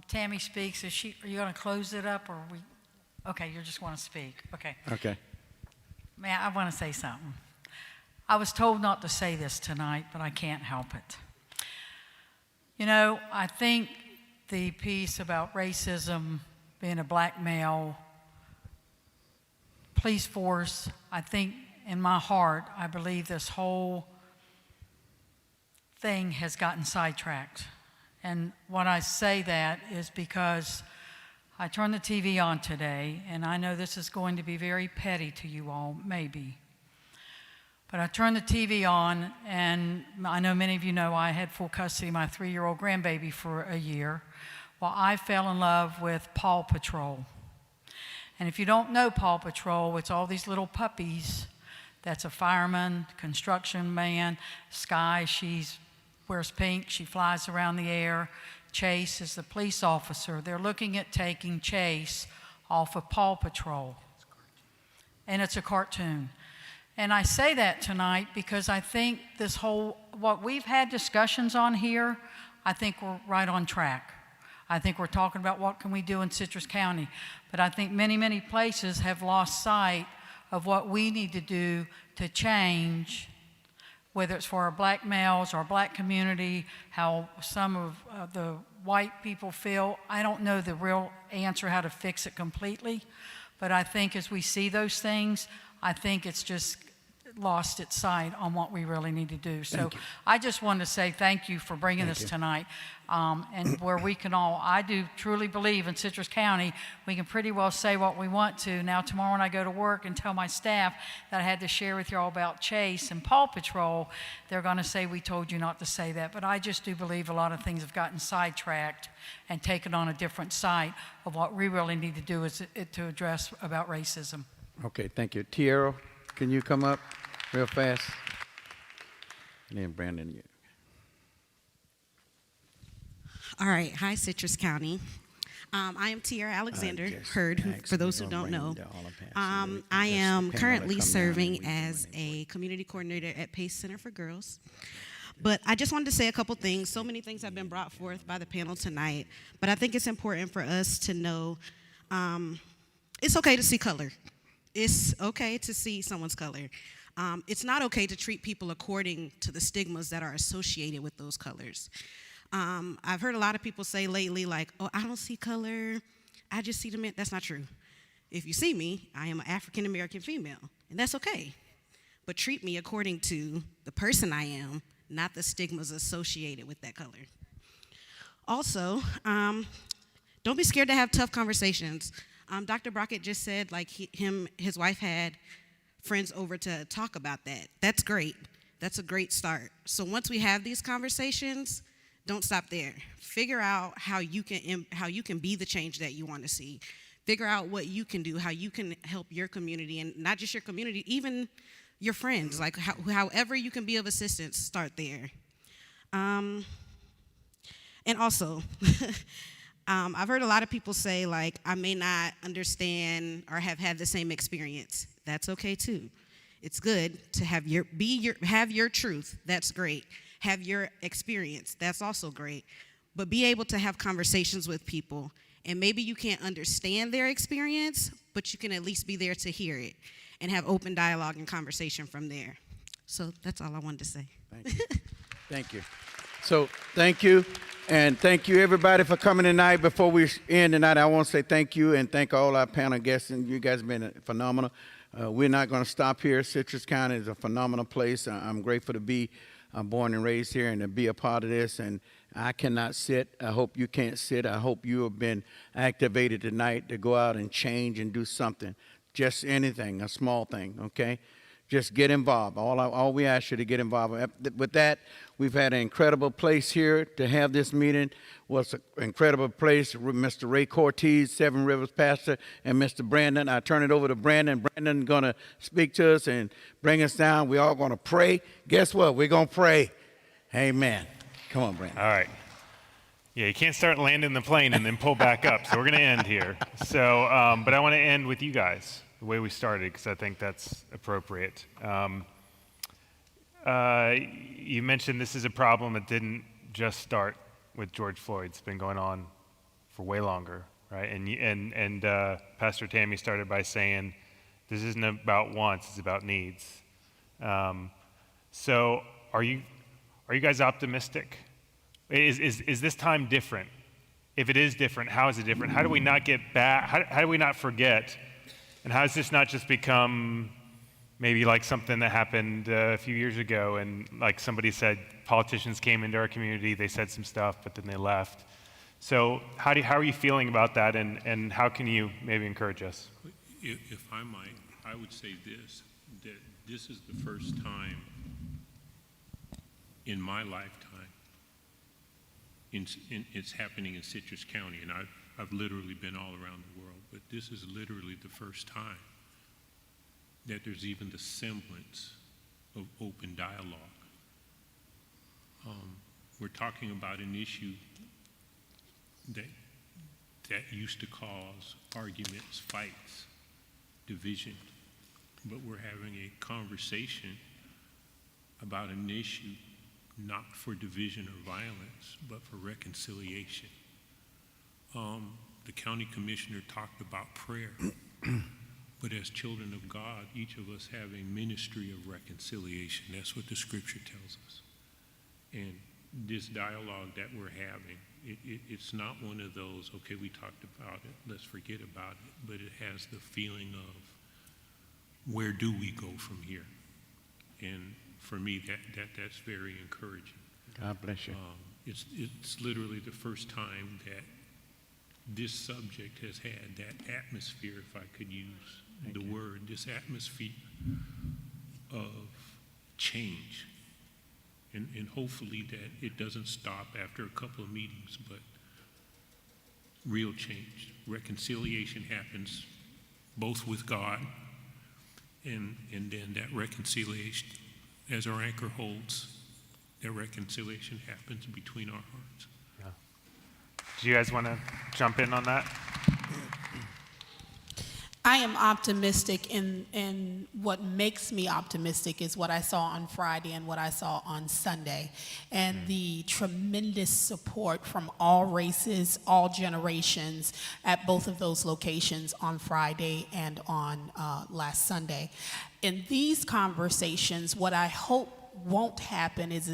Tammy speaks, are you going to close it up, or are we? Okay, you just want to speak. Okay. Okay. Man, I want to say something. I was told not to say this tonight, but I can't help it. You know, I think the piece about racism, being a black male, police force, I think in my heart, I believe this whole thing has gotten sidetracked. And when I say that is because I turned the TV on today, and I know this is going to be very petty to you all, maybe. But I turned the TV on, and I know many of you know I had full custody of my 3-year-old grandbaby for a year. Well, I fell in love with Paw Patrol. And if you don't know Paw Patrol, it's all these little puppies. That's a fireman, construction man. Sky, she wears pink, she flies around the air. Chase is the police officer. They're looking at taking Chase off of Paw Patrol. And it's a cartoon. And I say that tonight because I think this whole, what we've had discussions on here, I think we're right on track. I think we're talking about what can we do in Citrus County. But I think many, many places have lost sight of what we need to do to change, whether it's for our black males, our black community, how some of the white people feel. I don't know the real answer how to fix it completely, but I think as we see those things, I think it's just lost its sight on what we really need to do. So I just wanted to say thank you for bringing this tonight. And where we can all, I do truly believe in Citrus County, we can pretty well say what we want to. Now tomorrow when I go to work and tell my staff that I had to share with you all about Chase and Paw Patrol, they're going to say we told you not to say that. But I just do believe a lot of things have gotten sidetracked and taken on a different side of what we really need to do is to address about racism. Okay, thank you. Tiero, can you come up? real fast. And then Brandon, you. All right. Hi, Citrus County. I am Tiara Alexander, for those who don't know. I am currently serving as a community coordinator at Pace Center for Girls. But I just wanted to say a couple things. So many things have been brought forth by the panel tonight. But I think it's important for us to know it's okay to see color. It's okay to see someone's color. It's not okay to treat people according to the stigmas that are associated with those colors. I've heard a lot of people say lately, like, oh, I don't see color, I just see the men. That's not true. If you see me, I am an African-American female, and that's okay. But treat me according to the person I am, not the stigmas associated with that color. Also, don't be scared to have tough conversations. Dr. Brockett just said, like, his wife had friends over to talk about that. That's great. That's a great start. So once we have these conversations, don't stop there. Figure out how you can be the change that you want to see. Figure out what you can do, how you can help your community, and not just your community, even your friends. Like however you can be of assistance, start there. And also, I've heard a lot of people say, like, I may not understand or have had the same experience. That's okay too. It's good to have your truth. That's great. Have your experience. That's also great. But be able to have conversations with people. And maybe you can't understand their experience, but you can at least be there to hear it and have open dialogue and conversation from there. So that's all I wanted to say. Thank you. Thank you. So thank you. And thank you, everybody, for coming tonight. Before we end tonight, I want to say thank you and thank all our panel guests. And you guys have been phenomenal. We're not going to stop here. Citrus County is a phenomenal place. I'm grateful to be born and raised here and to be a part of this. And I cannot sit. I hope you can't sit. I hope you have been activated tonight to go out and change and do something. Just anything, a small thing, okay? Just get involved. All we ask you to get involved. With that, we've had an incredible place here to have this meeting. Was an incredible place. Mr. Ray Cortese, Seven Rivers pastor, and Mr. Brandon. I turn it over to Brandon. Brandon's going to speak to us and bring us down. We're all going to pray. Guess what? We're going to pray. Amen. Come on, Brandon. All right. Yeah, you can't start landing the plane and then pull back up. So we're going to end here. So, but I want to end with you guys, the way we started, because I think that's appropriate. You mentioned this is a problem that didn't just start with George Floyd. It's been going on for way longer, right? And Pastor Tammy started by saying, this isn't about wants, it's about needs. So are you guys optimistic? Is this time different? If it is different, how is it different? How do we not get back? How do we not forget? And how does this not just become maybe like something that happened a few years ago, and like somebody said, politicians came into our community, they said some stuff, but then they left. So how are you feeling about that, and how can you maybe encourage us? If I might, I would say this, that this is the first time in my lifetime, it's happening in Citrus County, and I've literally been all around the world, but this is literally the first time that there's even the semblance of open dialogue. We're talking about an issue that used to cause arguments, fights, division, but we're having a conversation about an issue not for division or violence, but for reconciliation. The county commissioner talked about prayer, but as children of God, each of us have a ministry of reconciliation. That's what the scripture tells us. And this dialogue that we're having, it's not one of those, okay, we talked about it, let's forget about it, but it has the feeling of where do we go from here? And for me, that's very encouraging. God bless you. It's literally the first time that this subject has had that atmosphere, if I could use the word, this atmosphere of change. And hopefully that it doesn't stop after a couple of meetings, but real change. Reconciliation happens both with God And then that reconciliation, as our anchor holds, that reconciliation happens between our hearts. Yeah. Do you guys want to jump in on that? I am optimistic, and what makes me optimistic is what I saw on Friday and what I saw on Sunday, and the tremendous support from all races, all generations at both of those locations on Friday and on last Sunday. In these conversations, what I hope won't happen is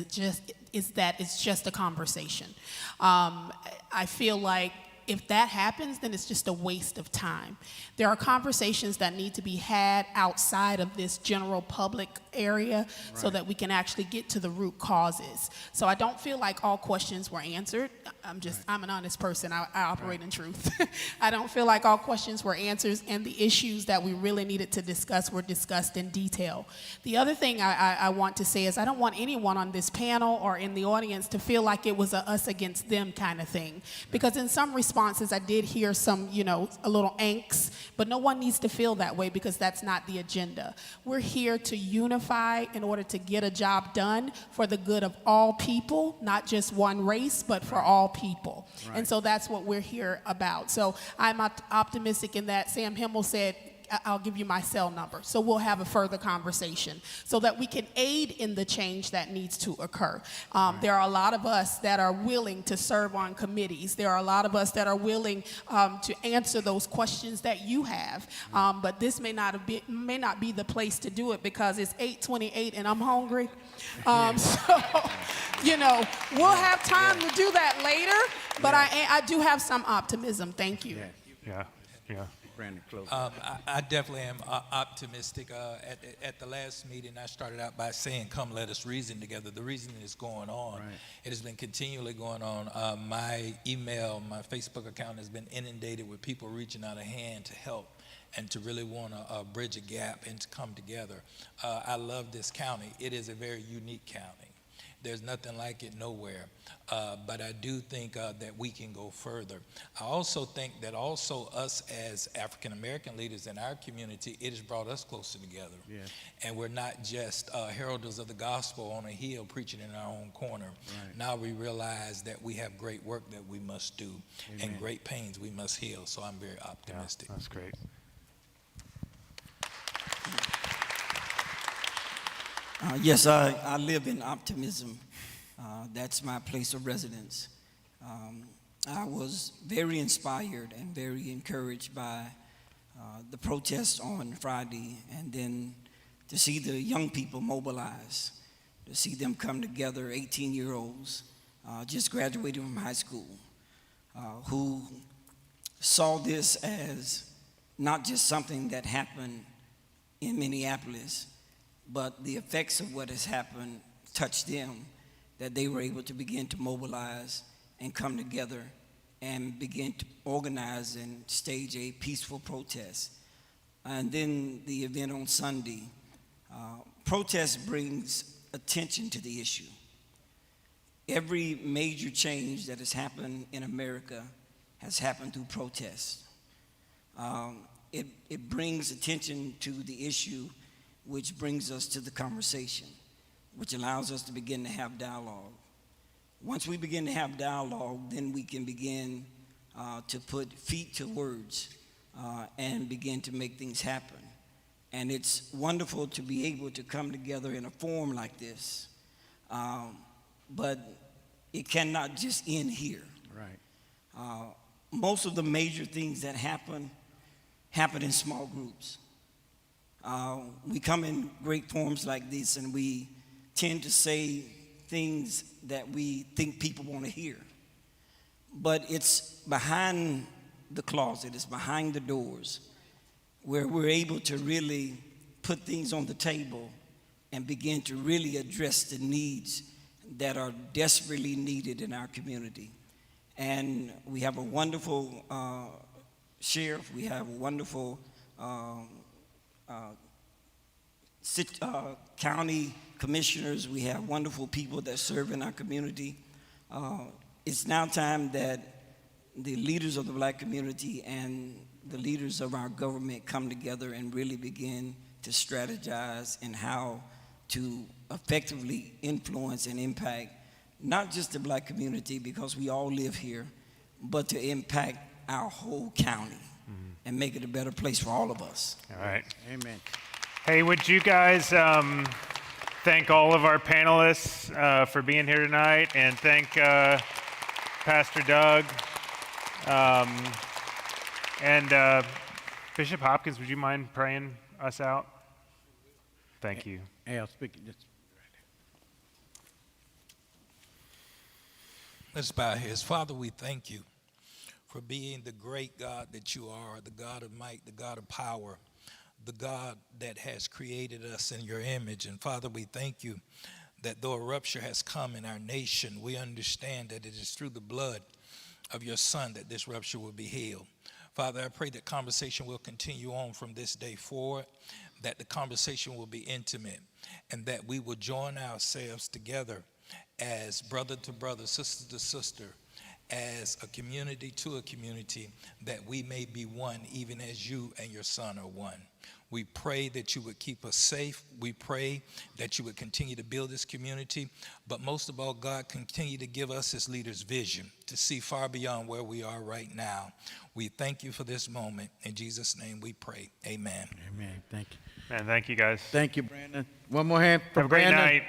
that it's just a conversation. I feel like if that happens, then it's just a waste of time. There are conversations that need to be had outside of this general public area so that we can actually get to the root causes. So I don't feel like all questions were answered. I'm an honest person. I operate in truth. I don't feel like all questions were answered, and the issues that we really needed to discuss were discussed in detail. The other thing I want to say is I don't want anyone on this panel or in the audience to feel like it was a us against them kind of thing, because in some responses I did hear some, a little angst, but no one needs to feel that way because that's not the agenda. We're here to unify in order to get a job done for the good of all people, not just one race, but for all people. Right. And so that's what we're here about. So I'm optimistic in that. Sam Himmel said, I'll give you my cell number. So we'll have a further conversation so that we can aid in the change that needs to occur. There are a lot of us that are willing to serve on committees. There are a lot of us that are willing to answer those questions that you have. But this may not be the place to do it because it's 8:28 and I'm hungry. So, we'll have time to do that later. But I do have some optimism. Thank you. Yeah. I definitely am optimistic. At the last meeting, I started out by saying, come let us reason together. The reasoning is going on. Right. It has been continually going on. My email, my Facebook account has been inundated with people reaching out a hand to help and to really want to bridge a gap and to come together. I love this county. It is a very unique county. There's nothing like it nowhere. But I do think that we can go further. I also think that also us as African American leaders in our community, it has brought us closer together. Yes. And we're not just heralders of the gospel on a hill preaching in our own corner. Right. Now we realize that we have great work that we must do. Amen. And great pains we must heal. So I'm very optimistic. Yeah, that's great. Yes, I live in optimism. That's my place of residence. I was very inspired and very encouraged by the protests on Friday, and then to see the young people mobilize, to see them come together, 18-year-olds, just graduating from high school, who saw this as not just something that happened in Minneapolis, but the effects of what has happened touched them, that they were able to begin to mobilize and come together and begin to organize and stage a peaceful protest. And then the event on Sunday. Protest brings attention to the issue. Every major change that has happened in America has happened through protest. It brings attention to the issue, which brings us to the conversation, which allows us to begin to have dialogue. Once we begin to have dialogue, then we can begin to put feet to words and begin to make things happen. And it's wonderful to be able to come together in a forum like this, but it cannot just end here. Right. Most of the major things that happen in small groups. We come in great forums like this and we tend to say things that we think people want to hear. But it's behind the closet, it's behind the doors, where we're able to really put things on the table and begin to really address the needs that are desperately needed in our community. And we have a wonderful sheriff, we have wonderful county commissioners, we have wonderful people that serve in our community. It's now time that the leaders of the black community and the leaders of our government come together and really begin to strategize and how to effectively influence and impact not just the black community, because we all live here, but to impact our whole county and make it a better place for all of us. All right. Amen. Hey, would you guys thank all of our panelists for being here tonight, and thank Pastor Doug and Bishop Hopkins. Would you mind praying us out? Thank you. Hey, I'll speak just. Let's bow our heads. Father, we thank you for being the great God that you are, the God of might, the God of power, the God that has created us in your image. And Father, we thank you that though a rupture has come in our nation, we understand that it is through the blood of your Son that this rupture will be healed. Father, I pray that conversation will continue on from this day forward, that the conversation will be intimate, and that we will join ourselves together as brother to brother, sister to sister, as a community to a community, that we may be one even as you and your Son are one. We pray that you would keep us safe. We pray that you would continue to build this community. But most of all, God, continue to give us as leaders vision to see far beyond where we are right now. We thank you for this moment. In Jesus' name we pray. Amen. Amen. Thank you. Man, thank you guys. Thank you, Brandon. One more hand for Have a great Brandon. night.